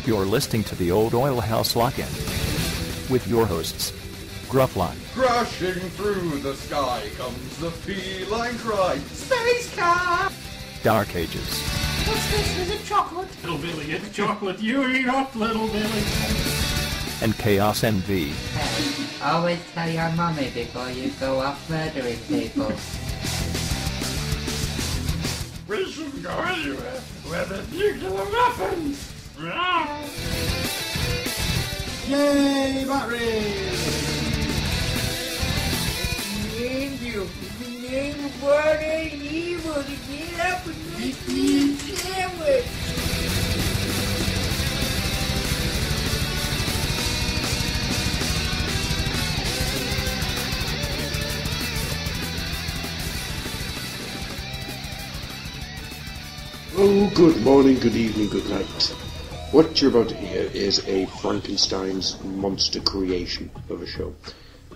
You're listening to the Old Oil House Lock-In with your hosts, Gruffline. Crashing through the sky comes the feline cry. Space car! Dark Ages. What's this? Is it chocolate? Little Billy, it's chocolate. You eat up, little Billy. And Chaos NV. Hey, always tell your mummy before you go off murdering people. We shouldn't go anywhere where there's nuclear weapons. Yay, batteries! Name you. The name of what ain't evil to get up and make me a sandwich. Oh, good morning, good evening, good night. What you're about to hear is a Frankenstein's monster creation of a show.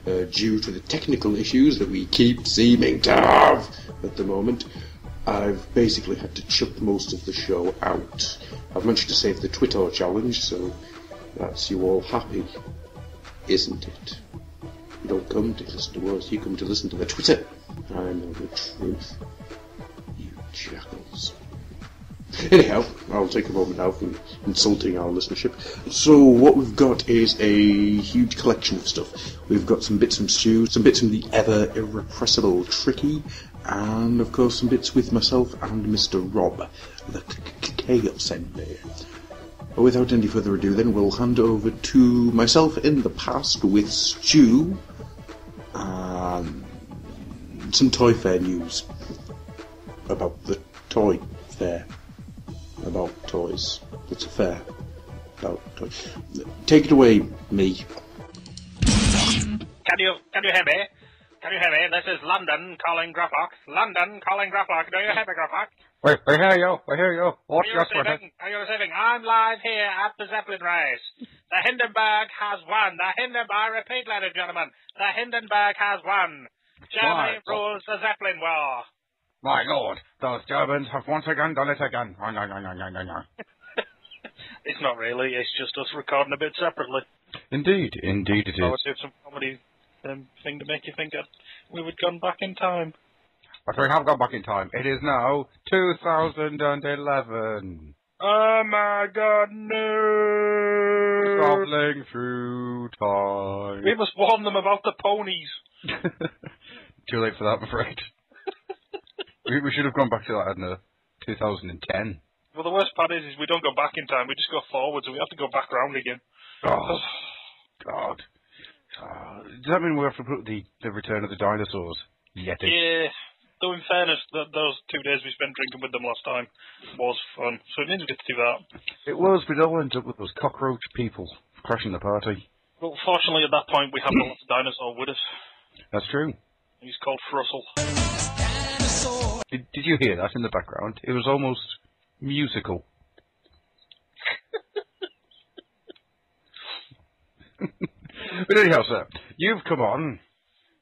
Due to the technical issues that we keep seeming to have at the moment, I've basically had to chuck most of the show out. I've managed to save the Twitt-Orr challenge, so that's you all happy, isn't it? You don't come to listen to us, you come to listen to the Twitter. I know the truth. You jackals. Anyhow, I'll take a moment now from insulting our listenership. So what we've got is a huge collection of stuff. We've got some bits from Stu, some bits from the ever irrepressible Tricky, and of course some bits with myself and Mr. Rob, the Chaos Envy. Without any further ado then, we'll hand over to myself in the past with Stu, and some Toyfare news about the toy fair. About toys. It's a fair. About toys. Take it away, me. Can you hear me? Can you hear me? This is London calling Grufflock. London calling Grufflock. Do you hear me, Grufflock? Wait, I hear you. I hear you. What's your question? Are you receiving? I'm live here at the Zeppelin race. The Hindenburg has won. I repeat, ladies and gentlemen, the Hindenburg has won. Germany rules the Zeppelin war. My lord, those Germans have once again done it again. It's not really, it's just us recording a bit separately. Indeed it is. I would do some comedy thing to make you think that we would gone back in time. But we have gone back in time. It is now 2011. Oh my god, no! Travelling through time. We must warn them about the ponies. Too late for that, I'm afraid. We should have gone back to that, I don't know, 2010. Well, the worst part is we don't go back in time, we just go forward, so we have to go back round again. Oh, God. Does that mean we have to put the return of the dinosaurs? Yeti. Yeah, though in fairness, those 2 days we spent drinking with them last time was fun, so it means we get to do that. It was, but it all ended up with those cockroach people crashing the party. Well, fortunately at that point we have the last dinosaur with us. That's true. He's called Frussel. Did you hear that in the background? It was almost musical. But anyhow, sir, you've come on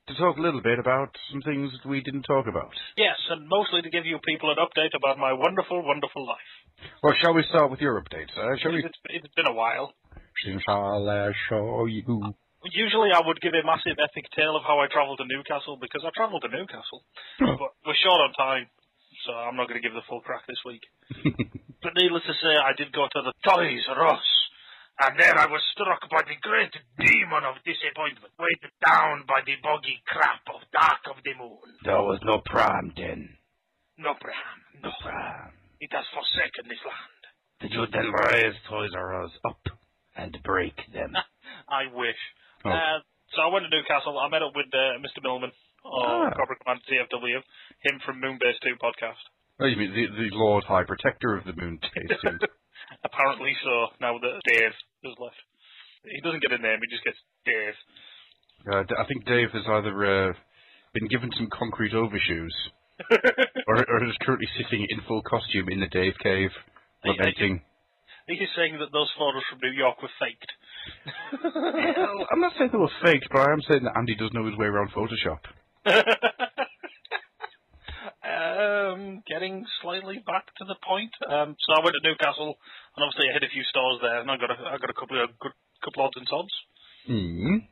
to talk a little bit about some things that we didn't talk about. Yes, and mostly to give you people an update about my wonderful, wonderful life. Well, shall we start with your update, sir? Shall we? It's been a while. Shall I show you? Usually I would give a massive epic tale of how I travelled to Newcastle, because I travelled to Newcastle. But we're short on time, so I'm not going to give the full crack this week. But needless to say, I did go to the Toys R Us, and there I was struck by the great demon of disappointment, weighted down by the boggy crap of Dark of the Moon. There was no pram then. No pram. No pram. It has forsaken this land. Did you then raise Toys R Us up and break them? I wish. Oh. So I went to Newcastle. I met up with Mr. Millman Cobra Command CFW, him from Moonbase 2 podcast. Oh, you mean the Lord High Protector of the Moonbase 2? Apparently so, now that Dave has left. He doesn't get a name, he just gets Dave. I think Dave has either been given some concrete overshoes, or is currently sitting in full costume in the Dave Cave, lamenting. Are you saying that those photos from New York were faked? Well, I'm not saying they were faked, but I am saying that Andy does know his way around Photoshop. Getting slightly back to the point. So I went to Newcastle, and obviously I hit a few stores there, and I got a couple odds and sods.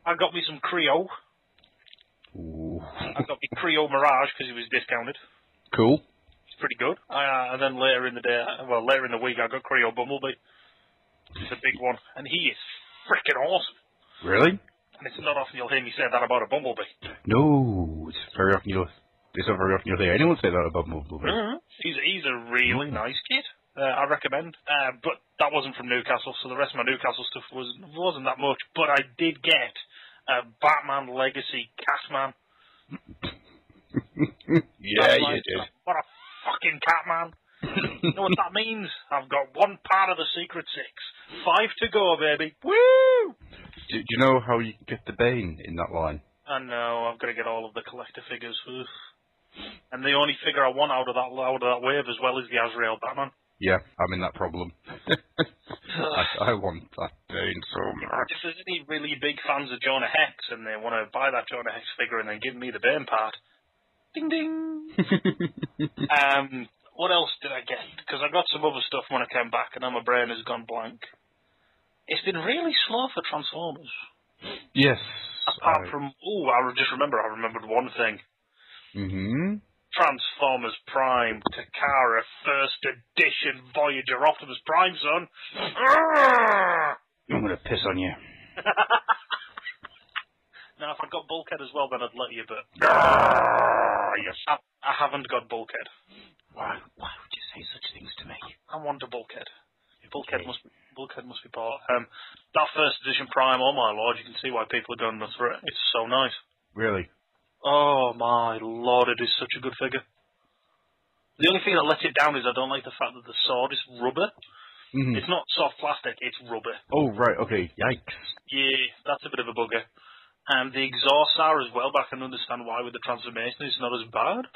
I got me some Creo. Ooh. I got me Creo Mirage because it was discounted. Cool. It's pretty good. And then later in the week, I got Creo Bumblebee. It's a big one, and he is freaking awesome. Really? And it's not often you'll hear me say that about a Bumblebee. No, it's not very often you'll hear anyone say that about Bumblebee. He's a really nice kid. I recommend. But that wasn't from Newcastle, so the rest of my Newcastle stuff wasn't that much. But I did get a Batman Legacy Catman. Yeah, you did. What a fucking Catman. You know what that means? I've got one part of the Secret Six. 5 to go, baby. Woo! Do you know how you get the Bane in that line? I know. I've got to get all of the collector figures. Ugh. And the only figure I want out of that wave as well is the Azrael Batman. Yeah, I'm in that problem. I want that Bane so much. If there's any really big fans of Jonah Hex and they want to buy that Jonah Hex figure and then give me the Bane part, ding ding. What else did I get? Because I got some other stuff when I came back and now my brain has gone blank. It's been really slow for Transformers. Yes. Apart from, I remembered one thing. Mm-hmm. Transformers Prime, Takara, First Edition, Voyager, Optimus Prime, son. I'm gonna piss on you. Now, if I'd got Bulkhead as well, then I'd let you, but... Yes. I haven't got Bulkhead. Why would you say such things to me? I want a Bulkhead. Bulkhead must be bought. That First Edition Prime, oh my lord, you can see why people are going nuts for it. It's so nice. Really? Oh my lord, it is such a good figure. The only thing that lets it down is I don't like the fact that the sword is rubber. Mm-hmm. It's not soft plastic, it's rubber. Oh, right, okay. Yikes. Yeah, that's a bit of a bugger. And the exhausts are as well, but I can understand why with the transformation it's not as bad.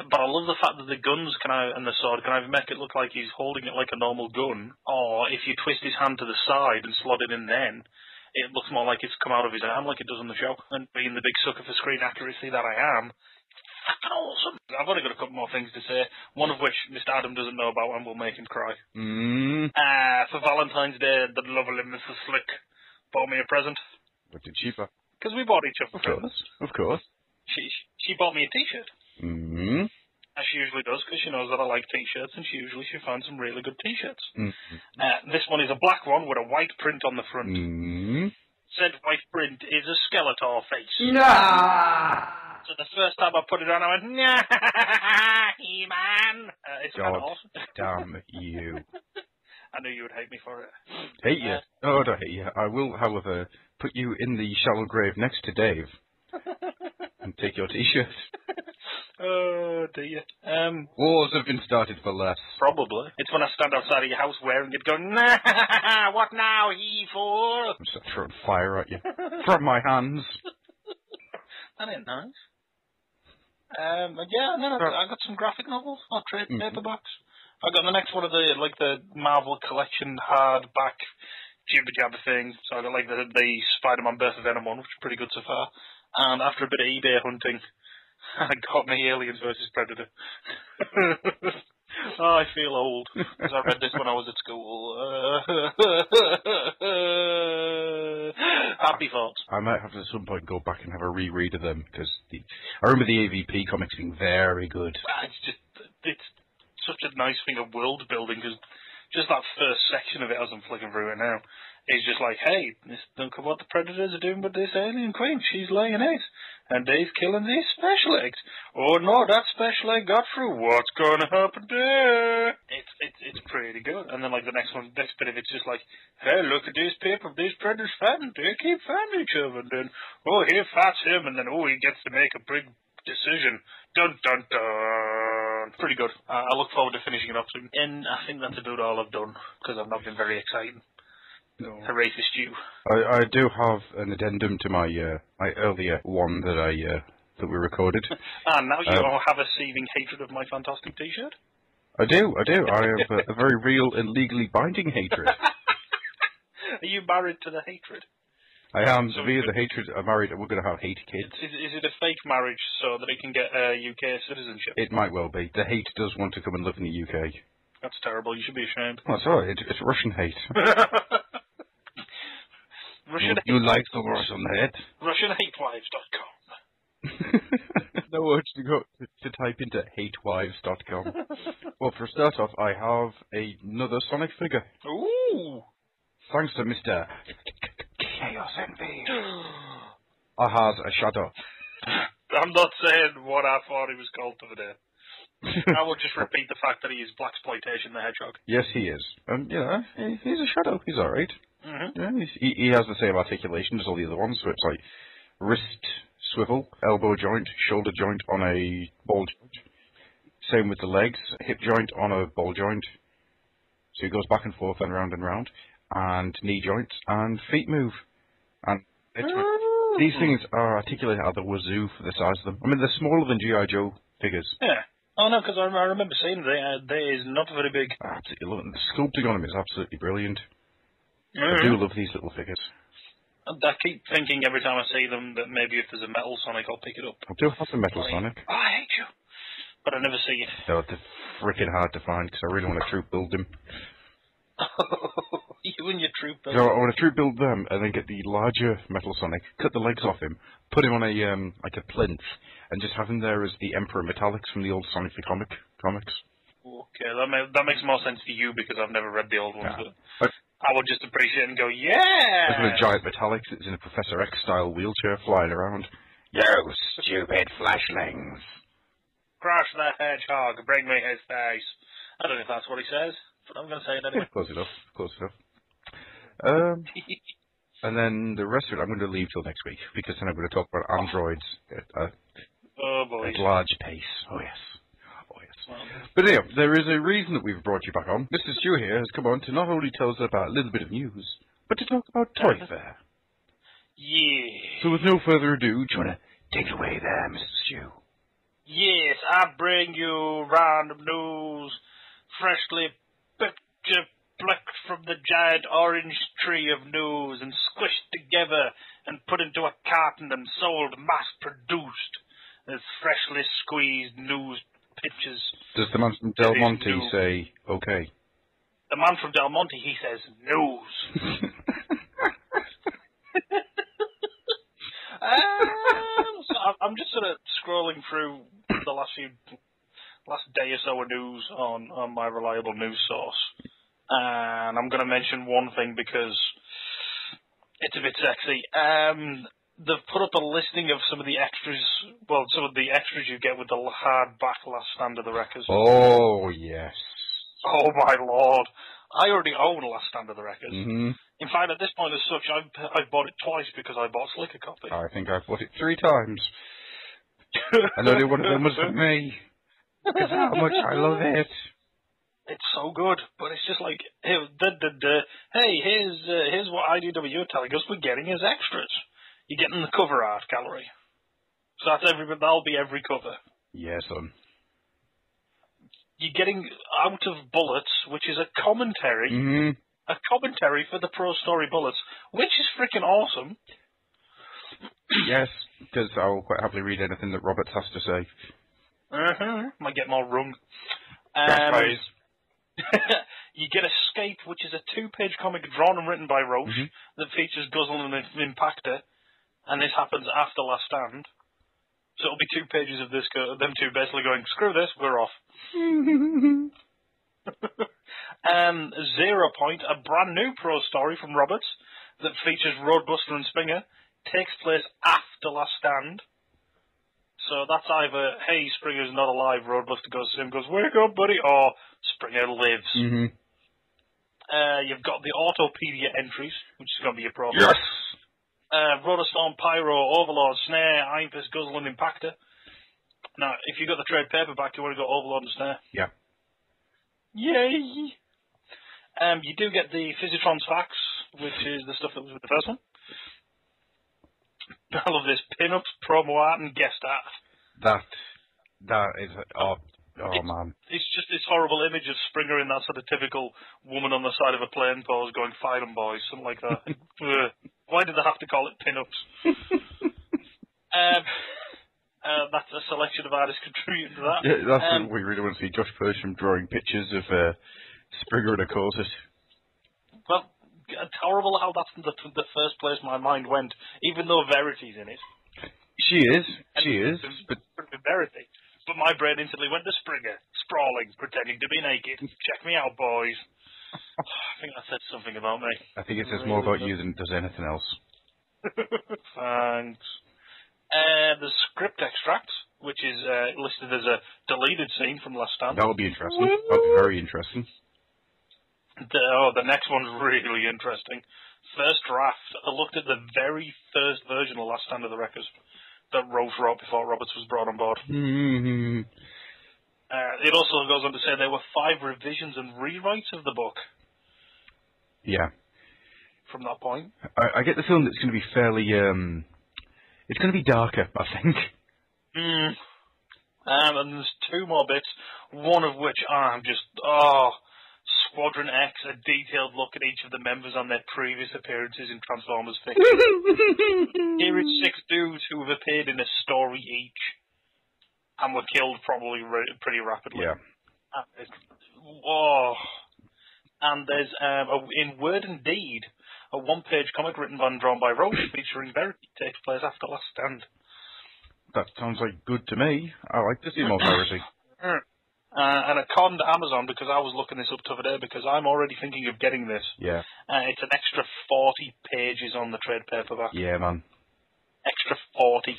But I love the fact that the guns and the sword can either make it look like he's holding it like a normal gun, or if you twist his hand to the side and slot it in then, it looks more like it's come out of his arm like it does on the show. And being the big sucker for screen accuracy that I am, it's fucking awesome. I've only got a couple more things to say, one of which Mr. Adam doesn't know about and will make him cry. For Valentine's Day, the lovely Mrs. Slick bought me a present. What did she buy? Because we bought each other presents. Of course. She bought me a T-shirt. Mm-hmm. As she usually does, because she knows that I like T-shirts, and she finds some really good T-shirts. Mm-hmm. This one is a black one with a white print on the front. Mm-hmm. Said white print is a Skeletor face. Nah! So the first time I put it on, I went, nah, He-Man. It's kind of awesome. Damn you. I knew you would hate me for it. Hate you? Oh, I don't hate you. I will, however, put you in the shallow grave next to Dave and take your T-shirt. Oh, dear. Wars have been started for less. Probably. It's when I stand outside of your house wearing it going, nah, what now, he-for? I'm just throwing fire at you. From my hands. That ain't nice. And then I got some graphic novels. I'll trade paperbacks. I got the next one of the Marvel collection hardback jibber-jabber thing. So I got the Spider-Man Birth of Venom one, which is pretty good so far. And after a bit of eBay hunting, I got me Aliens vs Predator. Oh, I feel old because I read this when I was at school. Happy thoughts. I might have to at some point go back and have a reread of them because I remember the AVP comics being very good. It's such a nice thing of world building because just that first section of it as I'm flicking through it now is just like, hey, look at what the Predators are doing with this alien queen. She's laying eggs. And Dave's killing these special eggs. Oh no, that special egg got through. What's going to happen there? It's pretty good. And then the next bit of it's just like, hey, look at these people, these predators fighting. They keep fighting each other. And then, oh, here fights him. And then, oh, he gets to make a big decision. Dun dun dun. Pretty good. I look forward to finishing it off soon. And I think that's about all I've done, because I've not been very exciting. No. Hooray for Stu. I do have an addendum to my my earlier one that that we recorded. And now you all have a seething hatred of my fantastic T-shirt? I do. I have a very real and legally binding hatred. Are you married to the hatred? I am. So via the hatred, I'm married, and we're going to have hate kids. Is it a fake marriage so that he can get UK citizenship? It might well be. The hate does want to come and live in the UK. That's terrible. You should be ashamed. Oh, it's alright. It's Russian hate. You like the Russian hate? RussianHateWives.com. No urge to go to type into hatewives.com. Well, for a start off, I have another Sonic figure. Ooh! Thanks to Mr. Chaos Envy. I have a shadow. I'm not saying what I thought he was called the day. I will just repeat the fact that he is Blaxploitation the Hedgehog. Yes, he is. You know, he's a shadow. He's alright. Yeah, he has the same articulation as all the other ones, so it's like wrist swivel, elbow joint, shoulder joint on a ball joint. Same with the legs, hip joint on a ball joint. So he goes back and forth and round, and knee joints and feet move. And these things are articulated out of the wazoo for the size of them. I mean, they're smaller than G.I. Joe figures. Yeah. Oh no, because I remember seeing they is not very big. I absolutely love it. The sculpting on them is absolutely brilliant. I do love these little figures. I keep thinking every time I see them that maybe if there's a Metal Sonic, I'll pick it up. I do have the Metal Sonic. Oh, I hate you. But I never see it. No, they're freaking hard to find because I really want to troop build them. You and your troop build. So I want to troop build them and then get the larger Metal Sonic, cut the legs off him, put him on a like a plinth, and just have him there as the Emperor Metallics from the old Sonic the comics. Okay, that makes more sense to you because I've never read the old ones. Yeah. But I would just appreciate it and go, yeah! There's a giant Metallics that's in a Professor X-style wheelchair flying around. You stupid flashlings. Crash the hedgehog, bring me his face. I don't know if that's what he says, but I'm going to say it anyway. Yeah, close enough. And then the rest of it I'm going to leave till next week, because then I'm going to talk about androids at a large pace. Oh, yes. But anyway, there is a reason that we've brought you back on. Mr. Stu here has come on to not only tell us about a little bit of news, but to talk about Toyfare. Yeah. So with no further ado, do you want to take it away there, Mr. Stu? Yes, I bring you random news, freshly plucked from the giant orange tree of news and squished together and put into a carton and sold mass-produced as freshly squeezed news pictures. Does the man from Del Monte say, okay? The man from Del Monte, he says, news. So I'm just sort of scrolling through the last day or so of news on my reliable news source. And I'm going to mention one thing because it's a bit sexy. They've put up a listing of some of the extras, well, some of the extras you get with the hardback Last Stand of the Wreckers. Oh, yes. Oh, my lord. I already own Last Stand of the Wreckers. Mm-hmm. In fact, at this point as such, I've bought it twice because I bought Slicker copy. I think I've bought it 3 times. And only one of them was for me. Because how much I love it. It's so good, but it's just like, hey, here's what IDW are telling us we're getting as extras. You're getting the cover art gallery. So that'll be every cover. Yeah, son. You're getting Out of Bullets, which is a commentary. Mm-hmm. A commentary for the Pro Story Bullets, which is freaking awesome. Yes, because I'll quite happily read anything that Roberts has to say. Might get more rung. You get Escape, which is a 2-page comic drawn and written by Roche that features Guzzle and Impactor, and this happens after Last Stand. So it'll be 2 pages of this, them two basically going, screw this, we're off. 0 Point, a brand new Pro Story from Roberts that features Roadbuster and Springer, takes place after Last Stand. So that's either, hey, Springer's not alive, Roadbuster goes to him, goes, wake up, buddy, or Springer lives. Mm-hmm. You've got the Autopedia entries, which is going to be a problem. Yes! Rotostorm, Pyro, Overlord, Snare, Impus, Guzzle, and Impactor. Now, if you got the trade paperback, you want to go Overlord and Snare. Yeah. Yay! You do get the Physitron's Facts, which is the stuff that was with the first one. I love this pin-ups, promo art, and guest art. That is... Oh, man. It's just this horrible image of Springer in that sort of typical woman on the side of a plane pose going, "Fight 'em, boys," something like that. Why did they have to call it pin-ups? That's a selection of artists contributing to that. Yeah, that's what we really want to see. Josh Persham drawing pictures of Springer and a corset. Well, it's horrible how that's the first place my mind went, even though Verity's in it. She is. But Verity. But my brain instantly went to Springer, sprawling, pretending to be naked. Check me out, boys. I think that said something about me. I think it says more about you than it does anything else. Thanks. The script extracts, which is listed as a deleted scene from Last Stand. That would be interesting. That would be very interesting. The next one's really interesting. First draft. I looked at the very first version of Last Stand of the Wreckers that Rose wrote before Roberts was brought on board. Mm-hmm. It also goes on to say there were 5 revisions and rewrites of the book. Yeah. From that point. I get the feeling that it's going to be fairly... it's going to be darker, I think. And there's 2 more bits, one of which I'm just... Squadron X, a detailed look at each of the members on their previous appearances in Transformers fiction. Here is 6 dudes who have appeared in a story each, and were killed probably pretty rapidly. Yeah. And there's, in Word and Deed, a 1-page comic written and drawn by Roche featuring Verity takes place after Last Stand. That sounds like good to me. I like to see more Verity. And according to Amazon, because I was looking this up the other day, because I'm already thinking of getting this. Yeah. It's an extra 40 pages on the trade paperback. Yeah, man. Extra 40.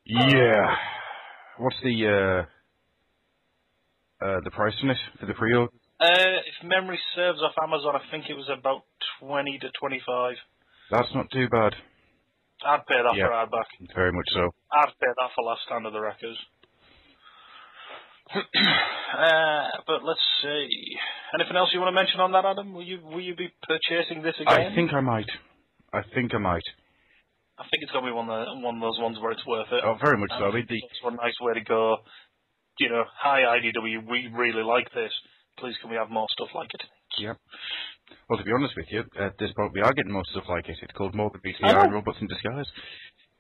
Yeah. What's the price on it for the pre-order? If memory serves off Amazon, I think it was about 20 to 25. That's not too bad. I'd pay that for hardback. Very much so. I'd pay that for Last Stand of the Wreckers. But let's see. Anything else you want to mention on that, Adam? Will you be purchasing this again? I think I might. I think it's going to be one of those ones where it's worth it. Oh, very much so. It's one nice way to go. You know, hi IDW, we really like this. Please can we have more stuff like it? Yeah. Well, to be honest with you, at this point we are getting more stuff like it. It's called More Than Meets the Eye, Robots in Disguise.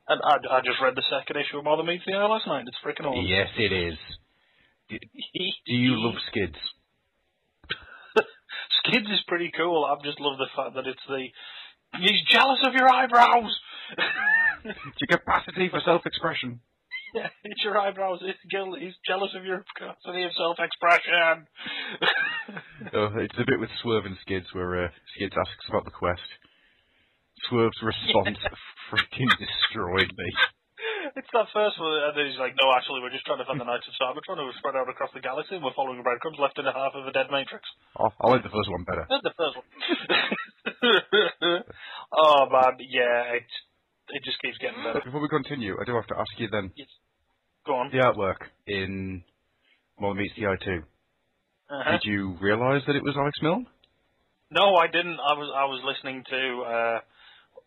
And I just read the second issue of More Than Meets the Eye last night. It's freaking awesome. Yes, it is. Do you love Skids? Skids is pretty cool. I just love the fact that he's jealous of your eyebrows. It's your capacity for self-expression. Yeah, it's your eyebrows. He's jealous of your capacity of self-expression. It's a bit with Swerve and Skids where Skids asks about the quest. Swerve's response freaking destroyed me. It's that first one, and then he's like, "No, actually, we're just trying to find the Knights of Cybertron who are spread out across the galaxy, and we're following breadcrumbs left in a half of a dead Matrix." Oh, I like the first one better. The first one. Oh, man, yeah, it just keeps getting better. Before we continue, I do have to ask you then. Yes. Go on. The artwork in More Than Meets the Eye 2. Did you realise that it was Alex Milne? No, I didn't. I was listening to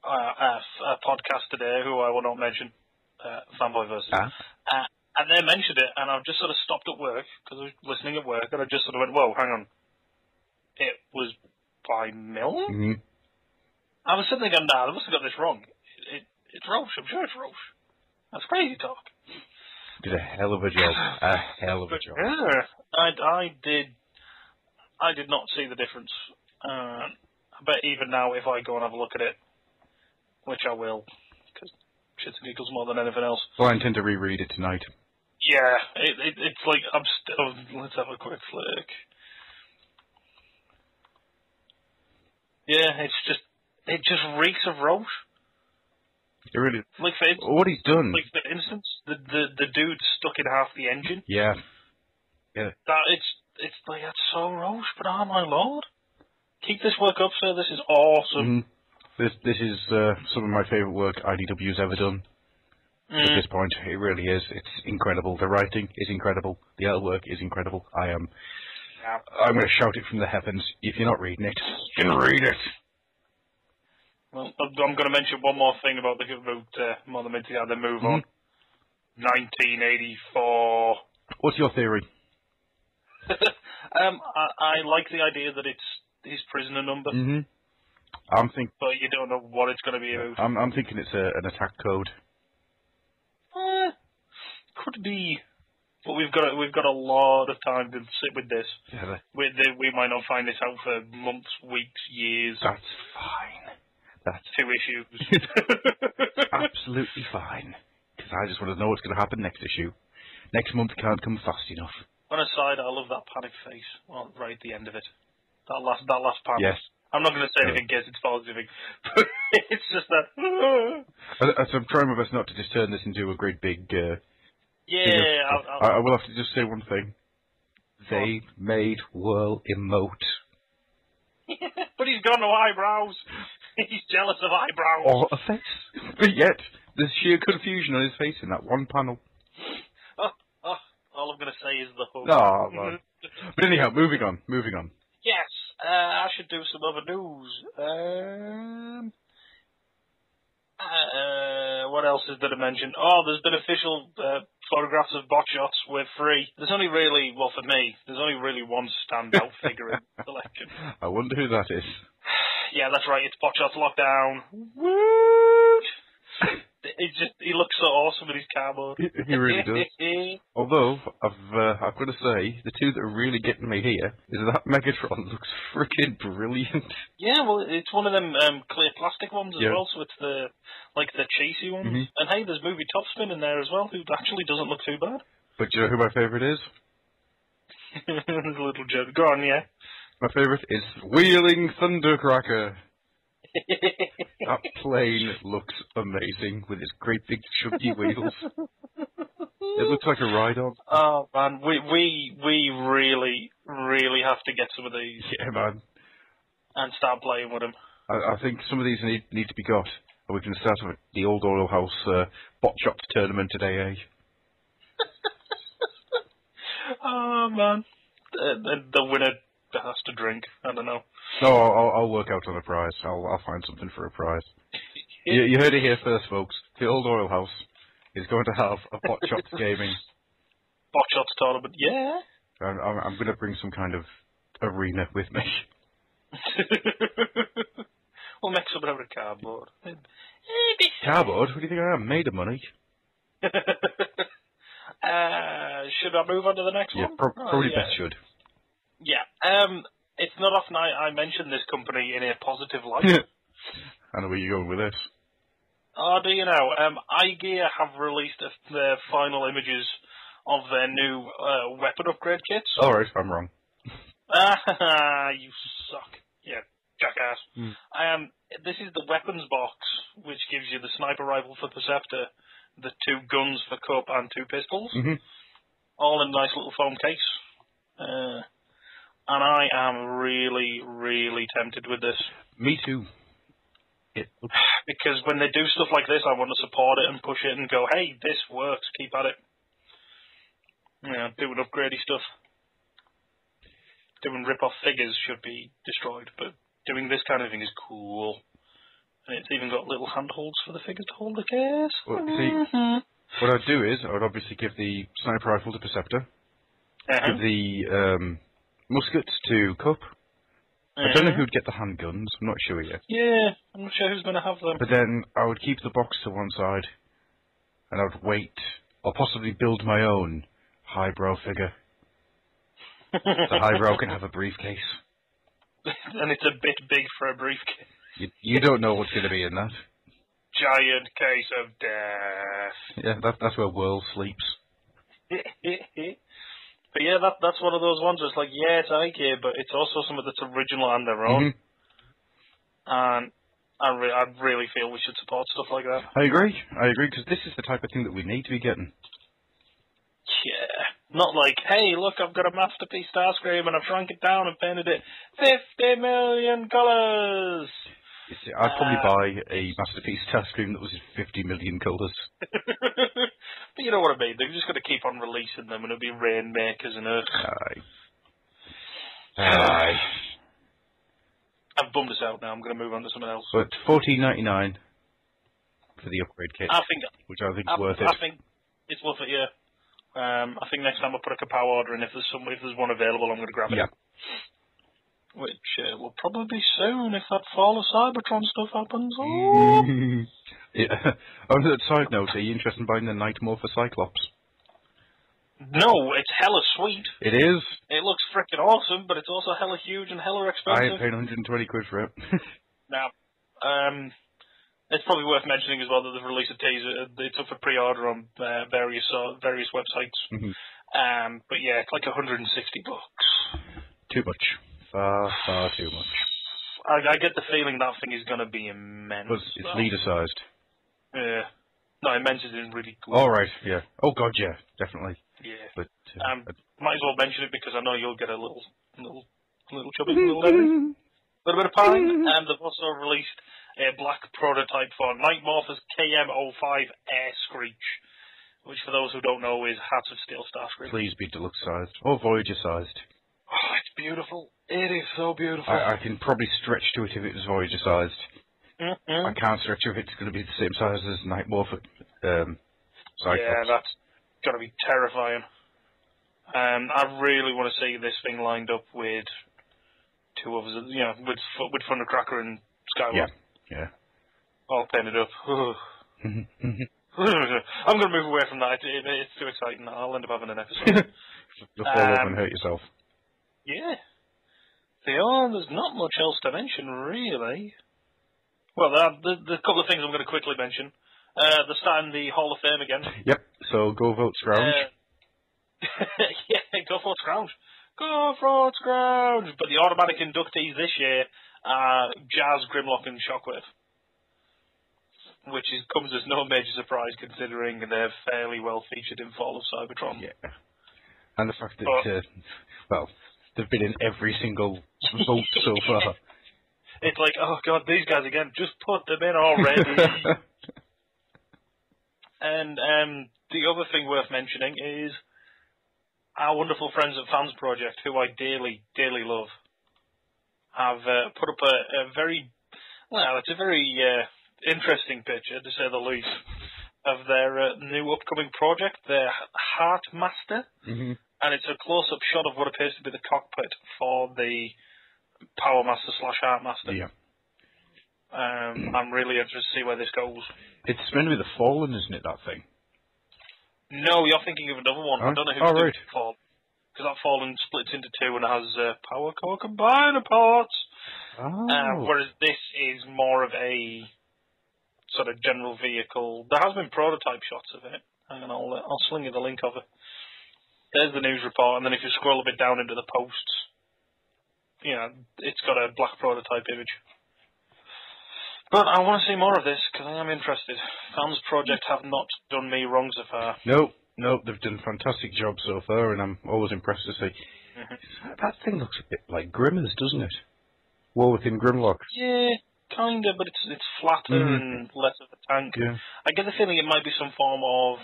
a podcast today, who I will not mention. Fanboy Versus. And they mentioned it, and I just sort of stopped at work, because I was listening at work, and I just sort of went, whoa, hang on. It was by Milne? Mm-hmm. I was sitting there going, nah, I must have got this wrong. It's Roche, I'm sure it's Roche. That's crazy talk. Did a hell of a job. A hell of a job. Yeah, I did not see the difference. But even now, if I go and have a look at it, which I will, because shits and giggles more than anything else. Well, I intend to reread it tonight. Yeah, it's like, I'm still, let's have a quick flick. Yeah, it just reeks of Roche. It really. Like for instance, what he's done. Like for instance, the dude stuck in half the engine. Yeah. Yeah. That it's like, that's so Roche, but oh my lord. Keep this work up, sir, this is awesome. Mm-hmm. This is some of my favourite work IDW's ever done. At this point, it really is. It's incredible. The writing is incredible. The artwork is incredible. I'm going to shout it from the heavens. If you're not reading it, you can read it. Well, I'm going to mention one more thing about the move on. 1984. What's your theory? I like the idea that it's his prisoner number. But you don't know what it's going to be about. I'm thinking it's an attack code. Could be. But we've got a lot of time to sit with this. Yeah, we might not find this out for months, weeks, years. That's fine. That's 2 issues. absolutely fine. Because I just want to know what's going to happen next issue. Next month can't come fast enough. On a side, I love that panic face. Well, right at the end of it. That last panic. Yes. I'm not going to say anything against its positive, but it's just that. I'm trying my best not to just turn this into a great big. I will have to just say one thing. They made Whirl emote. But he's got no eyebrows. He's jealous of eyebrows. Or a face. But yet, there's sheer confusion on his face in that one panel. All I'm going to say is the hook. Oh, man. But anyhow, moving on. Yes, I should do some other news. What else is there to mention? Oh, there's been official photographs of bot shots with free. There's only really, well for me, there's only really one standout figure in the collection. I wonder who that is. Yeah, that's right, it's Bot Shots Lockdown. Woot! He looks so awesome with his cardboard. He really does. Although, I've got to say, the two that are really getting me here is that Megatron looks freaking brilliant. Yeah, well, it's one of them clear plastic ones as well, so it's the cheesy ones. And hey, there's Movie Topspin in there as well, who actually doesn't look too bad. But do you know who my favourite is? There's a little joke. Go on, yeah. My favourite is Wheeling Thundercracker. That plane looks amazing with its great big chunky wheels. It looks like a ride-on. Oh man, we really, really have to get some of these. Yeah, man. And start playing with them. I think some of these need to be got. And we can start with the Old Oil House Bot Shot tournament today, eh? Oh man. The winner has to drink. I don't know. No, I'll work out on a prize. I'll find something for a prize. You heard it here first, folks. The Old Oil House is going to have a Bot Shots gaming. Bot Shots tournament, yeah. I'm going to bring some kind of arena with me. We'll make something out of cardboard. Cardboard? What do you think I am? Made of money. Should I move on to the next one? Probably best should. Yeah. It's not often I mention this company in a positive light. I know where you're going with this. Oh, do you know? iGear have released their final images of their new weapon upgrade kits. Alright, I'm wrong. You suck. Yeah, jackass. This is the weapons box, which gives you the sniper rifle for Perceptor, the 2 guns for Cup, and 2 pistols. All in a nice little foam case. And I am really, really tempted with this. Me too. Because when they do stuff like this, I want to support it and push it and go, hey, this works, keep at it. Doing upgradey stuff. Doing rip-off figures should be destroyed, but doing this kind of thing is cool. And it's even got little handholds for the figures to hold the case. Well, see, what I'd do is, I would obviously give the sniper rifle to Perceptor. Give the muskets to Cup. I don't know who'd get the handguns, I'm not sure yet. Yeah, I'm not sure who's going to have them. But then I would keep the box to one side, and I would wait, or possibly build my own highbrow figure. The highbrow can have a briefcase. And it's a bit big for a briefcase. You don't know what's going to be in that. Giant case of death. Yeah, that's where Whirl sleeps. But yeah, that's one of those ones where it's like, yeah, it's IKEA, but it's also something that's original and their own. And I really feel we should support stuff like that. I agree, because this is the type of thing that we need to be getting. Yeah. Not like, hey, look, I've got a masterpiece Starscream and I've shrunk it down and painted it 50 million colours. You see, I'd probably buy a Masterpiece Starscream that was in 50 million colours. But you know what I mean, they're just going to keep on releasing them and it'll be Rainmakers and Aye. I've bummed us out now, I'm going to move on to something else. But $14.99 for the upgrade kit, which I think is worth it. I think it's worth it, yeah. I think next time I'll put a Kapow order in, if there's one available, I'm going to grab it. Yeah. Which will probably be soon if that Fall of Cybertron stuff happens. Oh. Yeah. On that side note, are you interested in buying the Nightmare for Cyclops? No, it's hella sweet. It is. It looks frickin' awesome, but it's also hella huge and hella expensive. I ain't paying 120 quid for it. Now, it's probably worth mentioning as well that they've released a teaser. It's up for pre-order on various websites. But yeah, it's like $160. Too much. Far too much. I get the feeling that thing is going to be immense. But it's leader-sized. Yeah. No, immense is in really good. All right, yeah. Oh, God, yeah, definitely. Yeah. But might as well mention it because I know you'll get a little chubby, little bit of pine. And they've also released a black prototype for Nightmorph's KM05 Air Screech, which for those who don't know is Hearts of Steel Starscream. Please be deluxe-sized or Voyager-sized. Oh, it's beautiful. It is so beautiful. I can probably stretch to it if it was Voyager-sized. I can't stretch if it's going to be the same size as Nightmare for Cyclops. Yeah, that's got to be terrifying. I really want to see this thing lined up with two others, with Thundercracker and Skywalker. Yeah. All painted up. I'm going to move away from that. It's too exciting. I'll end up having an episode. You'll fall over and hurt yourself. Yeah. There's not much else to mention, really. Well, there's a couple of things I'm going to quickly mention. They're starting the Hall of Fame again. Yep, so go vote Scrounge. Yeah, go vote Scrounge. Go vote Scrounge! But the automatic inductees this year are Jazz, Grimlock and Shockwave. Which comes as no major surprise considering they're fairly well featured in Fall of Cybertron. Yeah. And the fact that, they've been in every single vote so far. It's like, oh God, these guys again, just put them in already. And the other thing worth mentioning is our wonderful friends at Fans Project, who I dearly, dearly love, have put up a very interesting picture, to say the least, of their new upcoming project, their Heart Master. And it's a close-up shot of what appears to be the cockpit for the Power Master / Heart Master. Yeah. I'm really interested to see where this goes. It's meant to be the Fallen, isn't it, that thing? No, you're thinking of another one. I don't know who's doing Fallen. Because that Fallen splits into two and has Power Core Combiner parts. Whereas this is more of a sort of general vehicle. There has been prototype shots of it. And I'll sling you the link of it. There's the news report, and then if you scroll a bit down into the posts, it's got a black prototype image. But I want to see more of this, because I am interested. Fans Project have not done me wrong so far. No, they've done a fantastic job so far, and I'm always impressed to see. That thing looks a bit like Grimmers, doesn't it? War Within Grimlock. Yeah, kind of, but it's flatter and less of a tank. Yeah. I get the feeling it might be some form of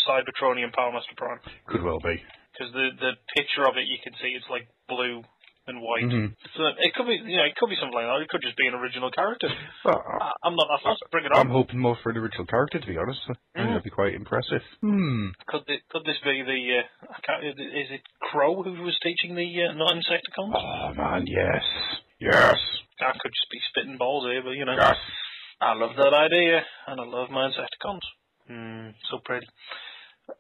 Cybertronian Power Master Prime. Could well be. Because the picture of it, you can see it's like blue and white. So it could be, it could be something like that. It could just be an original character. Well, I'm not that fast. Bring it on. I'm hoping more for an original character, to be honest. I think that'd be quite impressive. Could this be the? Is it Crow who was teaching the non-Insecticons? Oh man, yes. I could just be spitting balls here, but Yes. I love that idea, and I love my Insecticons. So pretty.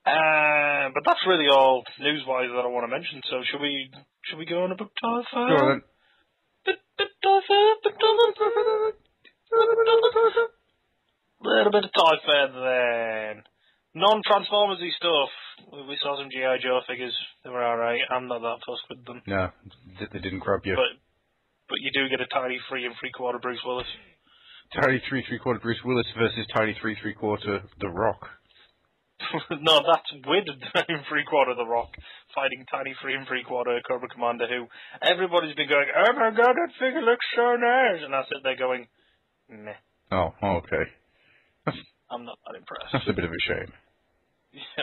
But that's really all news-wise that I want to mention. So should we go on a bit of Toyfare? Go on then. Little bit of Toyfare then. Non-Transformers-y stuff. We saw some G.I. Joe figures. They were alright. I'm not that fussed with them. No, they didn't grab you. But you do get a tiny 3 3/4 Bruce Willis. Tiny 3 3/4 Bruce Willis versus Tiny 3 3/4 The Rock. No, that's with 3 3/4 The Rock fighting Tiny 3 3/4 Cobra Commander, who everybody's been going, oh my God, that figure looks so nice, and I sit there going, meh. Oh, okay. I'm not that impressed. That's a bit of a shame.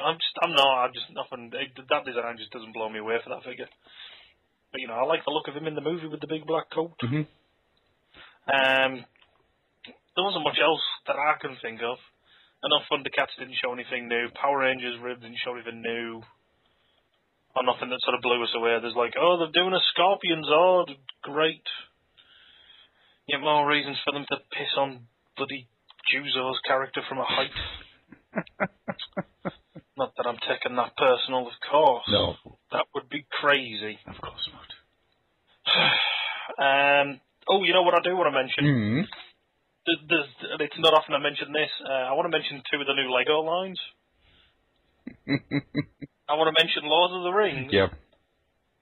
I'm not. Nothing. That design just doesn't blow me away for that figure. But I like the look of him in the movie with the big black coat. Mm-hmm. There wasn't much else that I can think of. Enough Thundercats didn't show anything new. Power Rangers Rib didn't show anything new. Or nothing that sort of blew us away. There's like, they're doing a Scorpion Zord. Great. Yet more reasons for them to piss on bloody Juzo's character from a height. Not that I'm taking that personal, of course. No. That would be crazy. Of course not. You know what I do want to mention? Mm-hmm. It's not often I mention this. I want to mention 2 of the new Lego lines. I want to mention Lord of the Rings. Yep.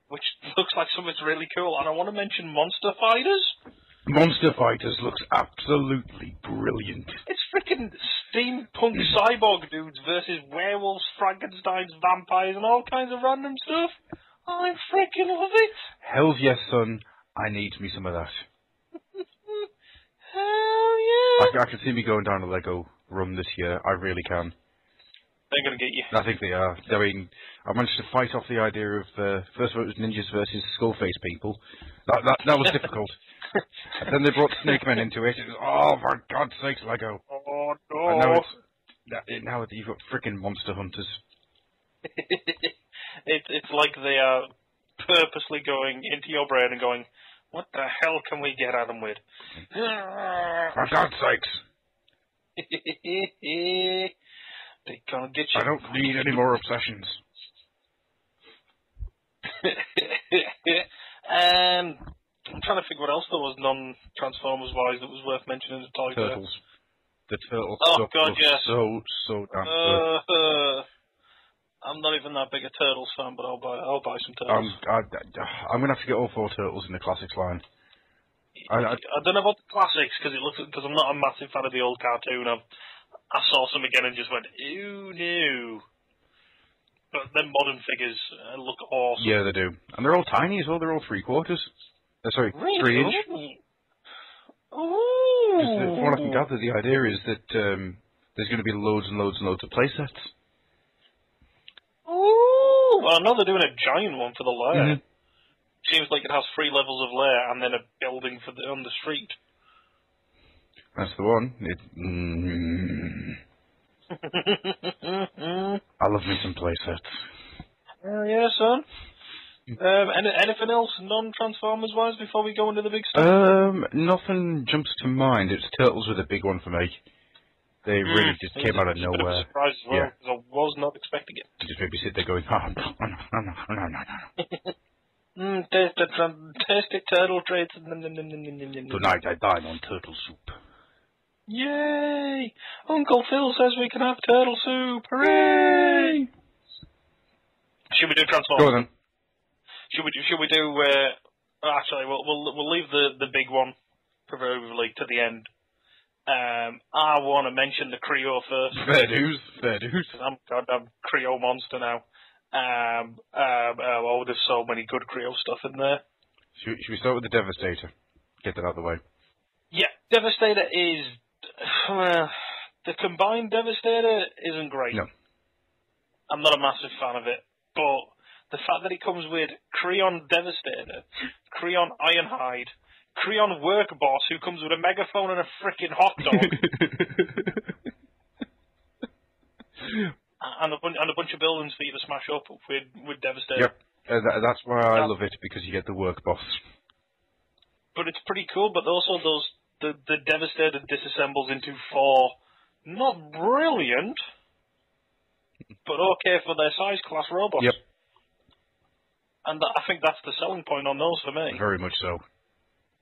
Which looks like something's really cool. And I want to mention Monster Fighters. Monster Fighters looks absolutely brilliant. It's freaking steampunk cyborg dudes versus werewolves, Frankensteins, vampires, and all kinds of random stuff. I freaking love it. Hells yes, son. I need me some of that. Hell yeah. I can see me going down a Lego run this year. I really can. They're going to get you. I think they are. I mean, I managed to fight off the idea of, first of all, it was ninjas versus skull-face people. That was difficult. And then they brought Snake Men into it. It was, for God's sakes, Lego. Oh, no. And now you've got frickin' monster hunters. It's like they are purposely going into your brain and going, what the hell can we get at them with? For God's sakes. They're gonna get you. I don't need any more obsessions. I'm trying to figure what else there was non-Transformers wise that was worth mentioning in the Toy Fair. Turtles. The turtle Oh stuff God, looks yes. so damn good. I'm not even that big a Turtles fan, but I'll buy some Turtles. I'm gonna have to get all 4 Turtles in the Classics line. I don't know about the classics because I'm not a massive fan of the old cartoon. I saw some again and just went, ew, no. But then modern figures look awesome. Yeah, they do, and they're all tiny as well. They're all 3/4. Sorry, Really? 3 inch. Ooh. From what I can gather, the idea is that there's going to be loads and loads and loads of playsets. Ooh. Well, I know they're doing a giant one for the lair. Mm-hmm. Seems like it has 3 levels of lair and then a building on the street. That's the one. I love me some playsets. Oh yeah, son. Anything else non-Transformers wise before we go into the big stuff? Nothing jumps to mind. It's Turtles with a big one for me. They really just came out of nowhere. It's a bit of a surprise as well, Yeah. because I was not expecting it. They just made me sit there going, no. Tasty turtle treats. Tonight I dine on turtle soup. Yay! Uncle Phil says we can have turtle soup. Hooray! Should we do Transformers? Go on then. Should we do? Actually, we'll leave the big one proverbially to the end. I want to mention the Creo first. Fair dues. I'm a goddamn Creo monster now. There's so many good Creo stuff in there. Should we start with the Devastator? Get that out of the way. Yeah, Devastator is the combined Devastator isn't great. No. I'm not a massive fan of it, but the fact that it comes with Creon Devastator, Creon Ironhide, Creon Work Boss, who comes with a megaphone and a frickin' hot dog, and a bunch of buildings for you to smash up with Devastator. Yep, that's why I love it, because you get the Work Boss. But it's pretty cool. But also the Devastator disassembles into 4, not brilliant, but okay for their size class robots. Yep. And I think that's the selling point on those for me. Very much so.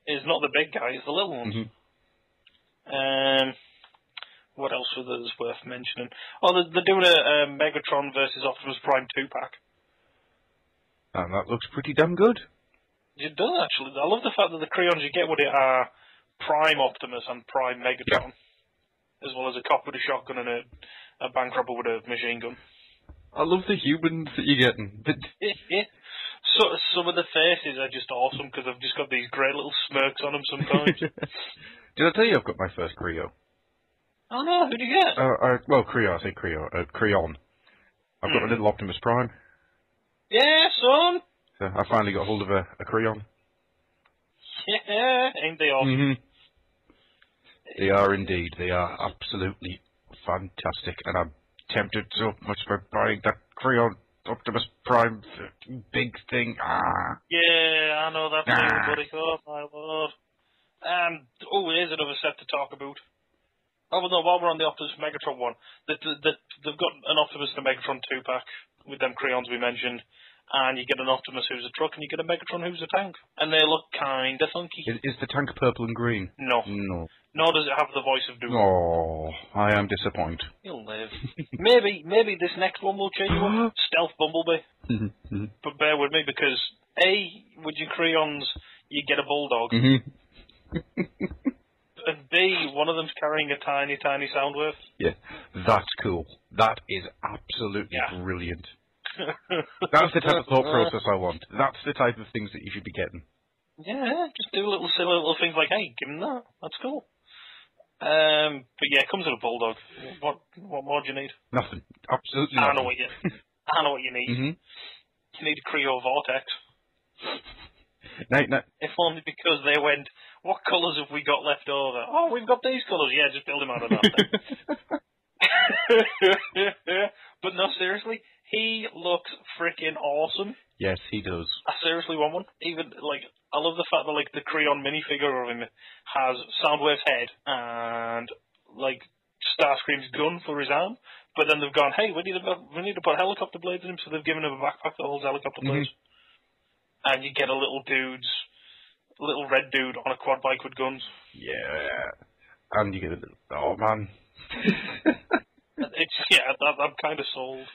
It's not the big guy, it's the little ones. Mm-hmm. What else was worth mentioning? Oh, they're doing a Megatron versus Optimus Prime 2-pack. And that looks pretty damn good. It does, actually. I love the fact that the crayons you get with it are Prime Optimus and Prime Megatron. As well as a cop with a shotgun and a bank robber with a machine gun. I love the humans that you're getting. So, some of the faces are just awesome because they've just got these great little smirks on them sometimes. Did I tell you I've got my first Creo? Oh no, who did you get? Well, Creo, I say Creo. Creon. I've got a little Optimus Prime. Yeah, son! So I finally got hold of a Creon. Yeah, ain't they awesome? They are indeed. They are absolutely fantastic. And I'm tempted so much by buying that Creon Optimus Prime big thing. Yeah, I know that feeling, buddy. Oh, my lord. Here's another set to talk about. Oh, well, no, while we're on the Optimus Megatron one, they've got an Optimus and a Megatron 2-pack with them Creons we mentioned, and you get an Optimus who's a truck, and you get a Megatron who's a tank. And they look kinda funky. Is the tank purple and green? No. Nor does it have the voice of Doom. Oh, I am disappointed. You'll live. Maybe this next one will change you up. Stealth Bumblebee. But bear with me, because A, with your Creons, you get a Bulldog. And B, one of them's carrying a tiny, tiny Soundwave. Yeah, that's cool. That is absolutely brilliant. That's the type of thought process I want. That's the type of things that you should be getting. Yeah, just do silly little things like, hey, give him that. That's cool. But yeah, it comes with a Bulldog. What more do you need? Nothing. Absolutely I nothing. know what you need. You need a Creo Vortex. No. If only because they went, what colours have we got left over? Oh, we've got these colours. Yeah, just build him out of that. But no, seriously, he looks freaking awesome. Yes, he does. I seriously want one. Even, I love the fact that, the Creon minifigure of him has Soundwave's head and, Starscream's gun for his arm. But then they've gone, hey, we need to put helicopter blades in him, so they've given him a backpack that holds helicopter blades. And you get a little red dude on a quad bike with guns. Yeah. And you get a little... Oh, man. I'm kind of sold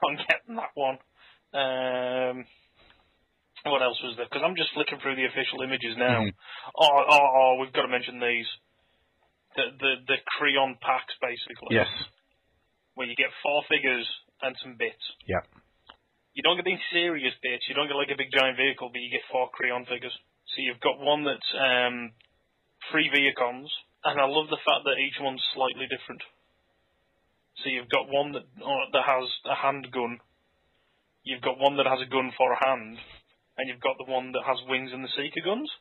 on getting that one. What else was there? Because I'm just flicking through the official images now. We've got to mention these. The Creon packs, basically. Yes. Where you get 4 figures and some bits. Yeah. You don't get any serious bits. You don't get a big giant vehicle, but you get 4 Creon figures. So you've got one that's 3 Viacons, and I love the fact that each one's slightly different. So you've got one that has a handgun. You've got one that has a gun for a hand, and you've got the one that has wings and the Seeker guns.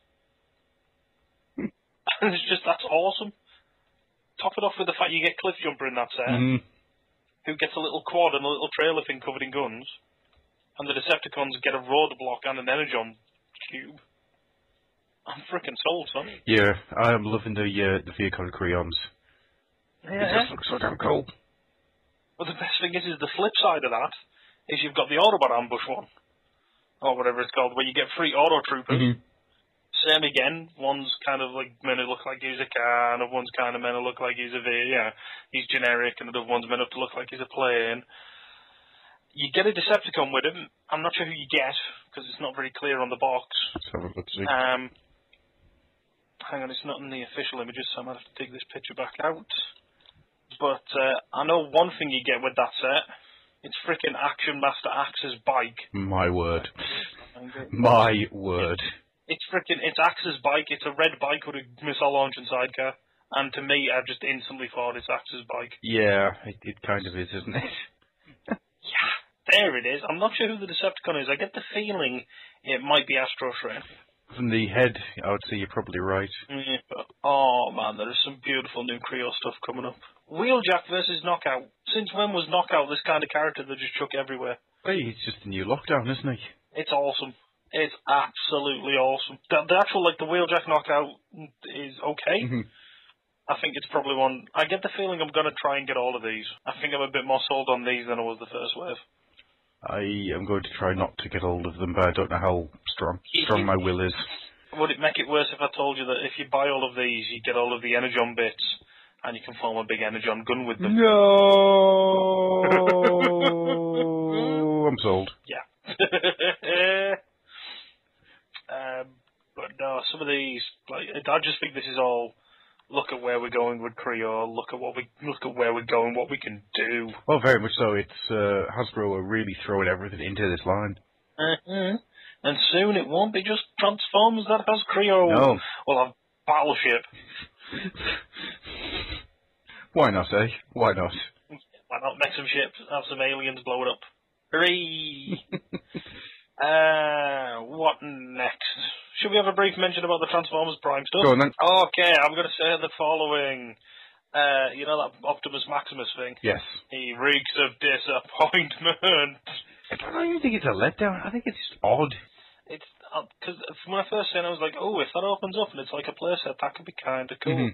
And that's awesome. Top it off with the fact you get Cliffjumper in that set, who gets a little quad and a little trailer thing covered in guns. And the Decepticons get a roadblock and an Energon cube. I'm freaking sold, son. Yeah, I am loving the Viacon Creons. Yeah. It just looks so damn cool. Well, the best thing is the flip side of that is you've got the Autobot ambush one, or whatever it's called, where you get 3 Auto Troopers. Same again. One's kind of meant to look like he's a car, and one's kind of meant to look like he's he's generic, and the other one's meant to look like he's a plane. You get a Decepticon with him. I'm not sure who you get, because it's not very clear on the box. Let's see. Hang on, it's not in the official images, so I might have to dig this picture back out. But I know one thing you get with that set. It's frickin' Action Master Axe's bike. My word. My word. It's Axe's bike. It's a red bike with a missile launch and sidecar. And to me, I just instantly thought it's Axe's bike. Yeah, it kind of is, isn't it? Yeah. There it is. I'm not sure who the Decepticon is. I get the feeling it might be Astro Train. From the head, I would say you're probably right. Yeah, but, oh man, there is some beautiful new Creo stuff coming up. Wheeljack versus Knockout. Since when was Knockout this kind of character that just chuck everywhere? Hey, it's just a new lockdown, isn't he? It's awesome. It's absolutely awesome. The actual, the Wheeljack Knockout is okay. I think it's probably one... I get the feeling I'm going to try and get all of these. I think I'm a bit more sold on these than I was the first wave. I am going to try not to get hold of them, but I don't know how strong my will is. Would it make it worse if I told you that if you buy all of these, you get all of the Energon bits, and you can form a big Energon gun with them? No! I'm sold. Yeah. But no, some of these, I just think this is all... Look at where we're going with Creo. Look at where we're going. What we can do. Well, very much so. It's Hasbro are really throwing everything into this line. And soon it won't be just Transformers that has Creo. No. We'll have battleship. Why not, eh? Why not? Why not make some ships, have some aliens blow it up? Hooray! What next? Should we have a brief mention about the Transformers Prime stuff? Go on then. Okay, I'm going to say the following. You know that Optimus Maximus thing? Yes. He reeks of disappointment. I don't even think it's a letdown. I think it's just odd. It's because when I first seen it, I was like, oh, if that opens up and it's like a playset, that could be kind of cool.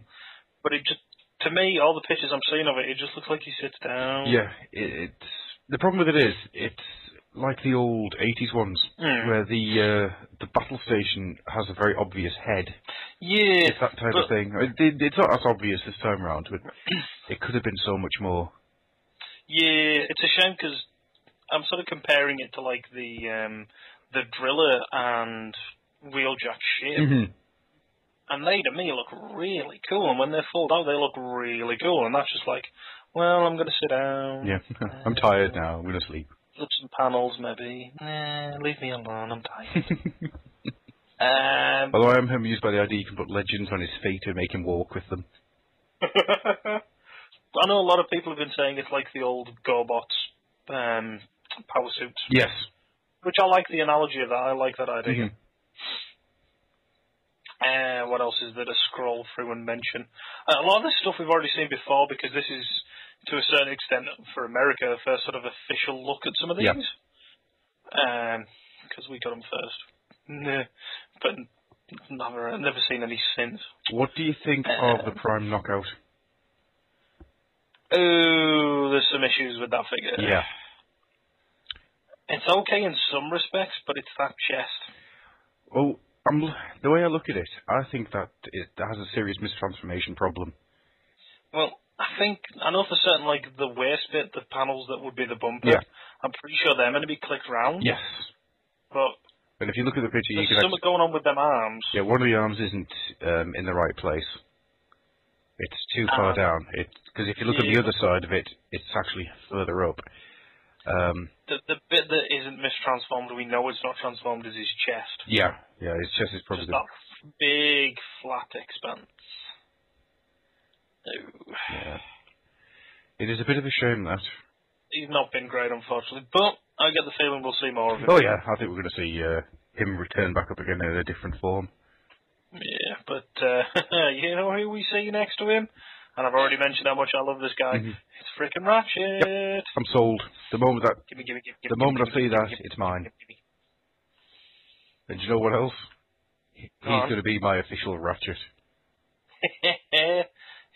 But it just, to me, all the pictures I'm seeing of it, it just looks like he sits down. Yeah, it's the problem with it is it's like the old 80s ones where the battle station has a very obvious head. Yeah, it's that type of thing. It's not as obvious this time around, but it could have been so much more. Yeah, it's a shame because I'm sort of comparing it to like the Driller and Wheeljack ship. And they, to me, look really cool. And when they're fold out, they look really cool. And that's just like, well, I'm going to sit down. Yeah, I'm tired now. I'm going to sleep. Flip some panels, maybe. Nah, leave me alone. I'm tired. Although I am amused by the idea you can put legends on his feet and make him walk with them. I know a lot of people have been saying it's like the old GoBots power suits. Yes. Which I like the analogy of that. I like that idea. What else is there to scroll through and mention? A lot of this stuff we've already seen before because this is, to a certain extent, for America, the first sort of official look at some of these. Because we got them first. But never seen any since. What do you think of the Prime Knockout? Oh, there's some issues with that figure. Yeah. It's okay in some respects, but it's that chest. Well, the way I look at it, I think that it has a serious mistransformation problem. Well, I know for certain, like, the waist bit, the panels that would be the bumper, I'm pretty sure they're meant to be clicked round. Yes. But if you look at the picture, you can something going on with them arms. Yeah, one of the arms isn't in the right place. It's too far down. Because if you look at the other side of it, it's actually further up. The bit that isn't mistransformed, we know it's not transformed, is his chest. Yeah, his chest is probably... Just that big, flat expanse. Oh. Yeah. It is a bit of a shame, that. He's not been great, unfortunately, but I get the feeling we'll see more of him. Oh yeah, I think we're going to see him return back up again in a different form. Yeah, but you know who we see next to him? And I've already mentioned how much I love this guy. It's frickin' Ratchet. Yep. I'm sold. The moment I see that, it's mine. And do you know what else? He's going to be my official Ratchet.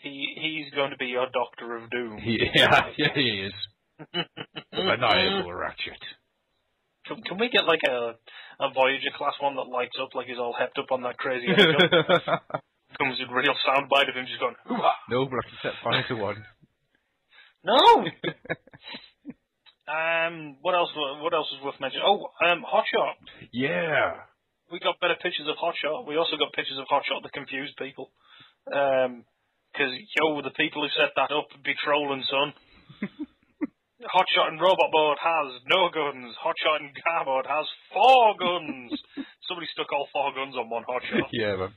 He's going to be your Doctor of Doom. Yeah, he is. Maniacal Ratchet. Can we get like a Voyager class one that lights up like he's all hepped up on that crazy energy? Comes with real soundbite of him just going, hoo-ha! No, but I can set fire to one. No! What else is worth mentioning? Oh, Hotshot. Yeah. We got better pictures of Hotshot. We also got pictures of Hotshot that confused people. Because, the people who set that up be trolling, son. Hotshot in Robot Mode has no guns. Hotshot in Car Mode has 4 guns. Somebody stuck all 4 guns on one Hotshot. Yeah, man.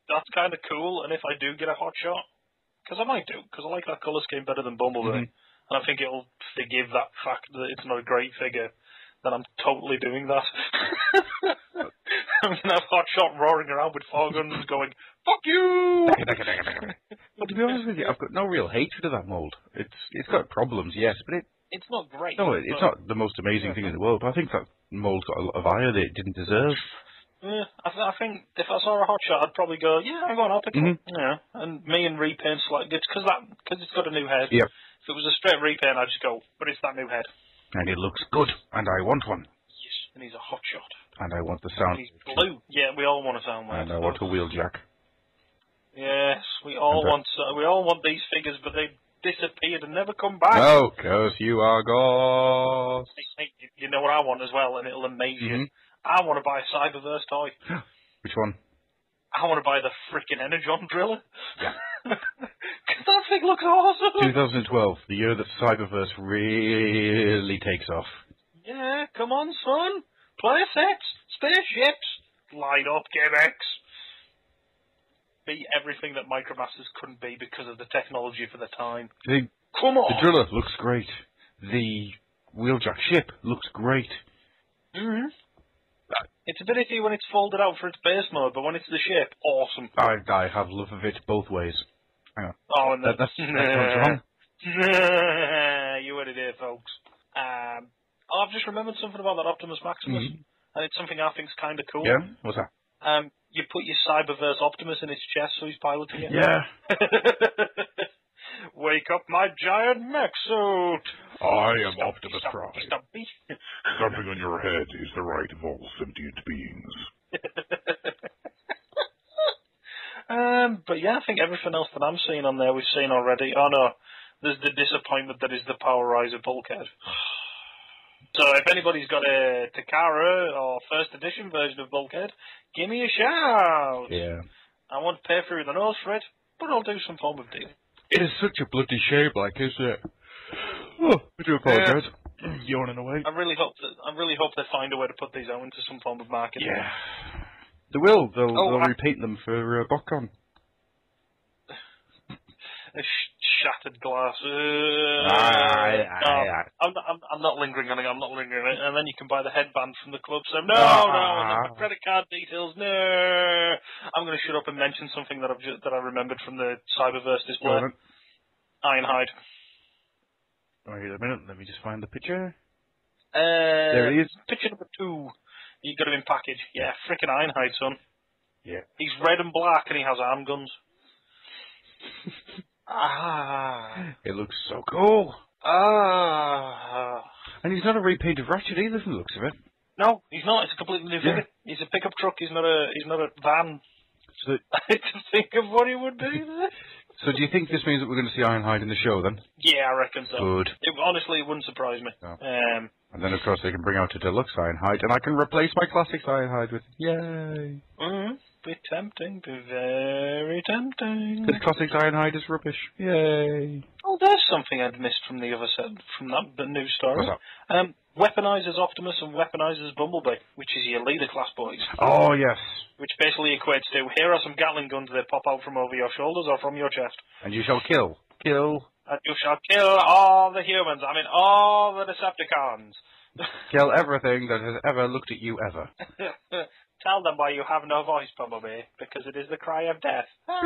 That's kind of cool, and if I do get a Hotshot, because I might do, because I like that colour scheme better than Bumblebee, and I think it'll forgive that fact that it's not a great figure, then I'm totally doing that. I'm going to have Hotshot roaring around with 4 guns going, fuck you! But to be honest with you, I've got no real hatred of that mould. It's got problems, yes, but it's not great. No, it's not the most amazing thing in the world, but I think that mould's got a lot of ire that it didn't deserve. Yeah, I think if I saw a Hotshot, I'd probably go, yeah, I'm going, I'll pick it up. Yeah, and me and repaint, because it's got a new head. Yep. If it was a straight repaint, I'd just go, but it's that new head. And it looks good, and I want one. Yes, and he's a Hotshot. And I want the sound. And he's blue. Yeah, we all want a sound wave. And I want a Wheeljack. Yes, we all want these figures, but they disappeared and never come back. Oh, curse you are ghosts. Hey, you know what I want as well, and it'll amaze you. I want to buy a Cyberverse toy. Which one? I want to buy the frickin' Energon Driller. Yeah. Because that thing looks awesome. 2012, the year that Cyberverse really takes off. Yeah, come on, son. Playsets, spaceships, light up gimmicks. be everything that Micromasters couldn't be because of the technology for the time. Come on! The driller looks great. The wheeljack ship looks great. Mm-hmm. It's a bit iffy when it's folded out for its base mode, but when it's the ship, awesome. I have love of it both ways. Hang on. Oh, and that's wrong. You heard it here, folks. I've just remembered something about that Optimus Maximus, and it's something I think's kind of cool. Yeah? What's that? You put your Cyberverse Optimus in its chest so he's piloting it. Yeah. Wake up, my giant mech suit! I am Optimus Prime. Something on your head is the right of all sentient beings. But yeah, I think everything else that I'm seeing on there we've seen already. Oh no, there's the disappointment that is the Power Riser bulkhead. So if anybody's got a Takara or first edition version of Bulkhead, give me a shout! Yeah. I won't pay through the nose for it, but I'll do some form of deal. It is such a bloody shame, like, isn't it? Oh, I do apologise. Yawning away. I really hope they find a way to put these out into some form of marketing. Yeah. They will. They'll repaint them for BotCon. Shattered glass. I'm not lingering on it. I'm not lingering on it. And then you can buy the headband from the club. So no, and the credit card details. No, I'm going to shut up and mention something that I remembered from the Cyberverse display. Ironhide. Wait a minute. Let me just find the picture. There it is. Picture number 2. You got him in package. Yeah, frickin' Ironhide, son. Yeah. He's red and black, and he has arm guns. It looks so cool. And he's not a repainted Ratchet either from the looks of it. No, he's not. It's a completely new figure. He's a pickup truck. He's not a van. So, to think of what he would be there. So do you think this means that we're going to see Ironhide in the show then? Yeah, I reckon so. Good. Honestly, it wouldn't surprise me. No. And then of course they can bring out a deluxe Ironhide, and I can replace my classic Ironhide with yay. Be tempting, be very tempting. Because classic Ironhide is rubbish. Yay. Oh, there's something I'd missed from the other set, from the new story. What's that? Weaponizes Optimus and weaponizes Bumblebee, which is your leader class boys. Oh, yes. Which basically equates to, here are some Gatling guns that pop out from over your shoulders or from your chest. And you shall kill. Kill. And you shall kill all the humans, all the Decepticons. Kill everything that has ever looked at you ever. Tell them why you have no voice, Bumblebee, because it is the cry of death. Are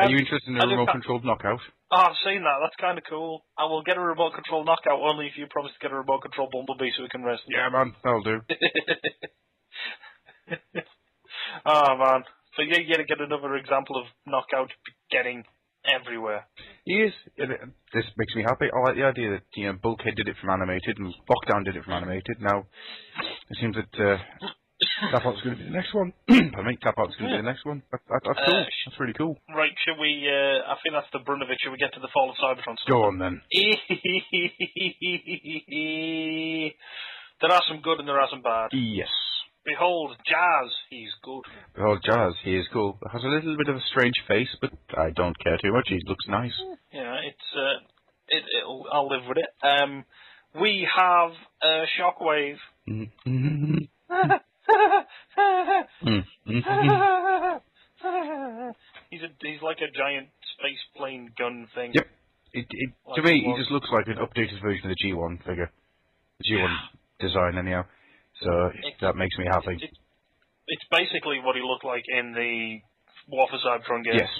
you interested in a remote-controlled knockout? Oh, I've seen that. That's kind of cool. I will get a remote-controlled knockout only if you promise to get a remote-controlled Bumblebee so we can rest. Yeah, man. That'll do. Oh, man. So you're going to get another example of knockout getting everywhere. Yes. This makes me happy. I like the idea that, Bulkhead did it from animated and Lockdown did it from animated. Now, it seems that Tap-Out's going to be the next one. I think Tap-Out's going to be the next one. That's cool. That's really cool. Right, should we, I think that's the brunt of it. Should we get to the Fall of Cybertron stuff? Go on, then. There are some good and there are some bad. Yes. Behold, Jazz, he's good. Behold, Jazz, he is cool. Has a little bit of a strange face, but I don't care too much. He looks nice. Yeah, I'll live with it. We have Shockwave. He's like a giant space plane gun thing. Yep. To me, he just looks like an updated version of the G1 figure. The G1 design, anyhow. So that makes me happy. It's basically what he looked like in the War for Cybertron game. Yes.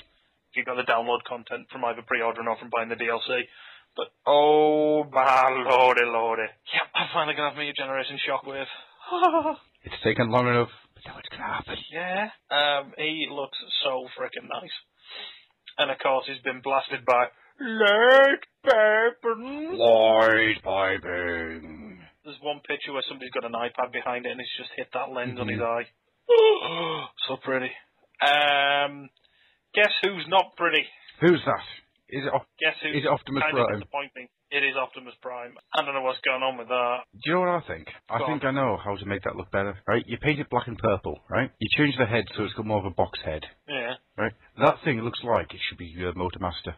You got the download content from either pre-ordering or from buying the DLC. But, oh my lordy. Yep, I'm finally going to have me a Generation Shockwave. It's taken long enough, but now it's going to happen. Yeah. He looks so freaking nice. And of course he's been blasted by light piping. Light piping. There's one picture where somebody's got an iPad behind it and it's just hit that lens on his eye. So pretty. Guess who's not pretty? Who's that? Is it Optimus Prime? Disappointing. It is Optimus Prime. I don't know what's going on with that. Do you know what I think? I think I know how to make that look better, right? You paint it black and purple, right? You change the head so it's got more of a box head. Yeah. Right? That thing looks like it should be Motormaster.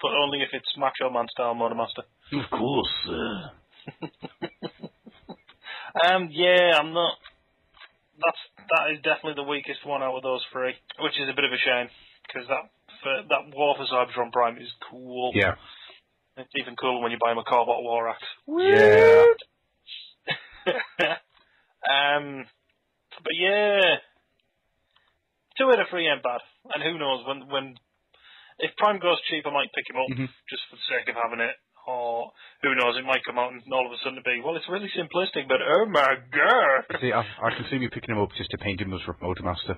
But only if it's Macho Man style Motormaster. Of course. Yeah, I'm not that is definitely the weakest one out of those three, which is a bit of a shame because that War for Cybertron Prime is cool. Yeah. It's even cooler when you buy him a Carbot War Axe. Yeah. But yeah, 2 out of 3 ain't bad. And who knows when if Prime goes cheap, I might pick him up just for the sake of having it. Or who knows, it might come out and all of a sudden be, well, it's really simplistic, but oh my god! See, I can see me picking him up just to paint him as Motormaster.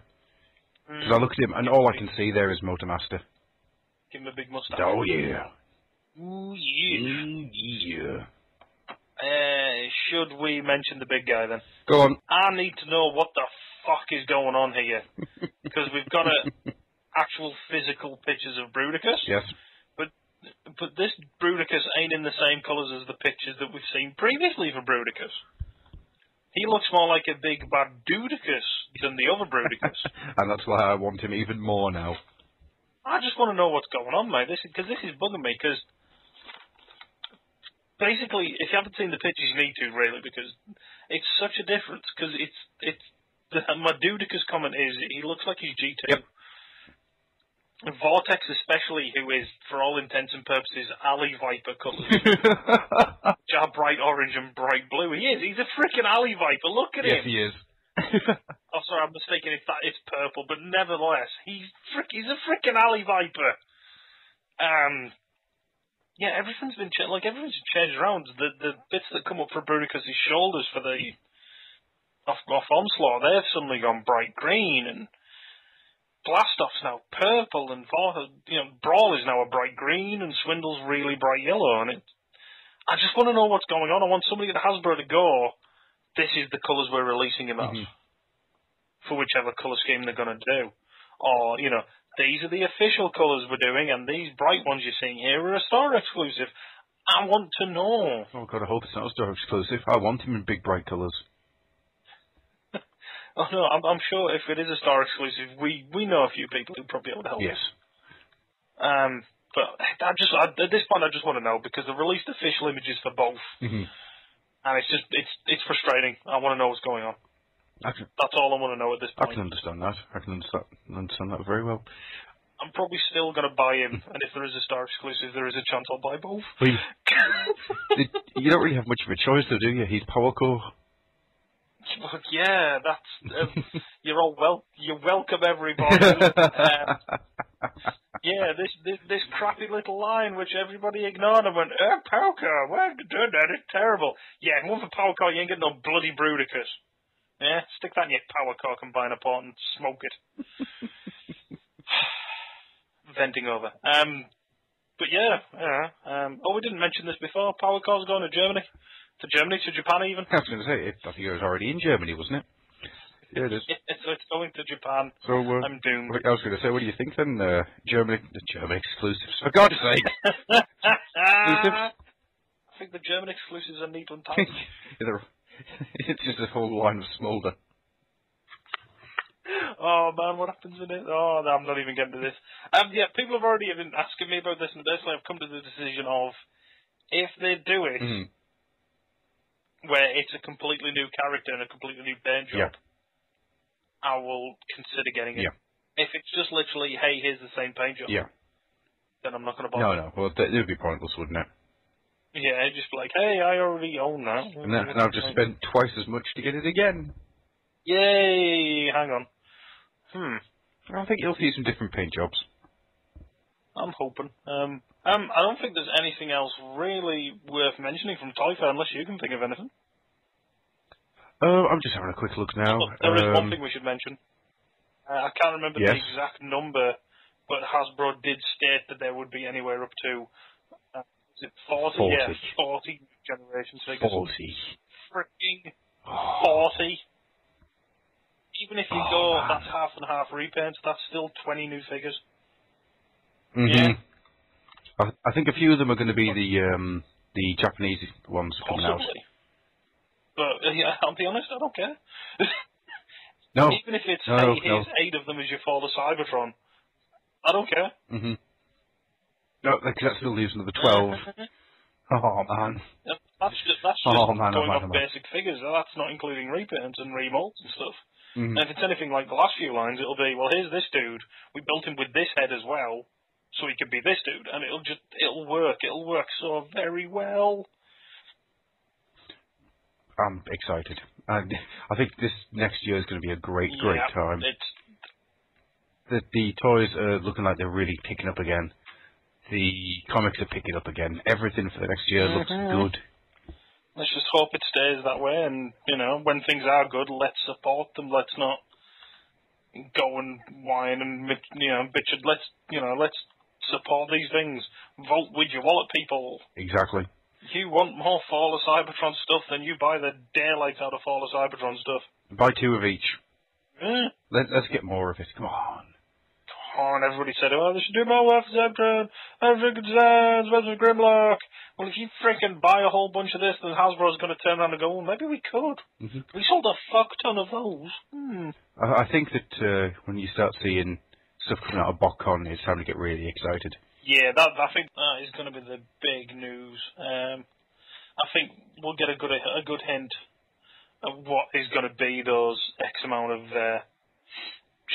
Because I look at him and all I can see there is Motormaster. Give him a big mustache. Oh yeah. Ooh yeah. Ooh yeah. Should we mention the big guy then? Go on. I need to know what the fuck is going on here. Because we've got actual physical pictures of Bruticus. Yes. But this Bruticus ain't in the same colours as the pictures that we've seen previously for Bruticus. He looks more like a big bad Dudicus than the other Bruticus. And that's why I want him even more now. I just want to know what's going on, mate. Because this is bugging me, because basically, if you haven't seen the pictures, you need to, really, because it's such a difference, because my Dudicus comment is, he looks like he's G2. Yep. Vortex especially, who is, for all intents and purposes, Alley Viper colours. Which are bright orange and bright blue. He's a freaking Alley Viper, look at him! Yes, he is. Oh, sorry, I'm mistaken if that is purple, but nevertheless, he's a freaking Alley Viper! Yeah, everything's been everything's changed around. The bits that come up for Bruticus' shoulders for the off Onslaught, they've suddenly gone bright green, and Blastoff's now purple, and Brawl is now a bright green, and Swindle's really bright yellow, and I just want to know what's going on. I want somebody at Hasbro to go, this is the colours we're releasing him as, for whichever colour scheme they're going to do. Or, these are the official colours we're doing, and these bright ones you're seeing here are a Star exclusive. I want to know. Oh God, I hope it's not a Star exclusive. I want him in big bright colours. Oh no, I'm sure if it is a Star exclusive, we know a few people who probably able to help. Yes. But at this point, I just want to know, because they've released official images for both, and it's frustrating. I want to know what's going on. That's all I want to know at this point. I can understand that. I can understand that very well. I'm probably still going to buy him, and if there is a Star exclusive, there is a chance I'll buy both. Well, you don't really have much of a choice, though, do you? He's Power Core. Well, yeah, that's you're welcome, everybody. Yeah, this crappy little line which everybody ignored and went, Power Core, why have you done that? It's terrible. Yeah, one for Power Core, you ain't getting no bloody Bruticus. Yeah, stick that in your Power Core combiner port and smoke it. Venting over. But yeah, we didn't mention this before. Power Core's going to Germany. To Japan even. I was going to say, I think it was already in Germany, wasn't it? Yeah, it is. So it's going to Japan. So, I'm doomed. I was going to say, what do you think then? German exclusives. For God's sake! Exclusives? I think the German exclusives are neat and tight. It's just a whole line of Smolder. Oh man, what happens in it? Oh, I'm not even getting to this. Yeah, people have already been asking me about this, and basically I've come to the decision of, if they do it, where it's a completely new character and a completely new paint job, I will consider getting it. If it's just literally, hey, here's the same paint job, then I'm not going to bother. No. Well, it would be pointless, wouldn't it? Yeah, just like, hey, I already own that. And I've just spent twice as much to get it again. Yay! Hang on. I think you'll see some different paint jobs. I'm hoping. I don't think there's anything else really worth mentioning from Toyfare, unless you can think of anything. I'm just having a quick look now. There is one thing we should mention. I can't remember the exact number, but Hasbro did state that there would be anywhere up to, is it 40? 40. Yeah, 40 generation figures. 40. Freaking 40. Even if you go, that's half and half repaints, that's still 20 new figures. Yeah. I think a few of them are going to be the Japanese ones coming out. But I'll be honest, I don't care. No. Even if it's here's 8 of them as your Fall of Cybertron, I don't care. No, because that still leaves another 12. Oh man. That's just going off basic figures. That's not including reprints and remolds and stuff. Mm-hmm. And if it's anything like the last few lines, it'll be, well, here's this dude. We built him with this head as well, so he could be this dude, and it'll work. It'll work so very well. I'm excited. And I think this next year is going to be a great time. The toys are looking like they're really picking up again. The comics are picking up again. Everything for the next year looks good. Let's just hope it stays that way, and, when things are good, let's support them. Let's not go and whine and, bitch. Let's support these things. Vote with your wallet, people. Exactly. You want more Fall of Cybertron stuff, then you buy the daylights out of Fall of Cybertron stuff. Buy 2 of each. Mm. Let's get more of it. Come on. And everybody said, oh, they should do more work for Cybertron. Frankenstien, Special Grimlock. Well, if you freaking buy a whole bunch of this, then Hasbro's going to turn around and go, well, maybe we could. Mm-hmm. We sold a fuck ton of those. I think that when you start seeing stuff coming out of BotCon, it's time to get really excited. Yeah, I think that is going to be the big news. I think we'll get a good hint of what is going to be those X amount of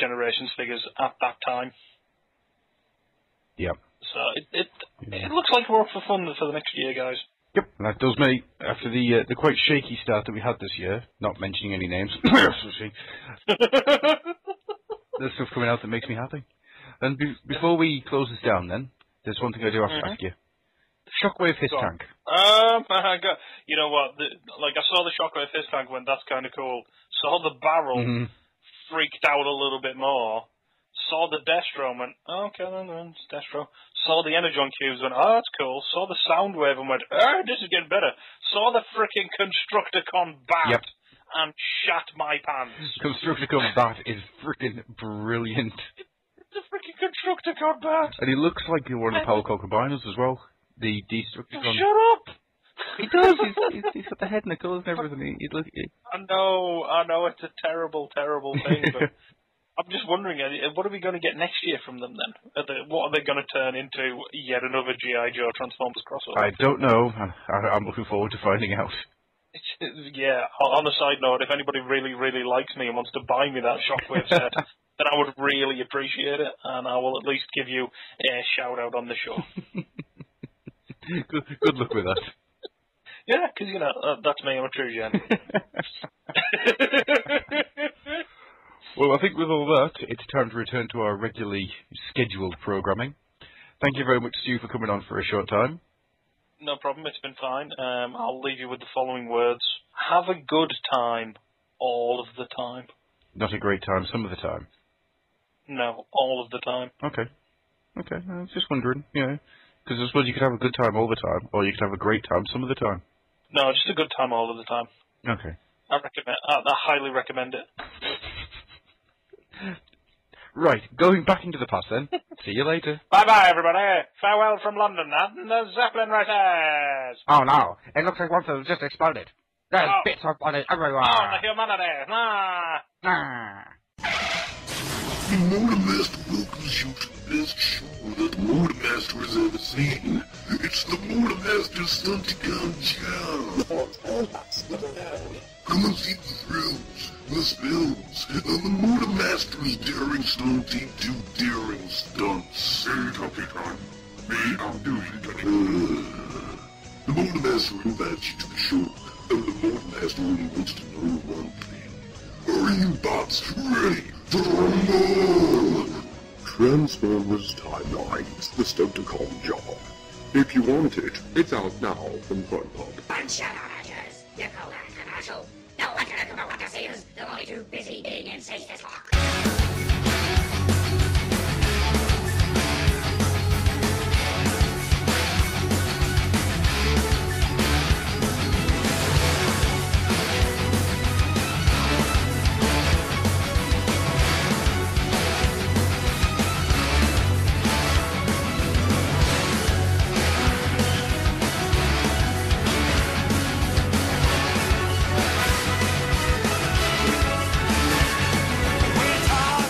Generations figures at that time. Yep. So it looks like we're up for fun for the next year, guys. Yep, that does me. After the quite shaky start that we had this year, not mentioning any names, there's stuff coming out that makes me happy. And before we close this down, then there's one thing I do have to ask you: Shockwave Hiss Tank. You know what? I saw the Shockwave Hiss Tank when that's kind of cool. Saw the barrel. Freaked out a little bit more. Saw the Destro and went, oh, okay, then it's Destro. Saw the Energon cubes and went, oh, that's cool. Saw the Soundwave and went, oh, this is getting better. Saw the frickin' Constructicon bat and shat my pants. Constructicon bat is frickin' brilliant. It's a frickin' Constructicon bat. And he looks like one of the Power Core Combiners as well. The Destructicon. Oh, shut up! He does. He's got the head and the colours and everything. I know. It's a terrible, terrible thing. But I'm just wondering, what are we going to get next year from them then? What are they going to turn into? Yet another G.I. Joe Transformers crossover? I don't know. I'm looking forward to finding out. On a side note, if anybody really, really likes me and wants to buy me that Shockwave set, then I would really appreciate it, and I will at least give you a shout out on the show. Good luck with that. Yeah, because, that's me, I'm a true gen. Well, I think with all that, it's time to return to our regularly scheduled programming. Thank you very much, Stu, for coming on for a short time. No problem, it's been fine. I'll leave you with the following words. Have a good time, all of the time. Not a great time, some of the time? No, all of the time. Okay, I was just wondering, because I suppose you could have a good time all the time, or you could have a great time some of the time. No, just a good time all of the time. Okay. I highly recommend it. Right, going back into the past then. See you later. Bye-bye, everybody. Farewell from London and the Zeppelin Raiders. Oh, no. It looks like one of them just exploded. There's bits of body everywhere. Oh, the humanity. The Motormaster welcomes you to the best show that the Motormaster has ever seen. It's the Motormaster Stunticon Jam. Come and see the thrills, the spills, and the Motormaster's daring stunt team do daring stunts. Hey, Toppicon. Me, I'm doing it. The Motormaster invites you to the show, and the Motormaster only wants to know one thing. Are you bots ready to rumble? Transformers Timelines, the Stunticon job. If you want it, it's out now from Front Pub. Bunch of amateurs. You call that a commercial? No one can remember what this is. They're only too busy being in safe talk. We talk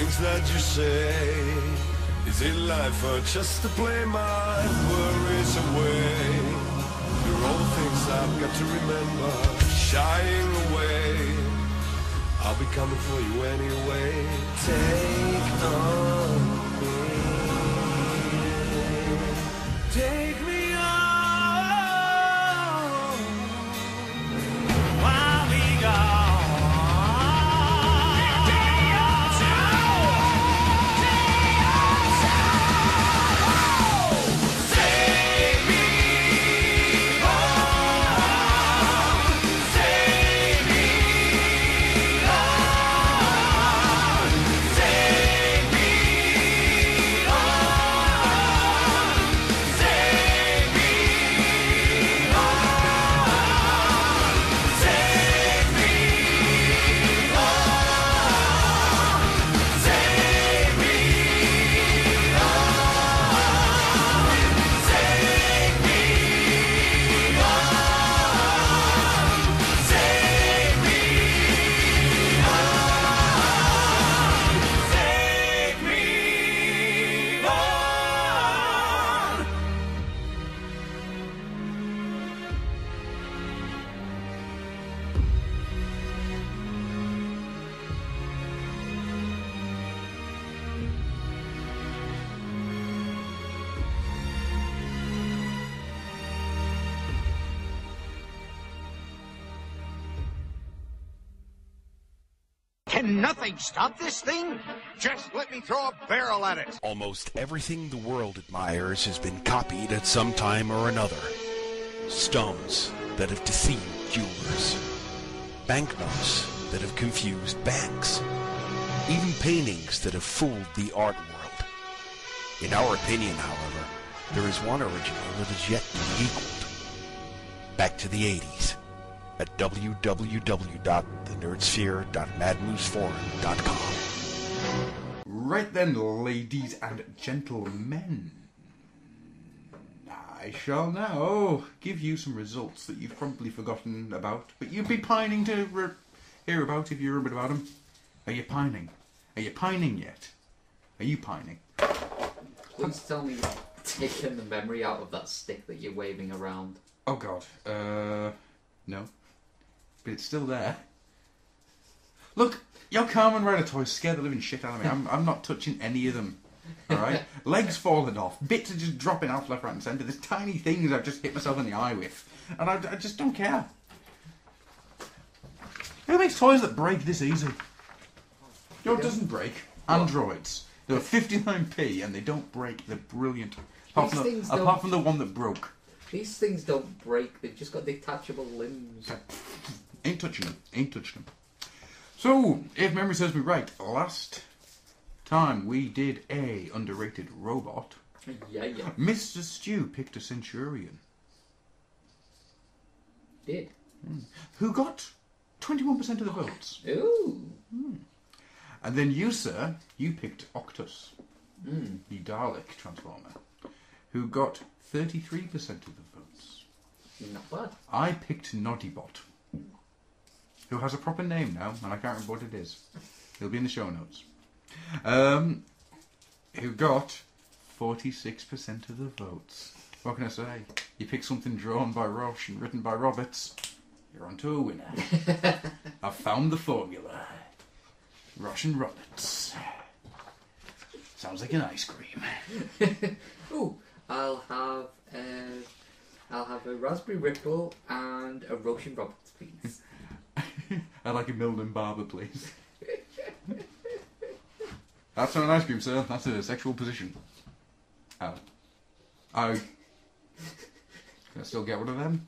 things that you say. Is it life or just to play my worries away? You're all the things I've got to remember, shying away. I'll be coming for you anyway. Take on me. Take me on while we go. Can nothing stop this thing? Just let me throw a barrel at it. Almost everything the world admires has been copied at some time or another. Stones that have deceived jewelers. Banknotes that have confused banks. Even paintings that have fooled the art world. In our opinion, however, there is one original that is yet to be equaled. Back to the 80s. At www.thenerdsphere.madmooseforum.com. Right then, ladies and gentlemen, I shall now give you some results that you've probably forgotten about, but you'd be pining to hear about if you remembered about them. Are you pining? Are you pining yet? Are you pining? Please tell me you've taken the memory out of that stick that you're waving around. Oh God, no. But it's still there. Look, your Carmen Rider toys scare the living shit out of me. I'm not touching any of them. Alright? Legs falling off. Bits are just dropping off left, right and centre. There's tiny things I've just hit myself in the eye with. And I just don't care. Who makes toys that break this easy? You know what doesn't break? Androids. They're 59p and they don't break. They're brilliant. Apart from the one that broke. These things don't break. They've just got detachable limbs. Ain't touching them. Ain't touching them. So, if memory serves me right, last time we did a underrated robot. Yeah. Mr. Stew picked a Centurion. Did. Who got 21% of the votes. Ooh. And then you, sir, you picked Octus, the Dalek Transformer, who got 33% of the votes. Not bad. I picked Noddybot, who has a proper name now, and I can't remember what it is. It'll be in the show notes. Who got 46% of the votes. What can I say? You pick something drawn by Roche and written by Roberts, you're onto a winner. I've found the formula. Roche and Roberts. Sounds like an ice cream. Ooh, I'll have a Raspberry Ripple and a Roche and Roberts, please. I'd like a Milden Barber, please. That's not an ice cream, sir. That's a sexual position. Oh. Can I still get one of them?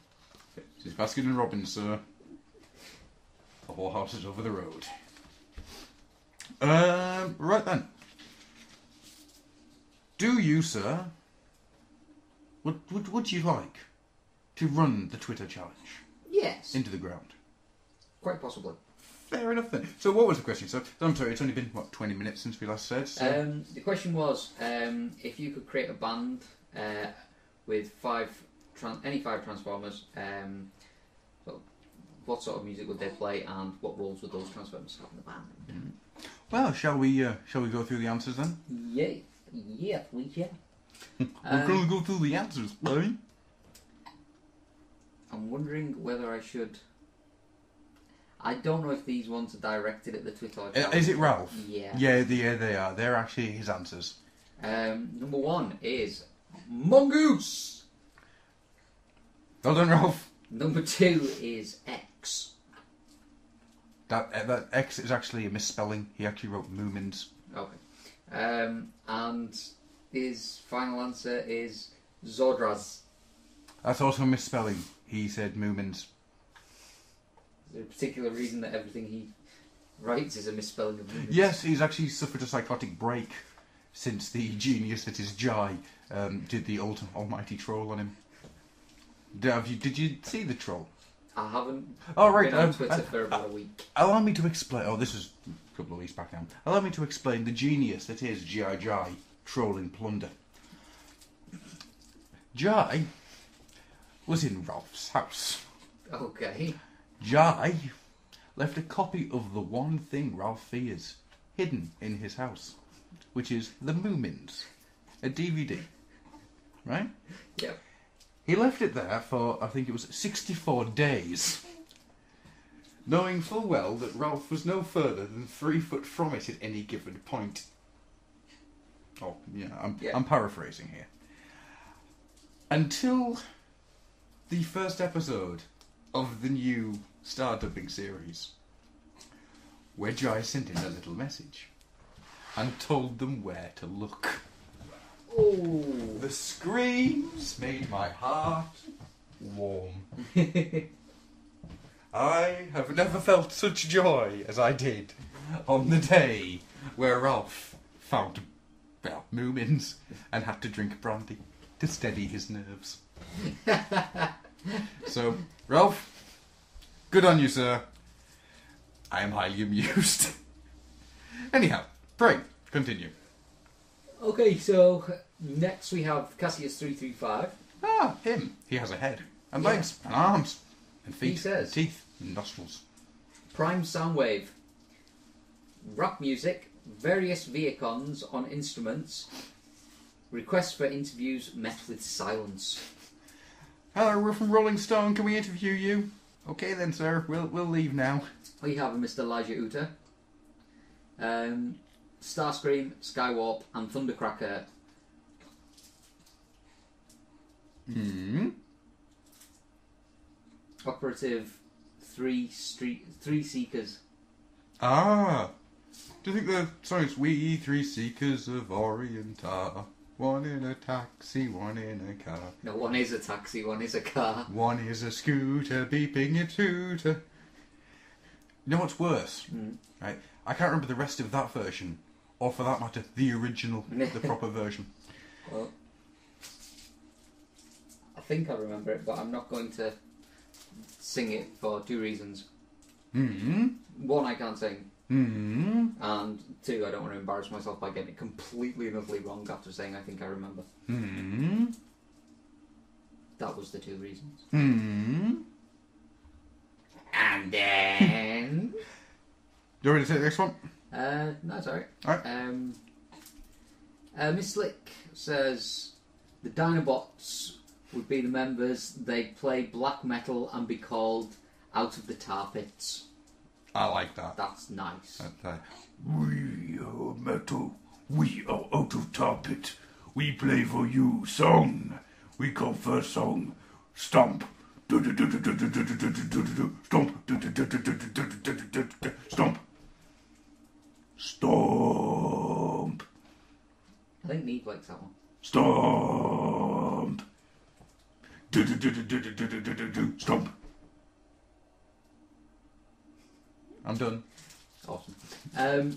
It's Baskin and Robbins, sir. The whorehouse is over the road. Right then. Do you, sir, would you like to run the Twitter challenge? Yes. Into the ground? Quite possibly. Fair enough then. So what was the question, sir? I'm sorry, it's only been, 20 minutes since we last said? So. The question was, if you could create a band with any five Transformers, what sort of music would they play and what roles would those Transformers have in the band? Well, shall we go through the answers then? Yeah, we can. We're going to go through the answers, right? I'm wondering whether I should... I don't know if these ones are directed at the Twitt-Orr. Is it Ralph? Yeah. Yeah, they are. They're actually his answers. Number 1 is Mongoose. Well done, Ralph. Number 2 is X. That X is actually a misspelling. He actually wrote Moomins. Okay. And his final answer is Zordras. That's also a misspelling. He said Moomins. Is there a particular reason that everything he writes is a misspelling of Moomins? Yes, he's actually suffered a psychotic break since the genius that is Jai did the almighty troll on him. Did you see the troll? I haven't right, been on Twitter for about a week. Allow me to explain... Oh, this is a couple of weeks back now. Allow me to explain the genius that is G.I. Jai, trolling plunder. Jai was in Ralph's house. Okay. Jai left a copy of the one thing Ralph fears hidden in his house, which is the Moomins, a DVD. Right? Yep. He left it there for, I think it was 64 days, knowing full well that Ralph was no further than 3 foot from it at any given point. Oh, yeah, I'm paraphrasing here. Until the first episode of the new Star Dubbing series, where Jai sent in a little message and told them where to look. Oh. The screams made my heart warm. I have never felt such joy as I did on the day where Ralph found, well, Moomins and had to drink brandy to steady his nerves. So, Ralph, good on you, sir. I am highly amused. Anyhow, pray, continue. Okay, so next we have Cassius335. Ah, him. He has a head, and legs, and arms, and feet, He says, and teeth, and nostrils. Prime Soundwave. Rap music, various Viacons on instruments. Requests for interviews met with silence. Hello, we're from Rolling Stone. Can we interview you? Okay then, sir. We'll leave now. We have Mr. Elijah Uta. Starscream, Skywarp, and Thundercracker. Operative 3 Seekers. Ah. Do you think the song is We 3 Seekers of Orient are? One in a taxi, one in a car. No, one is a taxi, one is a car. One is a scooter, beeping a tooter. You know what's worse? Right? I can't remember the rest of that version, or for that matter, the original, the proper version. Well, I think I remember it, but I'm not going to sing it for 2 reasons. One, I can't sing. And 2, I don't want to embarrass myself by getting it completely and utterly wrong after saying I think I remember. That was the 2 reasons. And then... You ready to take the next one? No, it's alright. Miss Slick says the Dinobots would be the members. They'd play black metal and be called Out of the Tar Pits. I like that. That's nice. We are metal. We are out of tar pit. We play for you song. We call first song Stomp. Stomp. Stomp. Stomp. I think Neve likes that one. Stomp. Stomp. I'm done. Awesome.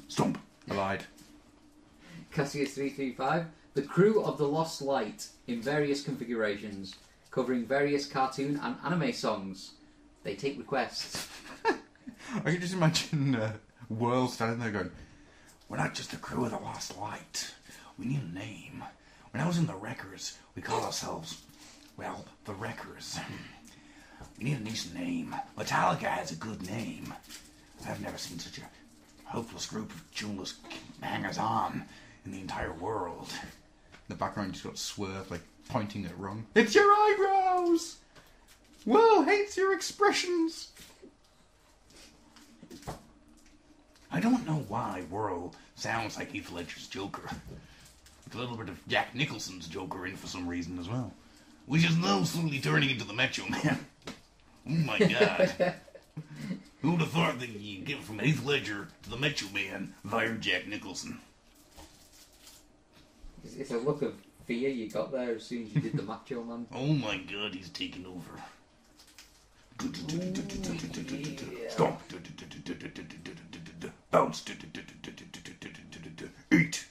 Stomp. I lied. Cassius335. The crew of the Lost Light in various configurations, covering various cartoon and anime songs. They take requests. I can just imagine Whirl standing there going, we're not just the crew of the Lost Light. We need a name. When I was in the Wreckers, we called ourselves, well, the Wreckers. We need a decent name. Metallica has a good name. I've never seen such a helpless group of jewelless hangers-on in the entire world. In the background, you just got Swerve, like, pointing at Rung. It's your eyebrows! Will hates your expressions! I don't know why Whirl sounds like Heath Ledger's Joker. With a little bit of Jack Nicholson's Joker in for some reason as well. Which is now slowly turning into the Macho Man. Oh my god. Who would have thought that you get from Heath Ledger to the Macho Man via Jack Nicholson? It's a look of fear you got there as soon as you did the Macho Man. Oh my god, he's taking over. Stomp. Bounce. Eat. Eat.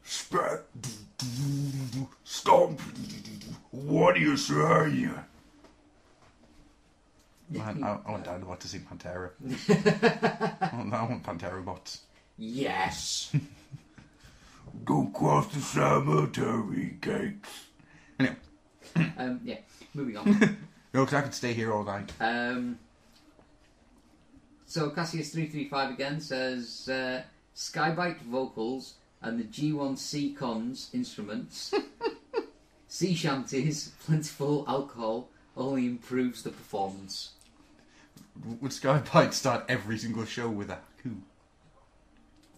Spat. Stomp. What do you say? Man, I want Dinobot to sing Pantera. I want Pantera bots. Yes. Don't cross the cemetery gates. Anyway. Yeah, moving on. No, because I could stay here all night. So Cassius335 again says Skybite vocals and the G1C cons instruments, sea shanties, plentiful alcohol only improves the performance. Would Skybite start every single show with a haiku?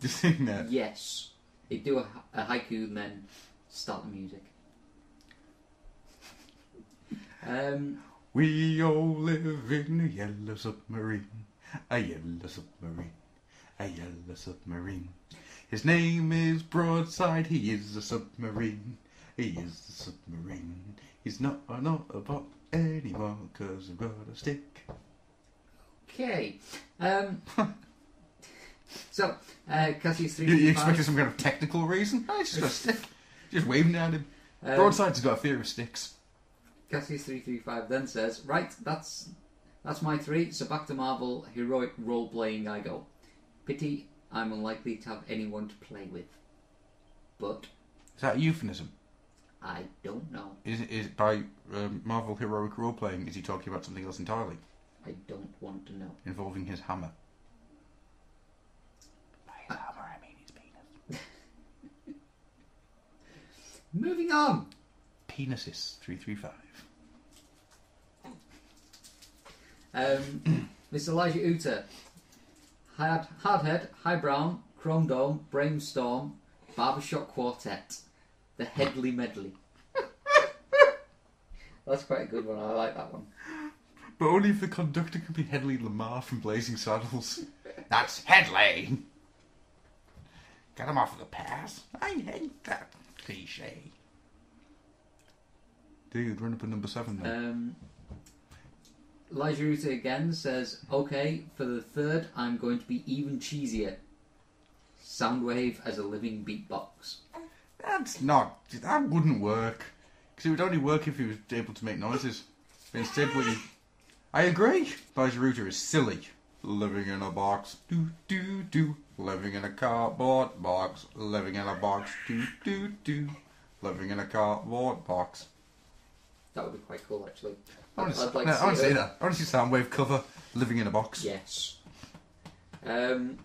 Just sing that. Yes. They do a haiku and then start the music. We all live in a yellow submarine, a yellow submarine, a yellow submarine. His name is Broadside, he is a submarine, he is a submarine. He's not a bot anymore, cause I've got a stick. Okay. So, Cassius335... You expected some kind of technical reason? Oh, he's just got a stick. Just waving at him. Broadside's got a fear of sticks. Cassius335 then says, right, that's my 3, so back to Marvel, heroic role-playing I go. Pity I'm unlikely to have anyone to play with. But... Is that a euphemism? I don't know. Is it by Marvel heroic role-playing, is he talking about something else entirely? I don't want to know. Involving his hammer. By his hammer, I mean his penis. Moving on! Penises 335. Mr. Elijah Uter. Hardhead, High Brown, Chrome Dome, Brainstorm, Barbershop Quartet. The Headley Medley. That's quite a good one, I like that one. But only if the conductor could be Headley Lamar from Blazing Saddles. That's Headley! Get him off of the pass. I hate that cliche. Dude, run up at number 7 then. Elijah Ruta again says, okay, for the 3rd, I'm going to be even cheesier. Soundwave as a living beatbox. That wouldn't work. Because it would only work if he was able to make noises. But instead, I agree. Elijah Ruta is silly. Living in a box, do do do. Living in a cardboard box, living in a box, do do do. Living in a cardboard box. That would be quite cool, actually. I want to see that. I want to see Soundwave cover Living in a Box. Yes. Oh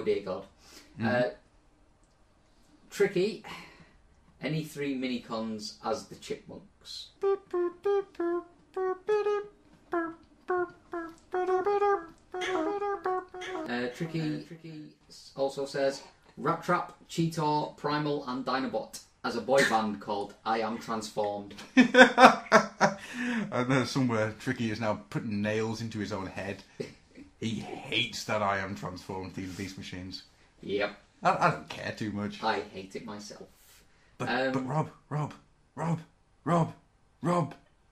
dear God. Tricky. Any 3 mini-cons as the Chipmunks. Tricky also says Rat Trap, Cheetor, Primal and Dinobot as a boy band called I Am Transformed. And then somewhere Tricky is now putting nails into his own head. He hates that I Am Transformed theme of these machines. Yep. I don't care too much. I hate it myself. But Rob.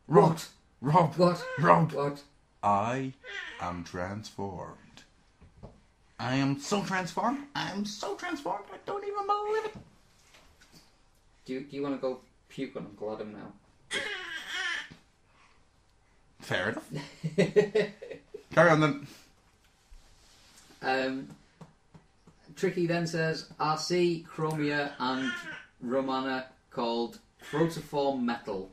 What? I am transformed. I am so transformed. I don't even believe it. Do you want to go puke on Uncle Adam now? Fair enough. Carry on then. Tricky then says RC, Chromia and Romana called Protoform Metal.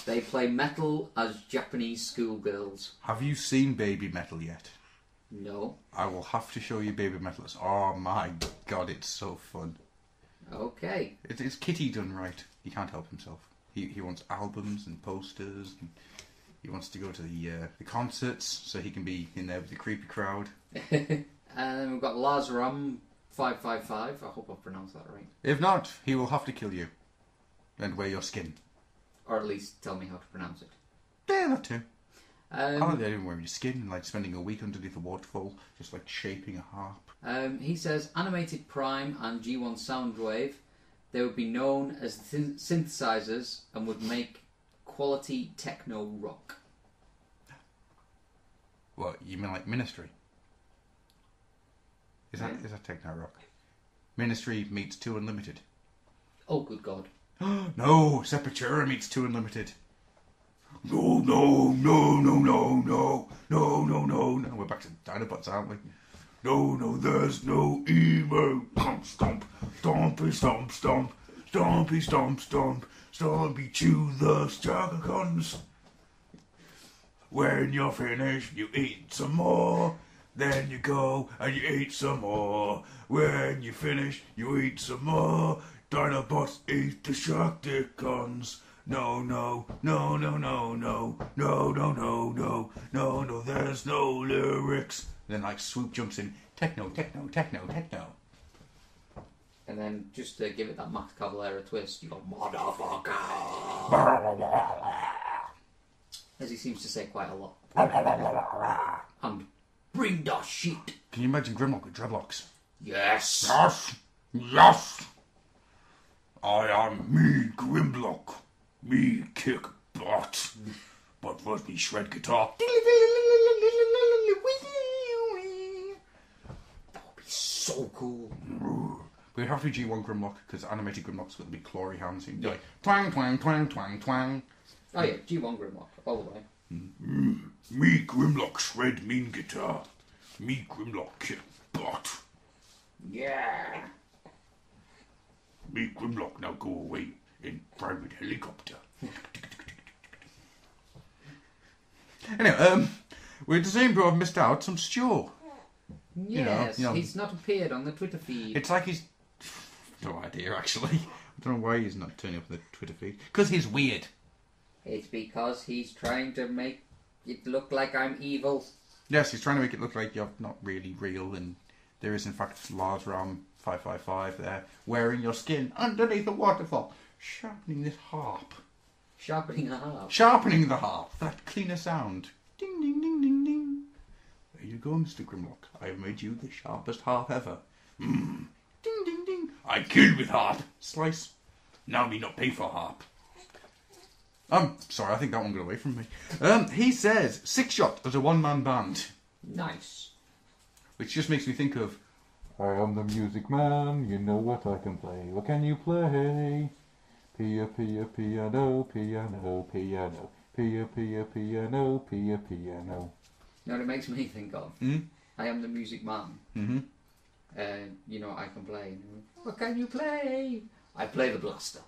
They play metal as Japanese schoolgirls. Have you seen Baby Metal yet? No. I will have to show you Baby Metal. Oh my god, it's so fun. Okay. It's Kitty done right. He can't help himself. He wants albums and posters. And he wants to go to the concerts so he can be in there with the creepy crowd. And then we've got Lazaram 555. I hope I pronounced that right. If not, he will have to kill you and wear your skin. Or at least tell me how to pronounce it. Yeah, that too. I like the idea of wearing your skin, like spending a week underneath a waterfall, just like shaping a harp. He says animated prime and G1 Soundwave, they would be known as synthesizers and would make quality techno rock. What, you mean like Ministry? Is that techno rock? Ministry meets 2 Unlimited. Oh, good God. No, Sepultura meets 2 Unlimited. No, no, no, no, no, no, no, no, no, no. We're back to Dinobots, aren't we? No, no, there's no emo. Stomp, stomp, stompy, stomp, stomp, stompy, stomp, stomp, stompy, chew the Stragacons. When you're finished, you eat some more. Then you go and you eat some more. When you finish, you eat some more. Dinobots eat the Stragacons. No, no, no, no, no, no, no, no, no, no, no, no, there's no lyrics. Then like Swoop jumps in, techno, techno, techno, techno. And then just to give it that Max Cavalera twist, you go, motherfucker. As he seems to say quite a lot. And bring the shit. Can you imagine Grimlock with dreadlocks? Yes. Yes. Yes. I am me, Grimlock. Me kick butt. But first me shred guitar. That would be so cool. We'd have to do G1 Grimlock, because animated Grimlock's got the big clawy hands. And like, twang, twang, twang, twang, twang. Oh yeah, G1 Grimlock, all the way. Me Grimlock shred mean guitar. Me Grimlock kick butt. Yeah. Me Grimlock now go away in private helicopter. Anyway, we're the same bro. I've missed out some Stu. Yes, you know. He's not appeared on the Twitter feed. It's like he's... No idea, actually. I don't know why he's not turning up on the Twitter feed. Because he's weird. It's because he's trying to make it look like I'm evil. Yes, he's trying to make it look like you're not really real, and there is in fact Lazaram 555 there, wearing your skin underneath a waterfall, sharpening this harp. Sharpening the harp? Sharpening the harp, for that cleaner sound. Ding, ding, ding, ding, ding. There you go, Mr. Grimlock. I have made you the sharpest harp ever. Ding, ding, ding. I kill with harp. Slice. Now me not pay for harp. Sorry, I think that one got away from me. He says, 6 Shot as a one-man band. Nice. Which just makes me think of, I am the music man, you know what I can play. What can you play? Pia, pia, piano, piano, piano. Pia, pia, piano, pia, piano. You know what it makes me think of? I am the music man. Mm-hmm. You know what I can play. What can you play? I play the blaster.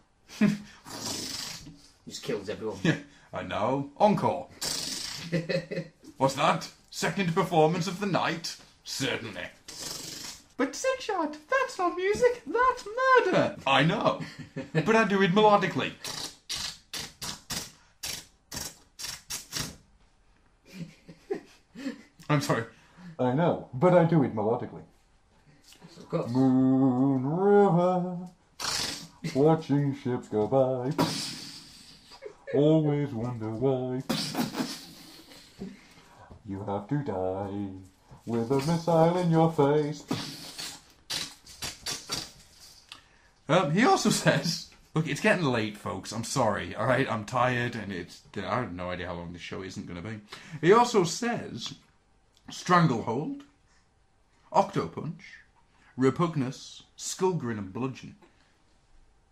Just kills everyone. Yeah, I know. Encore. What's that? Second performance of the night? Certainly. But 6 Shot, that's not music, that's murder. I know. But I do it melodically. I'm sorry. I know, but I do it melodically. Of course. Moon River, watching ships go by. Always wonder why you have to die with a missile in your face. He also says, look, it's getting late, folks. I'm sorry, all right? I'm tired, and I have no idea how long this show isn't going to be. He also says, Stranglehold, Octopunch, Repugnus, Skullgrin, and Bludgeon.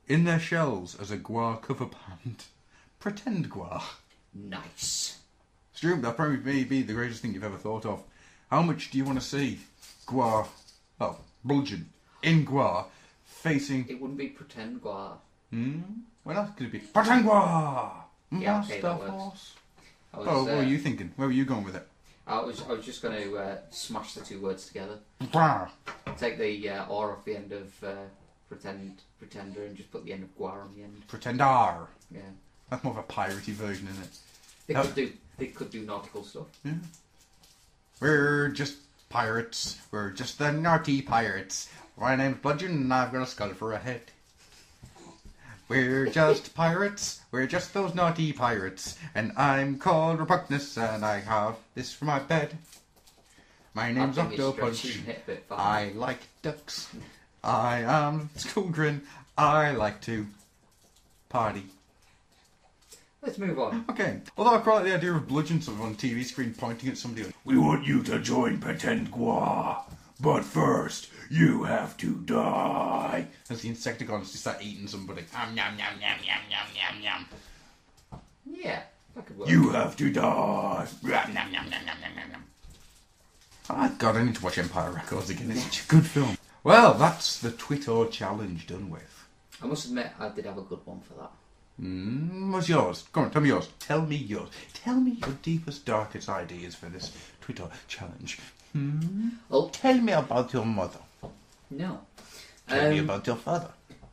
In their shells as a Gwar cover band. Pretend Gwar. Nice. Stu, that probably may be the greatest thing you've ever thought of. How much do you want to see Gwar, Bludgeon, in Gwar, facing... It wouldn't be Pretend Gwar. What else could it be? Pretend Gwar! Yeah, okay, that Master works. Horse. I was, What were you thinking? Where were you going with it? I was just going to smash the two words together. Gwar. Take the "or" off the end of pretender and just put the end of "gwar" on the end. Pretender. Yeah. That's more of a piratey version, isn't it? They could do nautical stuff. Yeah. We're just pirates. We're just the naughty pirates. My name's Bludgeon and I've got a skull for a head. We're just pirates. We're just those naughty pirates. And I'm called Repugnus and I have this for my bed. My name's Octopunch. I like ducks. I am Scoldrin. I like to party. Let's move on. Okay. Although I quite like the idea of bludgeon someone on TV screen pointing at somebody. We want you to join Pretend Gua, but first you have to die. As the Insecticons just start eating somebody. Yum, yum, yum, yum, yum, yum, yum, yum. Yeah, that could work. You have to die. Yum, yum, yum, yum, yum, yum, yum. Oh God, I need to watch Empire Records again. It's such a good film. Well, that's the Twitt-Orr challenge done with. I must admit, I did have a good one for that. What's yours? Come on, tell me yours. Tell me yours. Tell me your deepest, darkest ideas for this Twitt-Orr challenge. Oh. Tell me about your mother. No. Tell me about your father.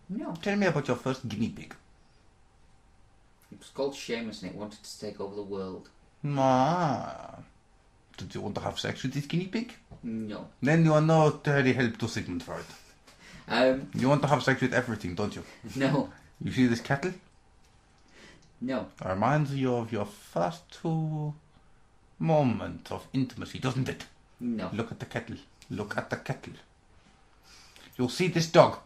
No. Tell me about your first guinea pig. It was called Seamus and it wanted to take over the world. Ah. Did you want to have sex with this guinea pig? No. Then you are not any help to Sigmund Freud. You want to have sex with everything, don't you? No. You see this kettle? No. It reminds you of your first moment of intimacy, doesn't it? No. Look at the kettle. Look at the kettle. You'll see this dog.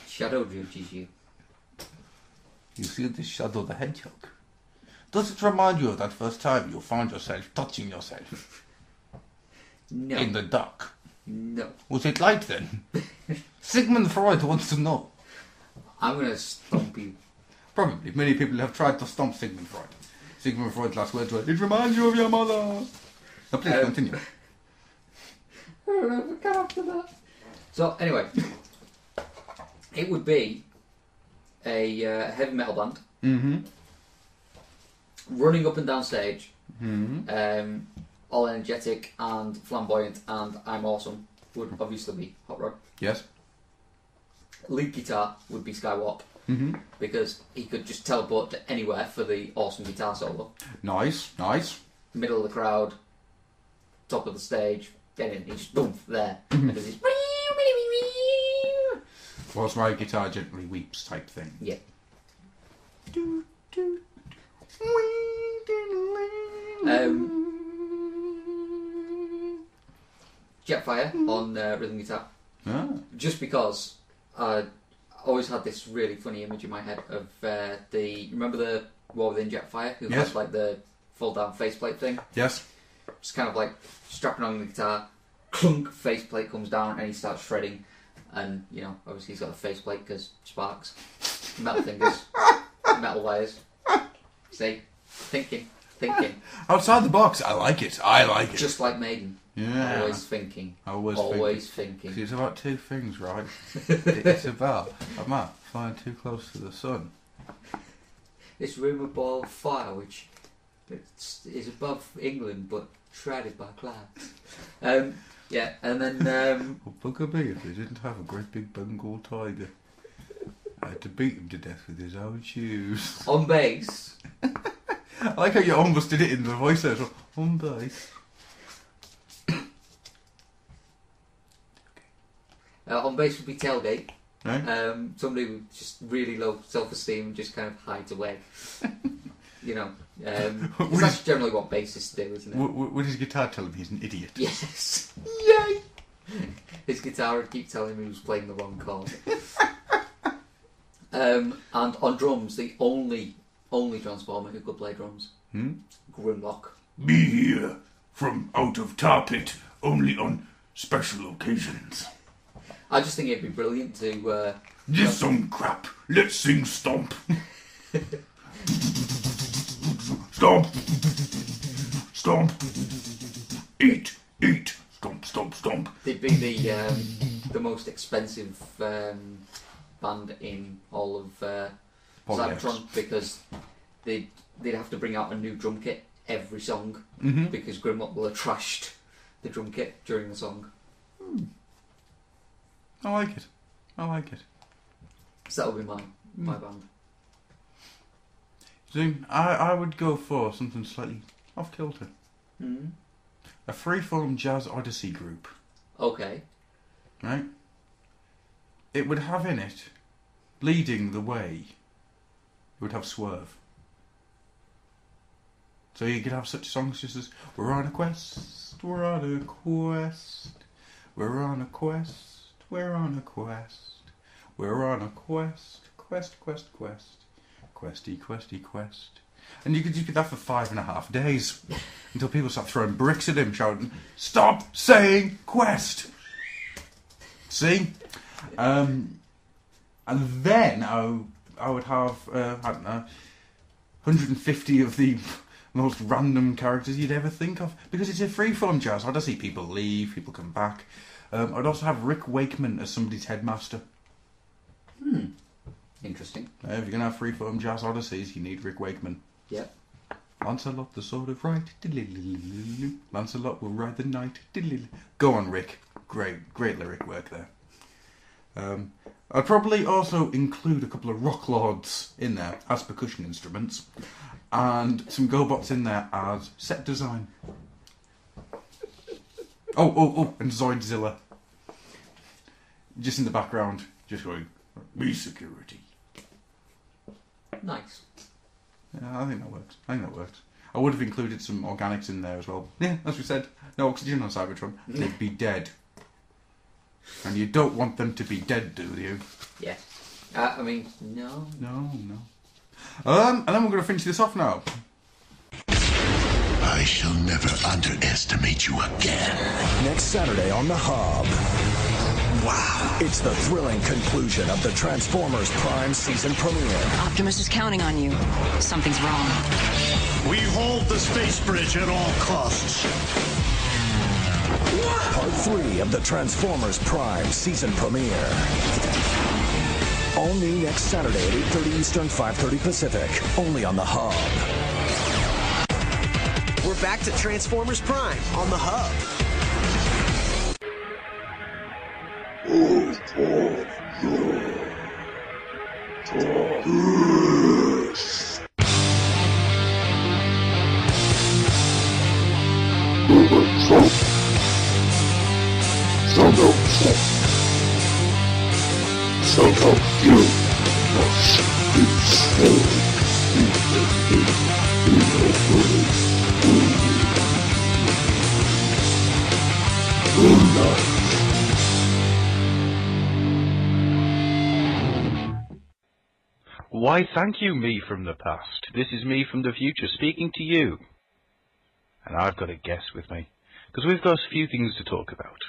Shadow judges you. You see this Shadow the Hedgehog. Does it remind you of that first time you found yourself touching yourself? No. In the dark? No. Was it light then? Sigmund Freud wants to know. I'm going to stomp you. Probably. Many people have tried to stomp Sigmund Freud. Sigmund Freud's last words were, "It reminds you of your mother." Now please continue. I don't know if we come after that. So, anyway. It would be a heavy metal band. Mm-hmm. Running up and down stage. Mm-hmm. All energetic and flamboyant and I'm awesome would obviously be Hot Rod. Yes. Lead guitar would be Skywalk. Mm-hmm. Because he could just teleport to anywhere for the awesome guitar solo. Nice, nice. Middle of the crowd, top of the stage, then he's just boom there. Mm-hmm. And does his Whilst my guitar gently weeps type thing. Yeah. Jetfire on rhythm guitar. Ah. Just because I always had this really funny image in my head of remember the War Within Jetfire who Yes. had like the fold down faceplate thing? Yes. Just kind of like strapping on the guitar, clunk, faceplate comes down and he starts shredding. And, you know, obviously he's got a faceplate because sparks, metal fingers, metal wires. See? Thinking. Outside the box, I like it. Just like Maiden. Yeah. Always thinking. Always thinking. See, it's about two things, right? It's about flying too close to the sun. This rumour ball of fire, which is above England but shrouded by clouds. Yeah, and then... Well, bugger me if they didn't have a great big Bengal tiger. I had to beat him to death with his own shoes. On bass. I like how you almost did it in the voiceover. On bass. On bass would be Tailgate. Right. Somebody with just really low self-esteem just kind of hides away. You know, that's generally what bassists do, isn't it? Would his guitar tell him he's an idiot? Yes. Yay! His guitar would keep telling him he was playing the wrong chord. And on drums, the only Transformer who could play drums. Grimlock. Be here from out of tar pit, only on special occasions. I just think it'd be brilliant to... This some crap. Let's sing Stomp. Stomp. Stomp. Eat. Stomp, stomp, stomp. They'd be the most expensive band in all of Cybertron, because they'd have to bring out a new drum kit every song, because Grimlock will have trashed the drum kit during the song. I like it. So that'll be my band. So I would go for something slightly off kilter. A freeform jazz odyssey group. Okay. Right? It would have in it, leading the way, it would have Swerve. So you could have such songs just as, we're on a quest, we're on a quest, we're on a quest, we're on a quest, we're on a quest, quest, quest, quest, questy, questy, quest. And you could do that for 5.5 days, until people start throwing bricks at him, shouting, stop saying quest! See? And then I would have, I don't know, 150 of the most random characters you'd ever think of, because it's a freeform jazz. I'd see people leave, people come back. I'd also have Rick Wakeman as somebody's headmaster. Interesting. If you're going to have freeform jazz odysseys, you need Rick Wakeman. Yep. Lancelot the Sword of Right. Lancelot will ride the night. Go on, Rick. Great lyric work there. I'd probably also include a couple of rock lords in there as percussion instruments, and some GoBots in there as set design. And Zoidzilla. Just in the background, just going, be security. Nice. Yeah, I think that works. I would have included some organics in there as well. Yeah, as we said, no oxygen on Cybertron. They'd be dead. And you don't want them to be dead, do you? Yeah. I mean, no. No. And then we're going to finish this off now. I shall never underestimate you again. Next Saturday on The Hub. Wow. It's the thrilling conclusion of the Transformers Prime season premiere. Optimus is counting on you. Something's wrong. We hold the space bridge at all costs. Part 3 of the Transformers Prime season premiere. All new next Saturday at 8:30 Eastern, 5:30 Pacific. Only on The Hub. We're back to Transformers Prime on The Hub. Why, thank you, me from the past. This is me from the future speaking to you. And I've got a guest with me, because we've got a few things to talk about.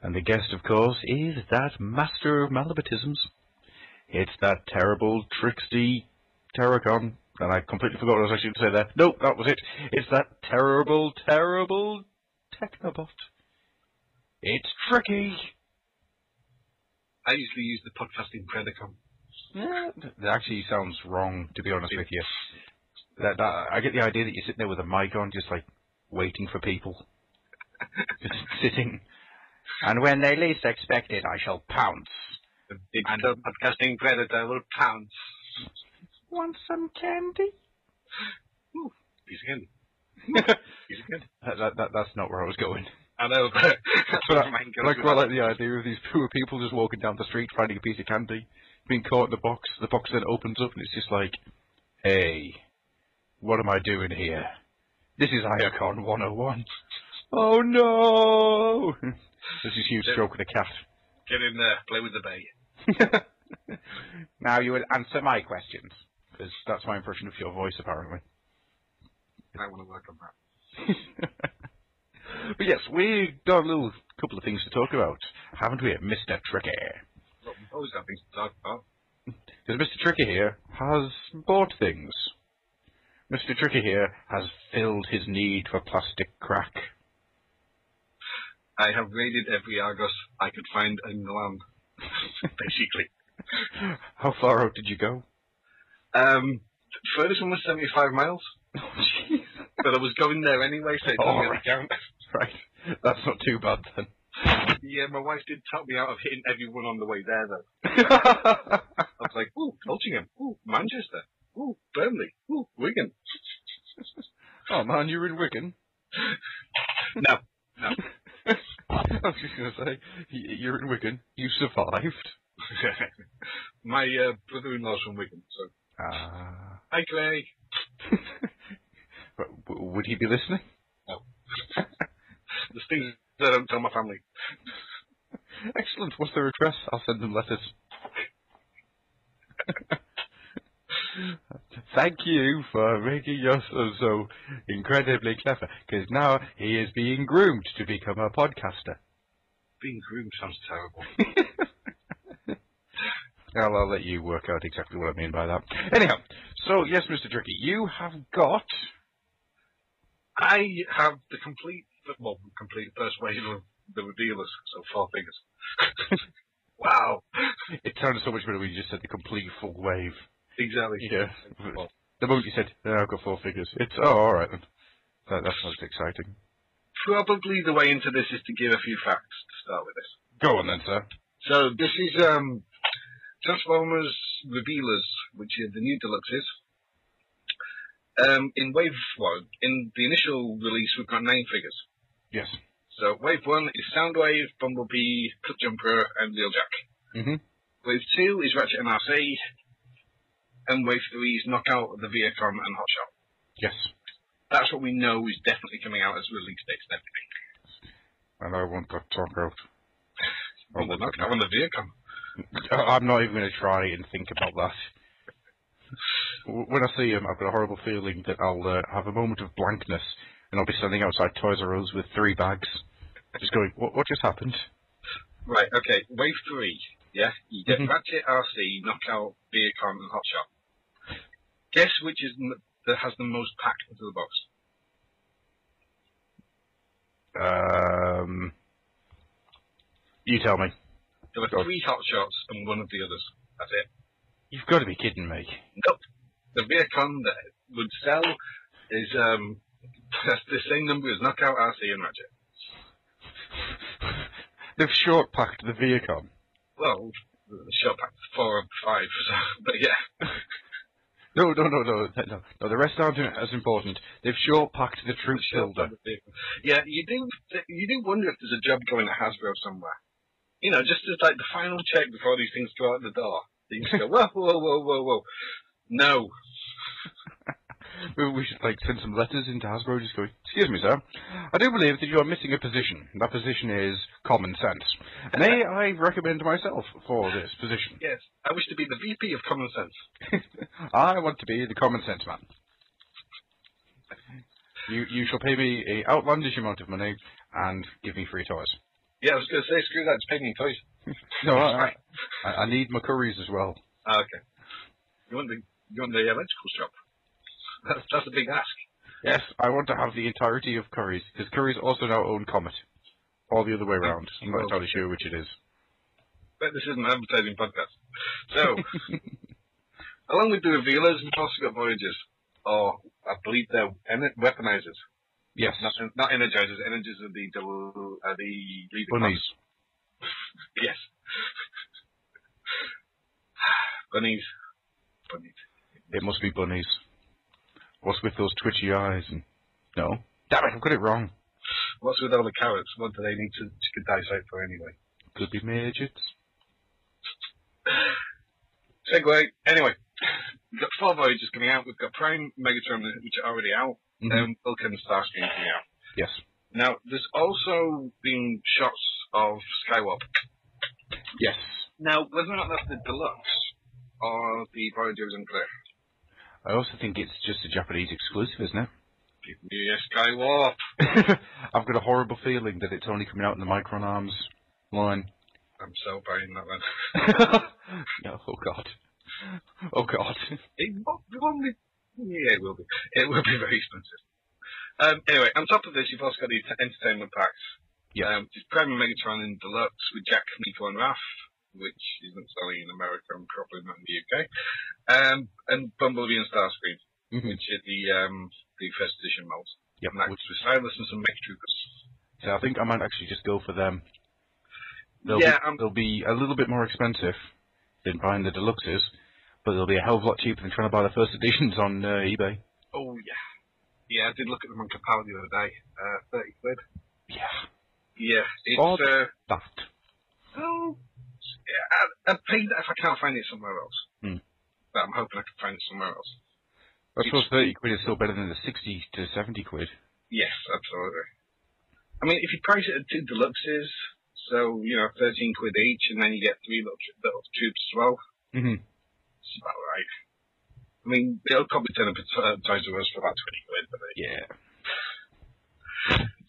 And the guest, of course, is that master of malabatisms. It's that terrible, tricksy Terracon. And I completely forgot what I was actually going to say there. Nope, that was it. It's that terrible, terrible Technobot. It's Tricky. I usually use the podcasting Predacon. Yeah, that actually sounds wrong, to be honest with you. I get the idea that you're sitting there with a mic on, just like waiting for people. Just sitting. And when they least expect it, I shall pounce. The big podcasting predator will pounce. Want some candy? Ooh, piece of candy. Piece of candy. That's not where I was going. I know, but I quite like the idea of these poor people just walking down the street finding a piece of candy, being caught in the box then opens up and it's just like, hey, what am I doing here? This is Iacon 101. Oh no! There's this huge stroke with a cat. Get in there, play with the bay. Now you will answer my questions, because that's my impression of your voice apparently. I want to work on that. But yes, we've got a couple of things to talk about, haven't we, Mr. Tricky? Well, we've always got things to talk about. Because Mr. Tricky here has bought things. Mr. Tricky here has filled his need for plastic crack. I have raided every Argos I could find in the land, basically. How far out did you go? Furthest one was 75 miles. But I was going there anyway, so it doesn't really count. Right. That's not too bad then. Yeah, my wife did talk me out of hitting everyone on the way there, though. I was like, ooh, Altrincham, ooh, Manchester, ooh, Burnley, ooh, Wigan. Oh man, you're in Wigan? No. I was just going to say, you're in Wigan, you survived. My brother-in-law's from Wigan, so... Hi, Craig. Would he be listening? No. There's things that I don't tell my family. Excellent. What's their address? I'll send them letters. Thank you for making us so incredibly clever, because now he is being groomed to become a podcaster. Being groomed sounds terrible. I'll let you work out exactly what I mean by that. Anyhow, so yes, Mr. Tricky, you have got... I have the complete first wave of the revealers, so 4 figures. Wow. It sounded so much better when you just said the complete full wave. Exactly. Yeah. The moment you said, I've got 4 figures, it's, alright then. That's not exciting. Probably the way into this is to give a few facts to start with this. Go on then, sir. So this is Transformers Revealers, which are the new deluxes. In Wave 1, in the initial release, we've got 9 figures. Yes. So Wave 1 is Soundwave, Bumblebee, Cut Jumper, and Wheeljack. Mm-hmm. Wave 2 is Ratchet and RC, and Wave 3 is Knockout, the Viacom, and Hotshot. Yes. That's what we know is definitely coming out as release dates and everything. And I want that talk out. I want the Knockout and the Viacom. I'm not even going to try and think about that. When I see him, I've got a horrible feeling that I'll have a moment of blankness, and I'll be standing outside Toys R Us with 3 bags, just going, what just happened? Right, okay, Wave 3, yeah? You get Ratchet, RC, Knockout, Viacom, and Hotshot. Guess which is that has the most packed into the box? You tell me. There are 3 Hotshots and 1 of the others. That's it. You've got to be kidding me. Nope. The Viacom that would sell is that's the same number as Knockout, RC, and Ratchet. They've short-packed the Viacom. Well, short-packed 4 or 5, so, but yeah. No, the rest aren't as important. They've short-packed the Troop Builder. Yeah, you do wonder if there's a job going at Hasbro somewhere. You know, just as like the final check before these things go out the door. You just go, whoa. No. We should send some letters into Hasbro just going, excuse me, sir, I do believe that you are missing a position. That position is common sense. May I recommend myself for this position? Yes, I wish to be the VP of Common Sense. I want to be the common sense man. You shall pay me an outlandish amount of money and give me free toys. Yeah, I was going to say, screw that, just pay me in toys. No, I need my curries as well. Okay. You want the electrical shop? That's a big ask. Yes, I want to have the entirety of Curry's, because Curry's also now own Comet. Or the other way around. I'm not entirely sure which it is. But this is an advertising podcast. So, along with the revealers, we've also got Voyagers. Or, I believe they're weaponizers. Yes. Not energizers. Energizers are the leader bunnies. Yes. Bunnies. It must be bunnies. What's with those twitchy eyes? No. Damn it, I've got it wrong. What's with all the carrots? What do they need to chicken dissect for anyway? Could be midgets. Segway. Anyway, we've got 4 Voyagers coming out. We've got Prime, Megatron, which are already out. Vulcan and Starscream coming out. Yes. Now, there's also been shots of Skywarp. Yes. Now, whether or not that's the deluxe or the Voyager is unclear. I also think it's just a Japanese exclusive, isn't it? Give me a Skywarp. I've got a horrible feeling that it's only coming out in the Micron Arms line. I'm so buying that one. No, oh God. Oh God. It won't be. Yeah, it will be. It will be very expensive. Anyway, on top of this, you've also got the entertainment packs. Yeah. Prime and Megatron in Deluxe with Jack, Miko, and Raph. which isn't selling in America and probably not in the UK, and Bumblebee and Starscream, which are the first edition molds. Yep. And that's with Silas and some Mech Troopers. So I think I might actually just go for them. They'll be a little bit more expensive than buying the deluxes, but they'll be a hell of a lot cheaper than trying to buy the first editions on eBay. Oh, yeah. Yeah, I did look at them on Capal the other day. 30 quid. Yeah. Yeah, it's... Odd daft. Oh, yeah, I'd pay that if I can't find it somewhere else. But I'm hoping I can find it somewhere else. I suppose 30 quid is still better than the 60 to 70 quid. Yes, absolutely. I mean, if you price it at 2 deluxes, so, 13 quid each, and then you get 3 little troops as well, it's about right. I mean, it'll probably turn up at Toys R Us for about 20 quid, but yeah.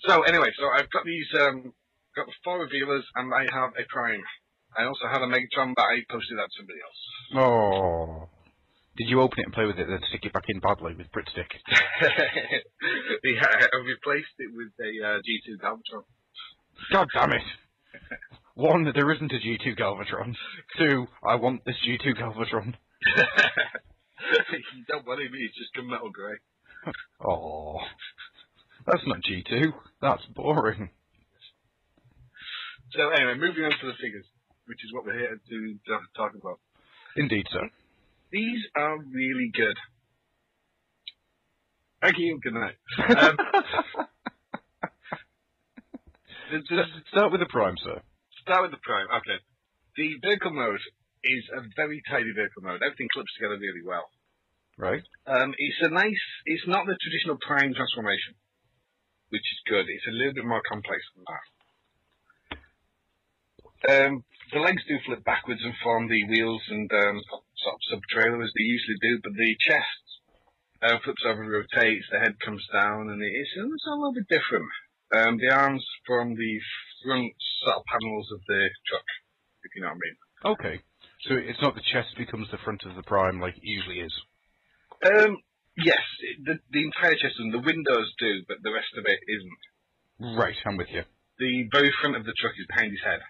So, anyway, so I've got these, got the 4 revealers, and I have a Prime. I also had a Megatron, but I posted that to somebody else. Oh. Did you open it and play with it, then stick it back in badly with Britstick? Yeah, I replaced it with a G2 Galvatron. God damn it! 1, there isn't a G2 Galvatron. 2, I want this G2 Galvatron. You don't want it, it's just gunmetal grey. Oh, that's not G2. That's boring. So anyway, moving on to the figures, which is what we're here to talk about. Indeed, sir. These are really good. Thank you, good night. Start with the Prime, sir. Start with the Prime, okay. The vehicle mode is a very tidy vehicle mode. Everything clips together really well. Right. It's not the traditional Prime transformation, which is good. It's a little bit more complex than that. The legs do flip backwards and form the wheels and sort of sub-trailer as they usually do, but the chest flips over and rotates, the head comes down, and it's a little bit different. The arms from the front sort of panels of the truck, if you know what I mean. Okay. So it's not the chest becomes the front of the Prime like it usually is? Yes, the entire chest and the windows do, but the rest of it isn't. Right, I'm with you. The very front of the truck is behind his head.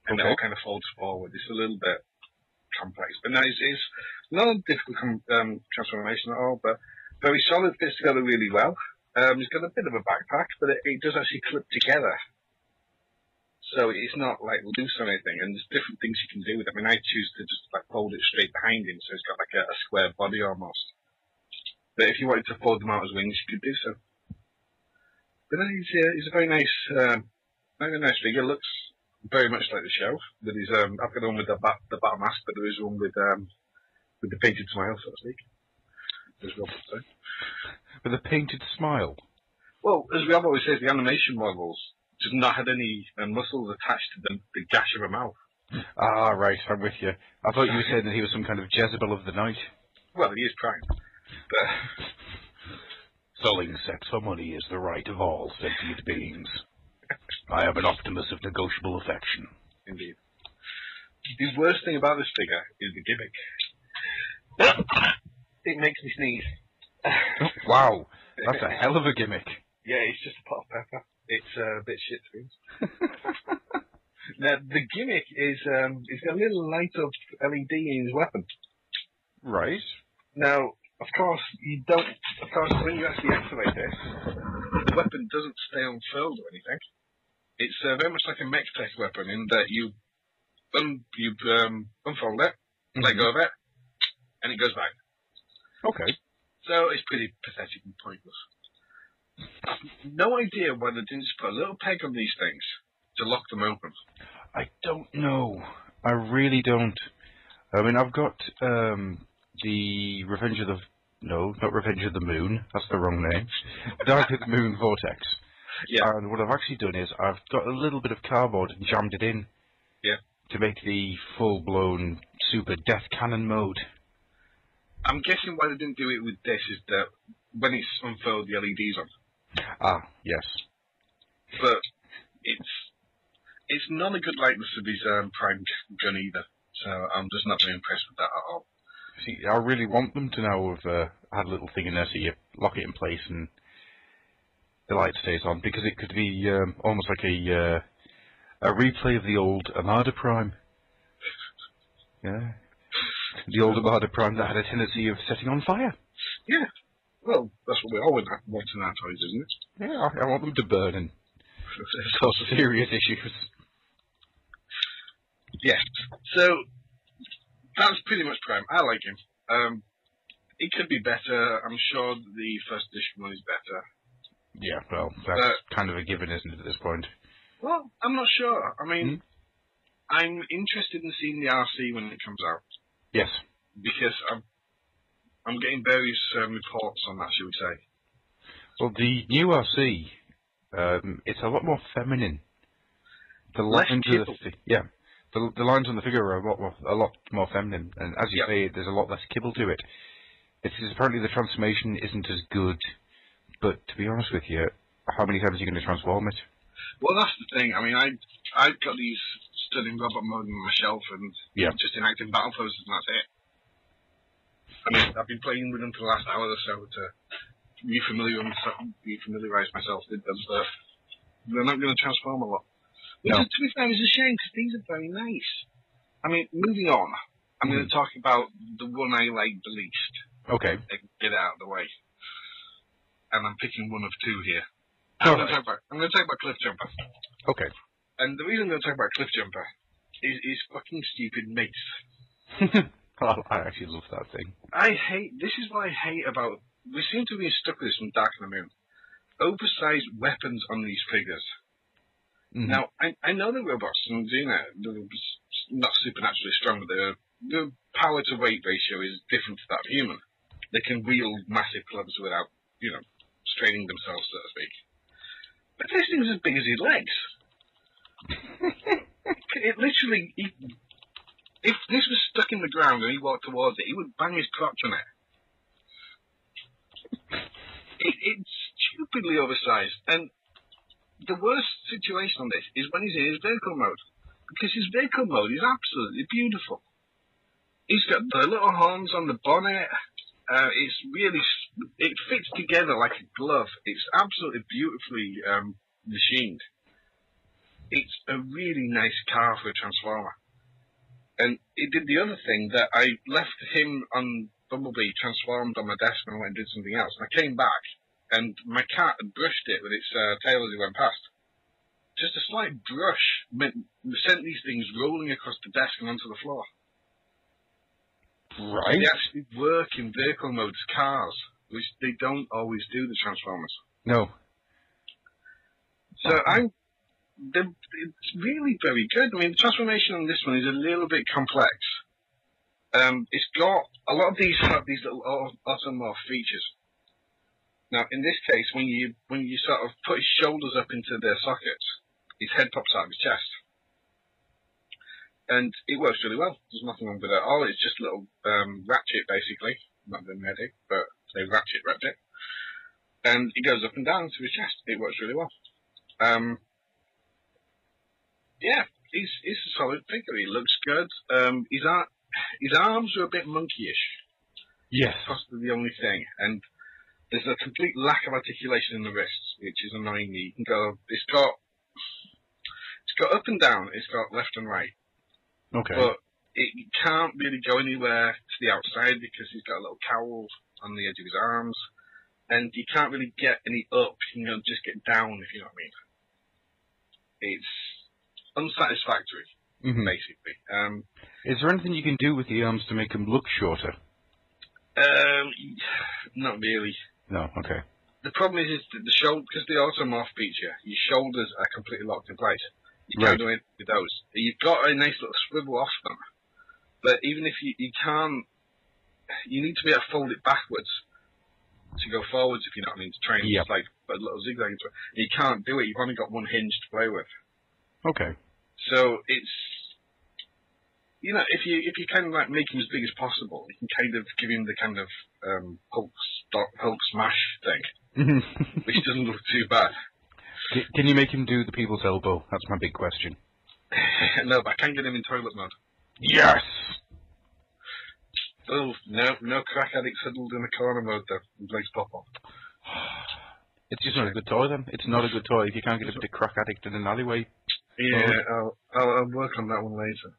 And Okay. it all kind of folds forward. It's a little bit complex. But no, it's not a difficult transformation at all, but very solid, fits together really well. It's got a bit of a backpack, but it does actually clip together. So it's not like loose or anything, and there's different things you can do with it. I mean, I choose to just like fold it straight behind him, so it's got like a square body almost. But if you wanted to fold them out as wings, you could do so. But no, he's a very nice figure. Looks very much like the show. With his, I've got one with the battle mask, but there is one with the painted smile, so to speak. As Rob would say. With a painted smile? Well, as Rob always says, the animation models just not had any muscles attached to the gash of a mouth. Ah, right, I'm with you. I thought you were saying that he was some kind of Jezebel of the night. Well, he is Prime. But selling sex for money is the right of all sentient beings. I am an Optimus of negotiable affection. Indeed. The worst thing about this figure is the gimmick. It makes me sneeze. Wow, that's a hell of a gimmick. Yeah, it's just a pot of pepper. It's a bit shit to me. Now, the gimmick is he's got a little light up LED in his weapon. Right. Now, of course, when you actually activate this, the weapon doesn't stay unfurled or anything. It's very much like a mech tech weapon in that you unfold it, let go of it, and it goes back. Okay. So it's pretty pathetic and pointless. I've no idea why they didn't just put a little peg on these things to lock them open. I don't know. I really don't. I mean, I've got the Revenge of the... No, not Revenge of the Moon. That's the wrong name. Dark of the Moon Vortex. Yeah. And what I've actually done is I've got a little bit of cardboard and jammed it in. Yeah. To make the full-blown super death cannon mode. I'm guessing why they didn't do it with this is that when it's unfurled, the LED's on. Ah, yes. But it's not a good likeness of his Prime gun either. So I'm just not very impressed with that at all. See, I really want them to now have had a little thing in there so you lock it in place and the light stays on, because it could be almost like a replay of the old Armada Prime. Yeah. The old Armada Prime that had a tendency of setting on fire. Yeah. Well, that's what we all want in our toys, isn't it? Yeah, I want them to burn and cause serious issues. Yes. So, that's pretty much Prime. I like him. It could be better. I'm sure the first edition one is better. Yeah, well, that's kind of a given, isn't it, at this point? Well, I'm not sure. I mean, I'm interested in seeing the RC when it comes out. Yes. Because I'm getting various reports on that, shall we say. Well, the new RC, it's a lot more feminine. The Less lines kibble. The lines on the figure are a lot more feminine, and as you say, there's a lot less kibble to it. It's apparently the transformation isn't as good, but to be honest with you, how many times are you going to transform it? Well, that's the thing. I mean, I've got these stunning robot mode on my shelf and just enacting battle poses, and that's it. I mean, I've been playing with them for the last hour or so to refamiliarise myself with them, but they're not going to transform a lot. Which, to be fair, is a shame, because these are very nice. I mean, moving on, I'm going to talk about the one I like the least. Okay. Get out of the way. And I'm picking one of two here. I'm going to talk about Cliff Jumper. Okay. And the reason I'm going to talk about Cliff Jumper is fucking stupid mace. Oh, I actually love that thing. This is what I hate about, we seem to be stuck with this from Dark of the Moon. Oversized weapons on these figures. Mm-hmm. Now, I know the robots, and they're not supernaturally strong, but their power to weight ratio is different to that of human. They can wield massive clubs without, straining themselves, so to speak. But this thing's as big as his legs. It literally, if this was stuck in the ground and he walked towards it, he would bang his crotch on it. It's stupidly oversized, and the worst situation on this is when he's in his vehicle mode, because his vehicle mode is absolutely beautiful. He's got the little horns on the bonnet. It fits together like a glove. It's absolutely beautifully machined. It's a really nice car for a Transformer. And it did the other thing that I left him on Bumblebee transformed on my desk when I went and did something else. And I came back, and my cat had brushed it with its tail as it went past. Just a slight brush sent these things rolling across the desk and onto the floor. Right. They actually work in vehicle mode as cars, which they don't always do, the Transformers. No. So it's really very good. I mean, the transformation on this one is a little bit complex. It's got, a lot of these have these little automorph features. Now, in this case, when you sort of put his shoulders up into their sockets, his head pops out of his chest. And it works really well. There's nothing wrong with it at all. It's just a little ratchet, basically. Not the medic, but they ratchet it. And it goes up and down to his chest. It works really well. Yeah, he's a solid figure. He looks good. His arms are a bit monkeyish. Yes. That's possibly the only thing. And there's a complete lack of articulation in the wrists, which is annoying me. You can go, it's got up and down, it's got left and right. Okay. But it can't really go anywhere to the outside because he's got a little cowl on the edge of his arms. And you can't really get any up, just get down, if you know what I mean. It's unsatisfactory, basically. Is there anything you can do with the arms to make them look shorter? Not really. No, okay. The problem is that the shoulder, because the automorph feature, your shoulders are completely locked in place. You can't do anything with those. You've got a nice little swivel off them, but even if you can't, you need to be able to fold it backwards to go forwards, if you know what I mean, to try and just like put a little zigzag into it. You can't do it. You've only got one hinge to play with. Okay. So it's, if you kind of like make him as big as possible, you can kind of give him the kind of Hulk smash thing, which doesn't look too bad. Can you make him do the people's elbow? That's my big question. No, but I can get him in toilet mode. Yes! Oh, no crack addicts huddled in a corner mode though, and legs pop on. It's just not a good toy then. It's not a good toy if you can't get a bit of crack addict in an alleyway. Yeah, I'll work on that one later.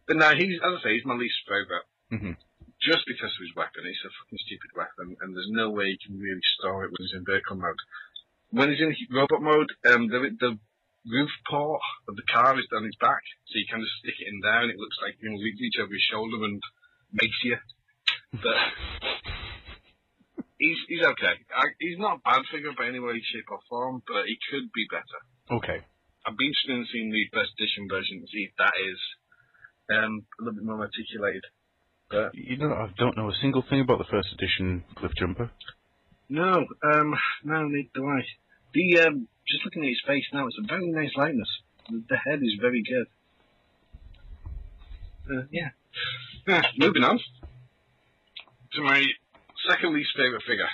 But no, he's, as I say, he's my least favourite. Mm-hmm. Just because of his weapon. It's a fucking stupid weapon, and there's no way you can really store it when he's in vehicle mode. When he's in robot mode, the roof port of the car is on his back, so you kind of stick it in there, and it looks like you reach over his shoulder and makes you. But he's okay. He's not a bad figure by any way, shape, or form, but he could be better. Okay. I'd be interested in seeing the first edition version to see if that is a little bit more articulated. But you know, I don't know a single thing about the first edition Cliff Jumper. No, neither do I. Just looking at his face now, it's a very nice likeness. The head is very good. Yeah. Moving on to my second least favourite figure,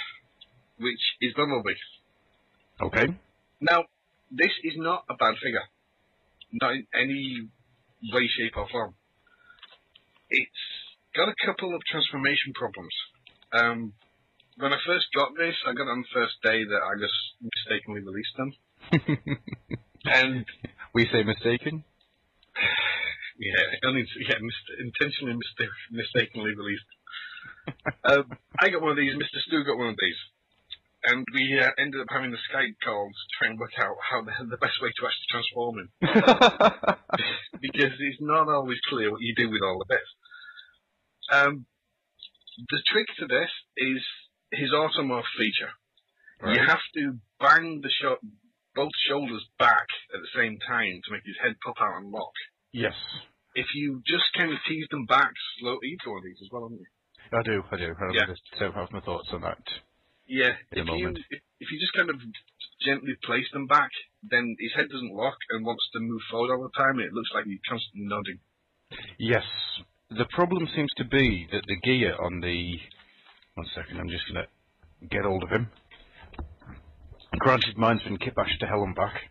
which is Bumblebee. Okay. Now, this is not a bad figure. Not in any way, shape, or form. It's got a couple of transformation problems. When I first got this, I got it on the first day that I just mistakenly released them. And we say mistaken? Intentionally mistakenly released. I got one of these, Mr. Stu got one of these. And we ended up having the Skype calls to try and work out how the best way to actually transform him. Because it's not always clear what you do with all the bits. The trick to this is his automorph feature. Right. You have to bang both shoulders back at the same time to make his head pop out and lock. Yes. If you just kind of tease them back slowly, you've got one of these as well, haven't you? I do. I just don't have my thoughts on that. Yeah. At the moment. If you just kind of gently place them back, then his head doesn't lock and wants to move forward all the time, and it looks like you're constantly nodding. Yes. The problem seems to be that the gear on the... One second, I'm just going to get hold of him. Granted, mine's been kitbashed to hell and back.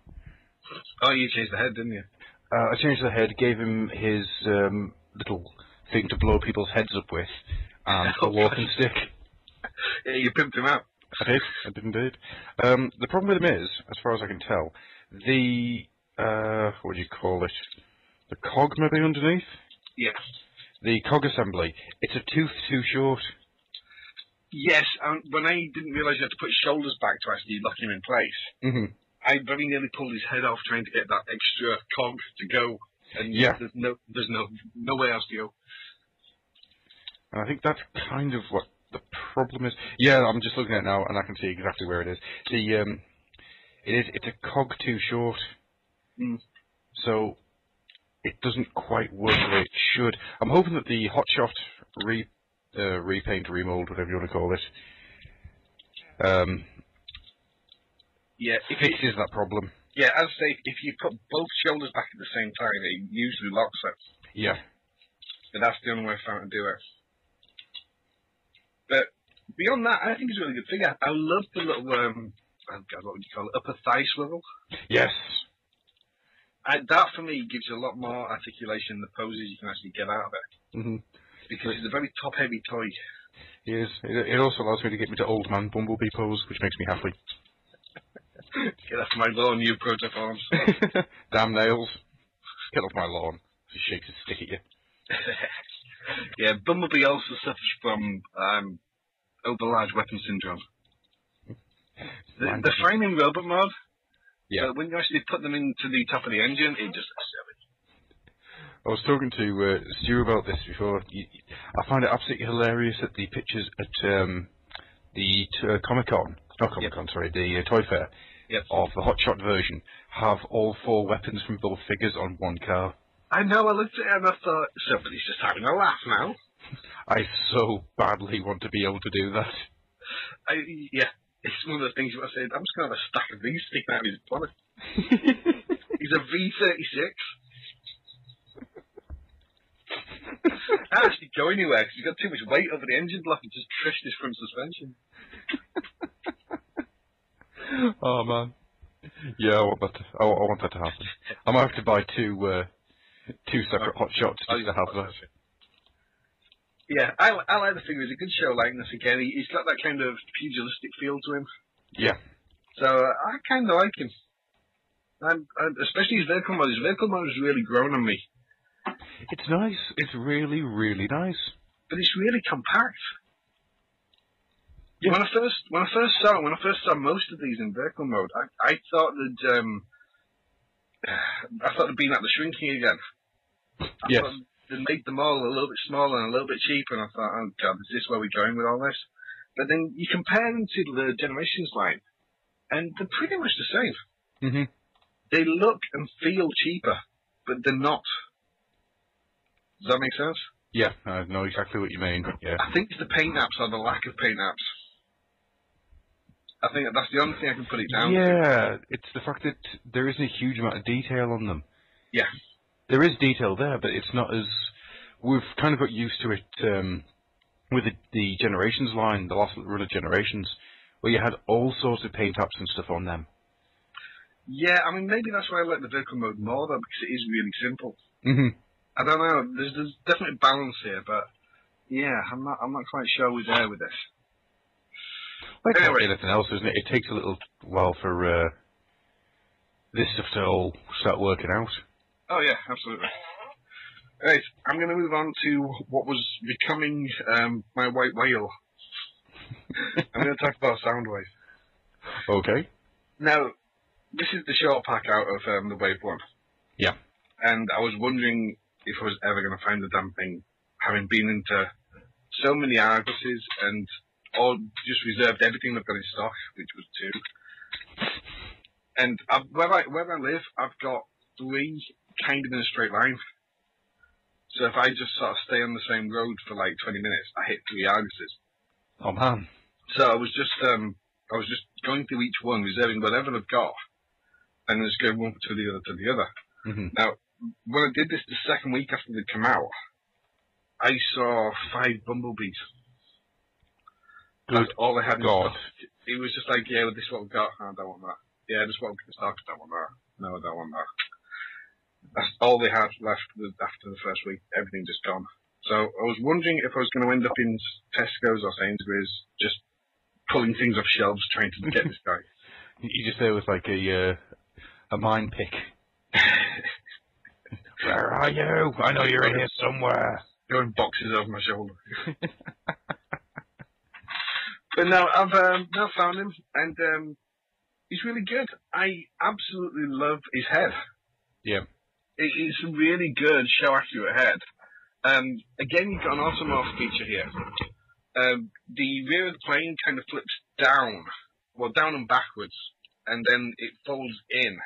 Oh, you changed the head, didn't you? I changed the head, gave him his little thing to blow people's heads up with, and a walking stick. Yeah, you pimped him out. I did indeed. The problem with him is, as far as I can tell, the... what do you call it? The cog maybe underneath? Yes. The cog assembly. It's a tooth too short. Yes, when I didn't realise you had to put his shoulders back to actually lock him in place, I very nearly pulled his head off trying to get that extra cog to go, and there's no way else to go. And I think that's kind of what the problem is. Yeah, I'm just looking at it now, and I can see exactly where it is. It's a cog too short, so it doesn't quite work the way it should. I'm hoping that the Hotshot repaint, remold, whatever you want to call it, fixes that problem. Yeah, as I say, if you put both shoulders back at the same time, it usually locks it. Yeah. But that's the only way I found to do it. But beyond that, I think it's a really good figure. I love the little, what would you call it, upper thigh swivel. Yes. That, for me, gives you a lot more articulation in the poses you can actually get out of it. Because it's a very top-heavy toy. It is. It also allows me to get me to old man Bumblebee pose, which makes me happy. Get off my lawn, you protoforms. Damn nails. Get off my lawn. He shakes his stick at you. Yeah, Bumblebee also suffers from over-large weapon syndrome. The framing robot mode, when you actually put them into the top of the engine, it just looks silly. I was talking to Stu about this before. I find it absolutely hilarious that the pictures at the Comic-Con, not Comic-Con, sorry, the Toy Fair of the Hotshot version have all four weapons from both figures on one car. I know, I looked at it and I thought, somebody's just having a laugh now. I so badly want to be able to do that. It's one of those things where I said, I'm just going to have a stack of these sticking out of his bonnet. He's a V36. Can't actually go anywhere because he's got too much weight over the engine block and just trashed his front suspension. Oh man, yeah, I want that to happen. I might have to buy two separate Hotshots just to have that. Yeah, I like the figure. He's a good show likeness again. He's got that kind of pugilistic feel to him. Yeah. So I kind of like him. And especially his vehicle mode. His vehicle mode has really grown on me. It's nice. It's really, really nice. But it's really compact. Yeah. When I first saw most of these in vehicle mode, I thought they'd been at the shrinking again. Yes. They made them all a little bit smaller and a little bit cheaper, and I thought, oh god, is this where we're going with all this? But then you compare them to the Generations line, and they're pretty much the same. Mm-hmm. They look and feel cheaper, but they're not. Does that make sense? Yeah, I know exactly what you mean. Yeah. I think it's the paint apps or the lack of paint apps. I think that's the only thing I can put it down to. Yeah, it's the fact that there isn't a huge amount of detail on them. Yeah. There is detail there, but it's not as... We've kind of got used to it with the Generations line, the last run of Generations, where you had all sorts of paint apps and stuff on them. Yeah, I mean, maybe that's why I like the vehicle mode more, though, because it is really simple. Mm-hmm. I don't know, there's definitely balance here, but yeah, I'm not quite sure we're there with this. Well, it's anyway. like anything else, isn't it? It takes a little while for this stuff to all start working out. Oh yeah, absolutely. Right, I'm going to move on to what was becoming my white whale. I'm going to talk about Soundwave. Okay. Now, this is the short pack out of the Wave 1. Yeah. And I was wondering if I was ever going to find the damn thing, having been into so many Arguses and all just reserved everything I've got in stock, which was 2. And where I live, I've got 3 kind of in a straight line. So if I just sort of stay on the same road for like 20 minutes, I hit 3 Arguses. Oh man. So I was just going through each one, reserving whatever I've got, and just going one to the other to the other. Mm-hmm. Now, when I did this the second week after they'd come out, I saw 5 bumblebees. That's all I had in stock. It was just like, yeah, well, this is what we've got. Oh, I don't want that. Yeah, this is what we've got in stock. I don't want that. No, I don't want that. That's all they had left after the first week. Everything just gone. So I was wondering if I was going to end up in Tesco's or Sainsbury's, just pulling things off shelves, trying to get this guy. You just there with like a mine pick. Where are you? I know you're in here somewhere. Going boxes over my shoulder. But no, I've now found him, and he's really good. I absolutely love his head. Yeah. It's a really good show-accurate head. Again, you've got an automorph feature here. The rear of the plane kind of flips down, well, down and backwards, and then it folds in.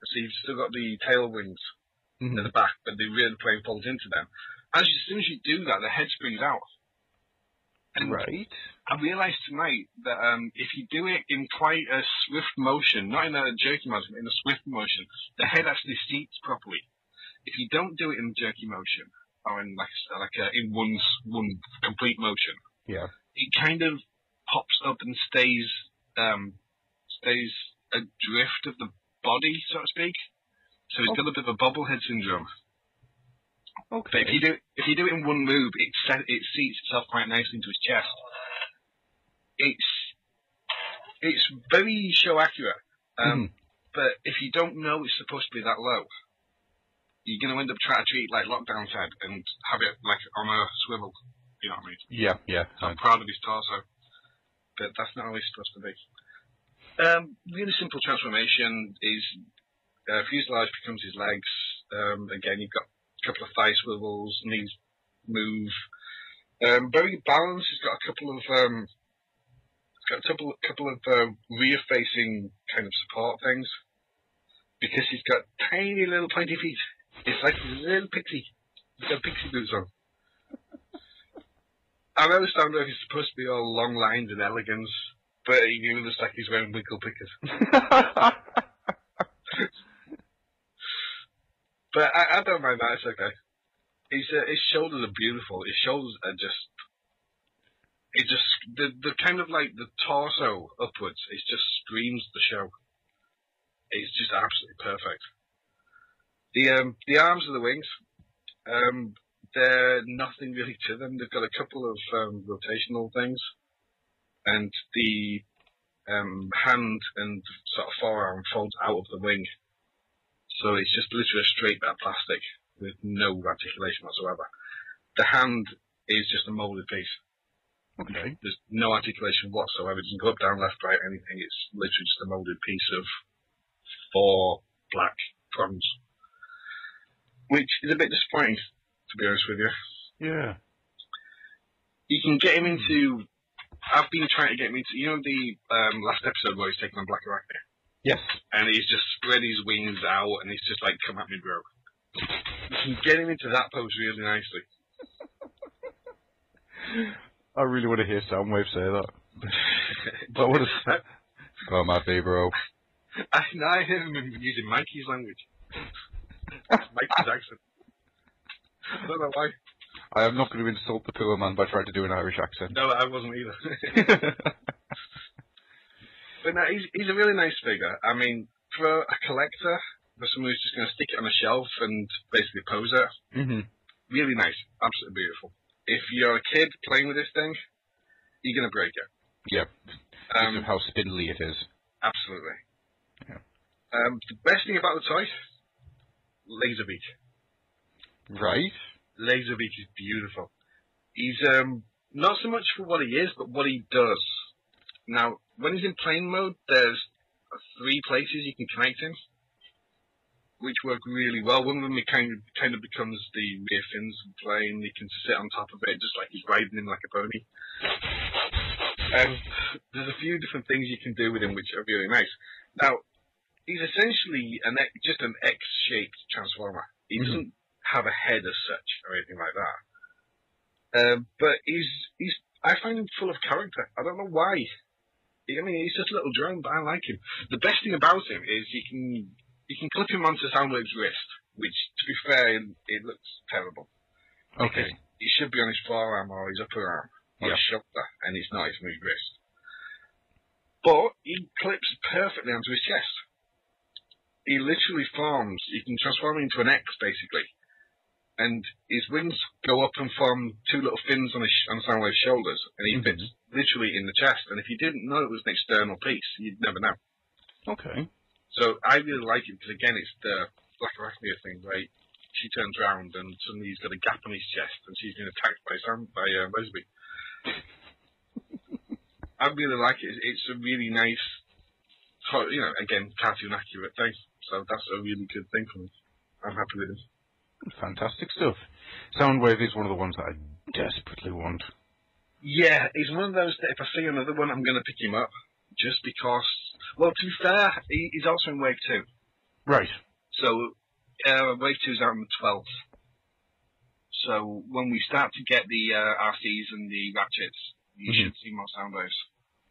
So you've still got the tail wings at the back, but the rear of the plane folds into them. As soon as you do that, the head springs out. And right. I realised tonight that if you do it in quite a swift motion, not in a jerky motion, in a swift motion, the head actually seats properly. If you don't do it in jerky motion, or in in one complete motion, yeah, it kind of pops up and stays adrift of the body, so to speak. So it's got a bit of a bobblehead syndrome. Okay. But if you do it in one move, it seats itself quite nicely into his chest. It's very show accurate. But if you don't know it's supposed to be that low, you're going to end up trying to treat it like Lockdown's head and have it like on a swivel. You know what I mean? Yeah, yeah. So I'm proud of his torso, but that's not how he's supposed to be. Really simple transformation is fuselage becomes his legs. Again, you've got a couple of thigh swivels, knees move. Very balanced. He's got a couple of rear-facing kind of support things because he's got tiny little pointy feet. It's like a little pixie. He's got pixie boots on. I know Soundwave is supposed to be all long lines and elegance, but he looks like he's wearing wiggle pickers. But I don't mind that, it's okay. His shoulders are beautiful. His shoulders are the kind of like the torso upwards, it just screams the show. It's just absolutely perfect. The arms of the wings, they're nothing really to them. They've got a couple of rotational things, and the hand and sort of forearm folds out of the wing So it's just literally a straight bit of plastic with no articulation whatsoever. The hand is just a moulded piece. Okay. There's no articulation whatsoever. It doesn't go up, down, left, right, anything. It's literally just a moulded piece of 4 black prongs. Which is a bit disappointing, to be honest with you. Yeah. You can get him into... I've been trying to get him into... You know the last episode where he's taking on Black Arachne? Yes. And he's just spread his wings out and he's just like, come at me, bro. You can get him into that pose really nicely. I really want to hear Soundwave say that. But what is that? Come at me, bro. I hear him using Mikey's language. Mikey's accent. I don't know why. I am not going to insult the poor man by trying to do an Irish accent. No, I wasn't either. But no, he's a really nice figure. I mean, for a collector, for someone who's just going to stick it on a shelf and basically pose it, really nice. Absolutely beautiful. If you're a kid playing with this thing, you're going to break it. Yeah. Because of how spindly it is. Absolutely. Yeah. The best thing about the toy, Laserbeak. Right. Laserbeak is beautiful. He's not so much for what he is, but what he does. Now, when he's in plane mode, there's 3 places you can connect him, which work really well. One of them, it kind of becomes the rear fins of the plane. You can sit on top of it, just like he's riding him like a pony. And there's a few different things you can do with him, which are really nice. Now, he's essentially just an X-shaped transformer. He doesn't have a head as such or anything like that. But I find him full of character. I don't know why. I mean, he's just a little drone, but I like him. The best thing about him is you can clip him onto Soundwave's wrist, which, to be fair, it looks terrible. Okay. He should be on his forearm or his upper arm or his shoulder, and it's not. It's on his wrist. But he clips perfectly onto his chest. He literally forms. You can transform him into an X, basically. And his wings go up and form 2 little fins on Soundwave's shoulders, and he fits literally in the chest. And if you didn't know it was an external piece, you'd never know. Okay. So I really like it because, again, it's the Black Arachne thing, where she turns around and suddenly he's got a gap on his chest and she's been attacked by Laserbeak. I really like it. It's a really nice, again, cartoon accurate thing. So that's a really good thing for me. I'm happy with it. Fantastic stuff. Soundwave is one of the ones that I desperately want. Yeah, he's one of those that if I see another one, I'm going to pick him up. Just because, well, to be fair, he's also in Wave 2. Right. So, Wave 2 is out on the 12th. So, when we start to get the RCs and the Ratchets, you should see more Soundwaves.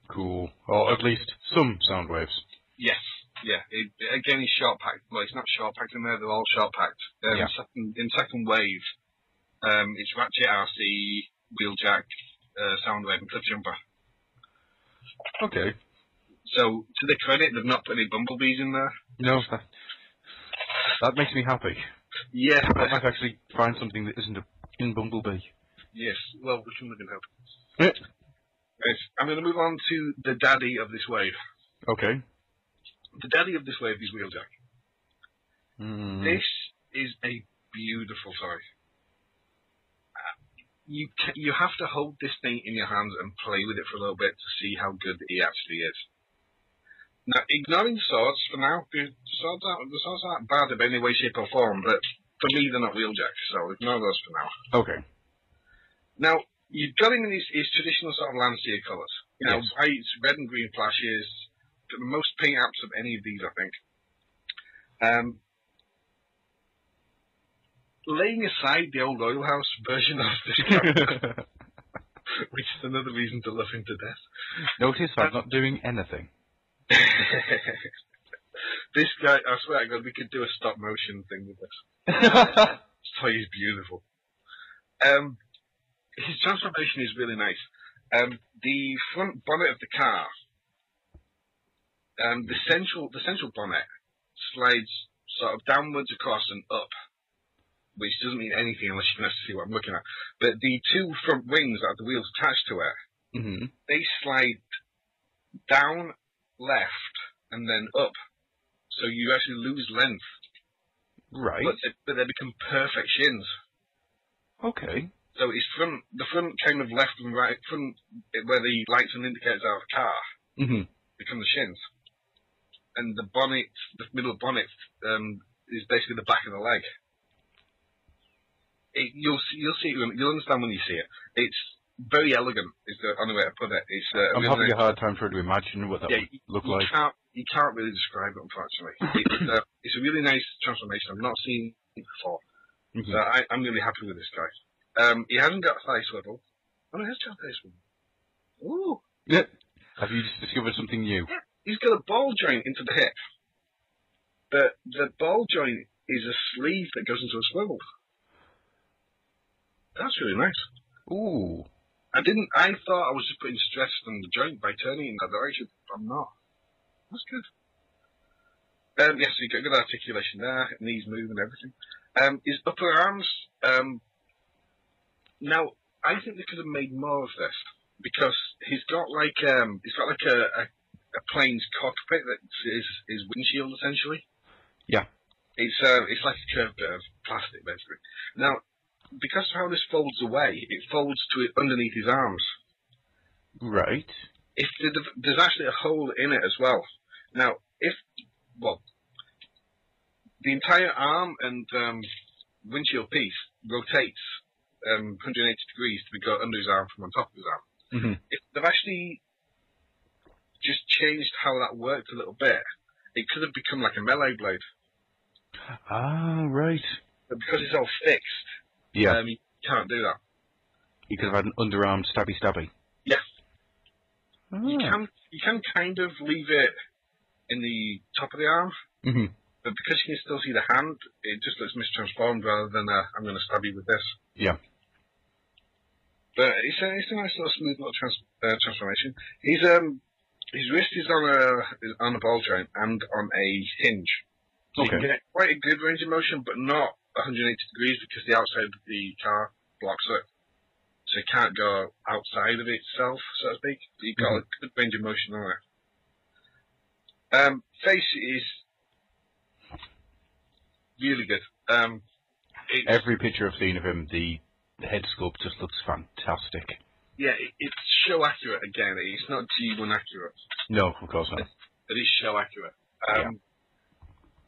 Cool. Or at least some Soundwaves. Yes. Yeah, again, he's short packed. Well, it's not short packed in there; they're all short packed. In second wave, it's Ratchet, RC, Wheeljack, Soundwave, and Cliffjumper. Okay. So, to their credit, they've not put any Bumblebees in there. No, that makes me happy. Yeah, I might actually find something that isn't in Bumblebee. Yes. Well, we can look and hope. Yes. I'm going to move on to the daddy of this wave. Okay. The daddy of this wave is Wheeljack. This is a beautiful toy. You have to hold this thing in your hands and play with it for a little bit to see how good he actually is. Now, ignoring the swords for now, the swords aren't bad in any way, shape or form, but for me they're not Wheeljack, so ignore those for now. Okay. Now, you've got him in his traditional sort of Landseer colours. White, red and green flashes. The most paint apps of any of these, I think. Laying aside the old Oil House version of this character, which is another reason to love him to death. Notice I'm not doing anything. This guy, I swear to God, we could do a stop motion thing with this. This toy is beautiful. His transformation is really nice. The front bonnet of the car, the central bonnet slides sort of downwards, across, and up, which doesn't mean anything unless you can actually see what I'm looking at. But the 2 front wings that have the wheels attached to it, they slide down, left, and then up. So you actually lose length Right. But they become perfect shins. Okay. So it's the front kind of left and right, front where the lights and indicators are of the car, become the shins. And the bonnet, the middle bonnet, is basically the back of the leg. You'll see, you'll understand when you see it. It's very elegant, is the only way to put it. It's, I'm having a hard time trying to imagine what that would look like. You can't really describe it, unfortunately. It's a really nice transformation. I've not seen it before. So I'm really happy with this guy. He hasn't got a thigh swivel. Oh, no, he has got a thigh swivel. Ooh. Yeah. Have you just discovered something new? Yeah. He's got a ball joint into the hip. But the ball joint is a sleeve that goes into a swivel. That's really nice. Ooh. I thought I was just putting stress on the joint by turning it in that direction. I'm not. That's good. Yes, so you've got good articulation there, knees move and everything. His upper arms, now, I think they could have made more of this, because he's got like a plane's cockpit that is his windshield, essentially. Yeah. It's like a curved bit of plastic, basically. Now, because of how this folds away, it folds to it underneath his arms. Right. There's actually a hole in it as well. Now, the entire arm and windshield piece rotates 180 degrees to go under his arm from on top of his arm. If they've actually just changed how that worked a little bit, it could have become like a melee blade. Ah, right. But because it's all fixed, you can't do that. You could have had an underarm stabby. Yeah. Ah. You can kind of leave it in the top of the arm, but because you can still see the hand, it just looks mistransformed rather than I'm going to stab you with this. Yeah. But it's a nice little smooth little transformation. His wrist is on a ball joint and on a hinge. So you can get quite a good range of motion, but not 180 degrees because the outside of the car blocks it. So it can't go outside of itself, so to speak. But you've got a good range of motion on it. Face is really good. Every picture I've seen of him, the head sculpt just looks fantastic. Yeah, it's show accurate again. It's not G1 accurate. No, of course not. It is show accurate.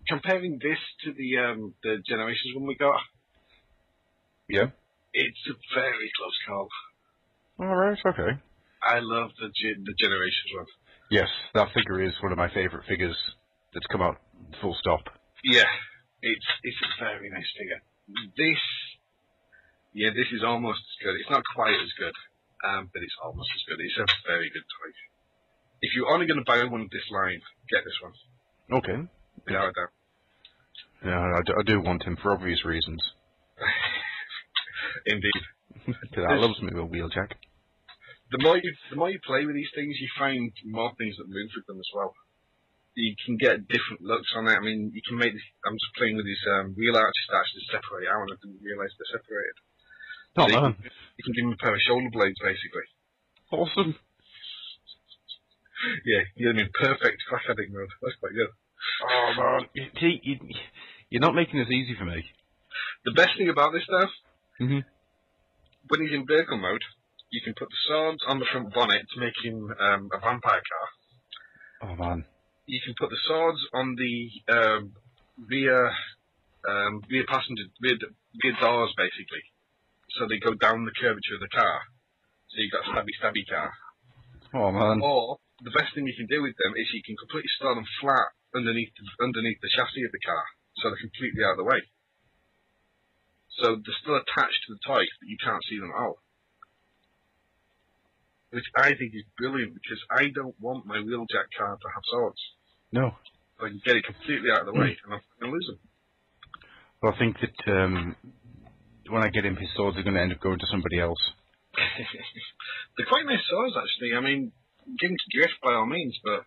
Comparing this to the Generations one we got, it's a very close call. All right, okay. I love the Generations one. Yes, that figure is one of my favourite figures that's come out, full stop. Yeah, it's a very nice figure. This is almost as good. It's not quite as good, but it's almost as good. It's a very good toy. If you're only going to buy one of this line, get this one. Okay. Without a doubt. Yeah, I do want him for obvious reasons. Indeed. Because I loves me with Wheeljack. The more you play with these things, you find more things that move with them as well. You can get different looks on it. I mean, you can make this. I'm just playing with these wheel arches that actually separate out, and I didn't realise they're separated. Oh, so man. You can give them a pair of shoulder blades, basically. Awesome. Yeah, you're in perfect crack addict mode. That's quite good. Oh, man. You're not making this easy for me. The best thing about this, though, when he's in vehicle mode, you can put the swords on the front bonnet to make him a vampire car. Oh, man. You can put the swords on the rear doors, basically. So they go down the curvature of the car. So you've got a stabby car. Oh, man. Or, the best thing you can do with them is you can completely store them flat underneath the chassis of the car. So they're completely out of the way. So they're still attached to the toy, but you can't see them at all. Which I think is brilliant, because I don't want my Wheeljack car to have swords. No. So I can get it completely out of the way, and I'm going to lose them. Well, I think that when I get him, his swords are going to end up going to somebody else. They're quite nice swords, actually. I mean, give him to Drift by all means, but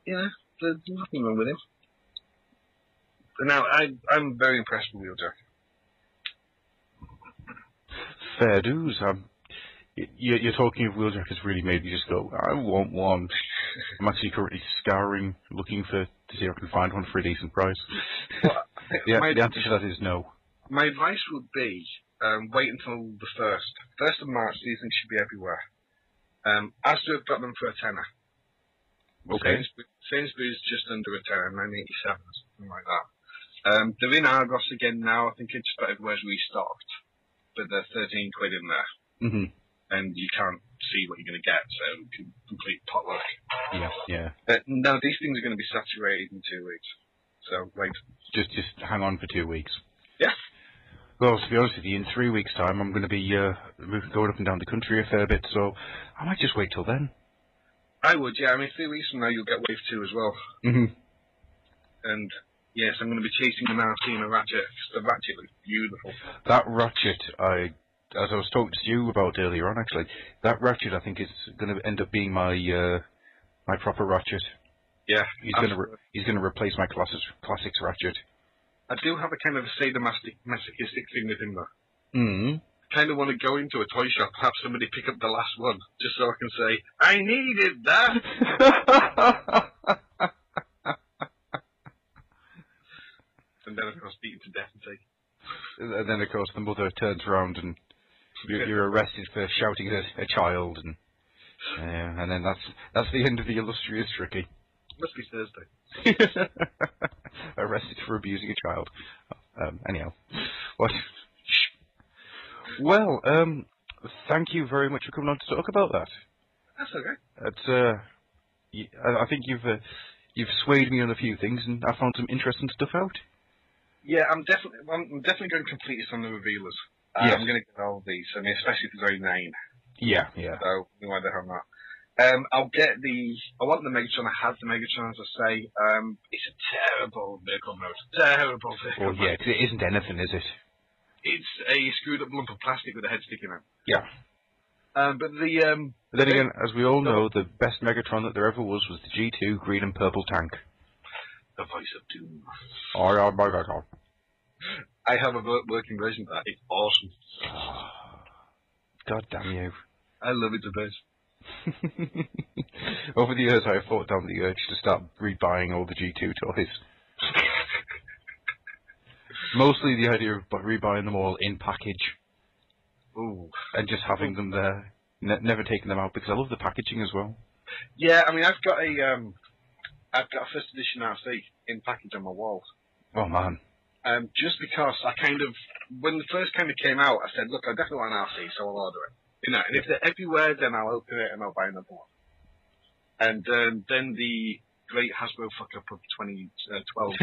yeah, there's nothing wrong with him. But now, I'm very impressed with Wheeljack. Fair dues. You're talking of wheeljackets really made me just go, I want one. I'm actually currently scouring, looking to see if I can find one for a decent price. Well, the answer to that is no. My advice would be wait until the 1st of March. These things should be everywhere. Asda have got them for a tenner. Okay. Sainsbury's just under a tenner, 9.87, something like that. They're in Argos again now. I think it's about everywhere's restocked, but they're 13 quid in there. Mm-hmm. And you can't see what you're going to get, so complete potluck. Yeah. No, these things are going to be saturated in 2 weeks. So wait. Just hang on for 2 weeks. Yeah. Well, to be honest with you, in 3 weeks' time, I'm going to be going up and down the country a fair bit, so I might just wait till then. I would, yeah. I mean, 3 weeks from now, you'll get Wave 2 as well. Mm-hmm. And yes, I'm going to be chasing an RC and a Ratchet. The Ratchet looks beautiful. That Ratchet, as I was talking to you about earlier on, actually, that Ratchet I think is going to end up being my my proper Ratchet. Yeah. He's going to replace my classics Ratchet. I do have a kind of a sadomasochistic thing with him, though. Mm. I kind of want to go into a toy shop, have somebody pick up the last one, just so I can say, I needed that! And then, of course, beaten to death and take. And then, of course, the mother turns around and you're arrested for shouting at a child, and then that's the end of the illustrious Tricky. Must be Thursday. Arrested for abusing a child. Anyhow, what? Well, thank you very much for coming on to talk about that. That's okay. I think you've swayed me on a few things, and I found some interesting stuff out. Yeah, I'm definitely going to complete this on the revealers. Yes. I'm going to get all these. I mean, especially if there's only 9. Yeah. So no matter how not. I want the Megatron. I have the Megatron, as I say. It's a terrible vehicle mode. Terrible vehicle mode. Yeah, because it isn't anything, is it? It's a screwed up lump of plastic with a head sticking out. Yeah. But then again, as we all know, the best Megatron that there ever was the G2 green and purple tank. The voice of doom. Oh, yeah, Megatron. I have a working version of that. It's awesome. God damn you. I love it the best. Over the years, I have fought down the urge to start rebuying all the G2 toys. Mostly the idea of rebuying them all in package. Ooh. And just having them there. Never taking them out, because I love the packaging as well. Yeah, I mean, I've got a first edition RC in package on my walls. Oh, man. Just because when the first kind of came out, I said, look, I definitely want an RC, so I'll order it. You know, and if they're everywhere, then I'll open it and I'll buy another one. And then the great Hasbro fuck up of 2012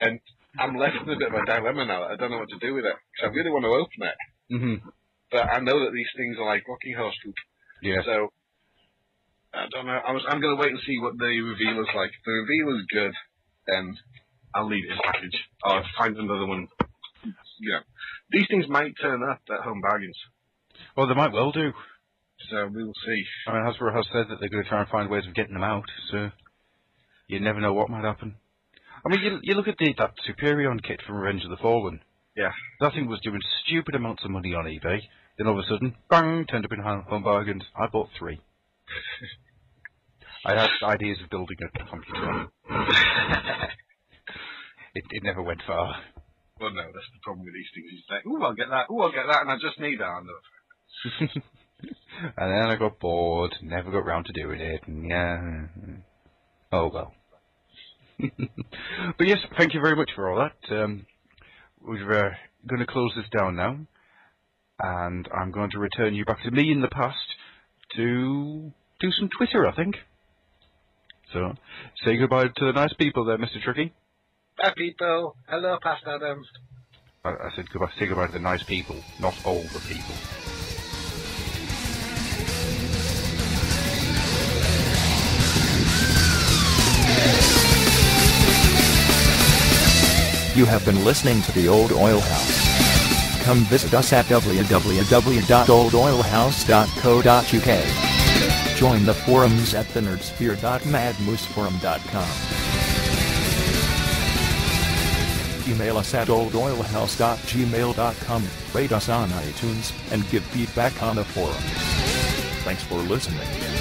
and I'm left in a bit of a dilemma now. I don't know what to do with it, because I really want to open it. Mm-hmm. But I know that these things are like rocking horse poop. Yeah. So, I don't know. I'm going to wait and see what the revealer's like. If the revealer's good, then I'll leave it in package. Or find another one. You know, these things might turn up at Home Bargains. Well, they might well do. So we will see. I mean, Hasbro has said that they're going to try and find ways of getting them out, so you never know what might happen. I mean, you look at that Superion kit from Revenge of the Fallen. Yeah. That thing was doing stupid amounts of money on eBay. Then all of a sudden, bang, turned up in Home Bargains. I bought 3. I had ideas of building a computer. It never went far. Well, no, that's the problem with these things. You say, ooh, I'll get that, and I just need that. And then I got bored, never got round to doing it, and yeah. Oh, well. But yes, thank you very much for all that. We're going to close this down now, and I'm going to return you back to me in the past to do some Twitter, I think. So, say goodbye to the nice people there, Mr. Tricky. Bye, people. Hello, Past Adams. I said goodbye. Say goodbye to the nice people, not all the people. You have been listening to The Old Oil House. Come visit us at www.oldoilhouse.co.uk. Join the forums at thenerdsphere.madmooseforum.com. email us at oldoilhouse@gmail.com, rate us on iTunes, and give feedback on the forum. Thanks for listening.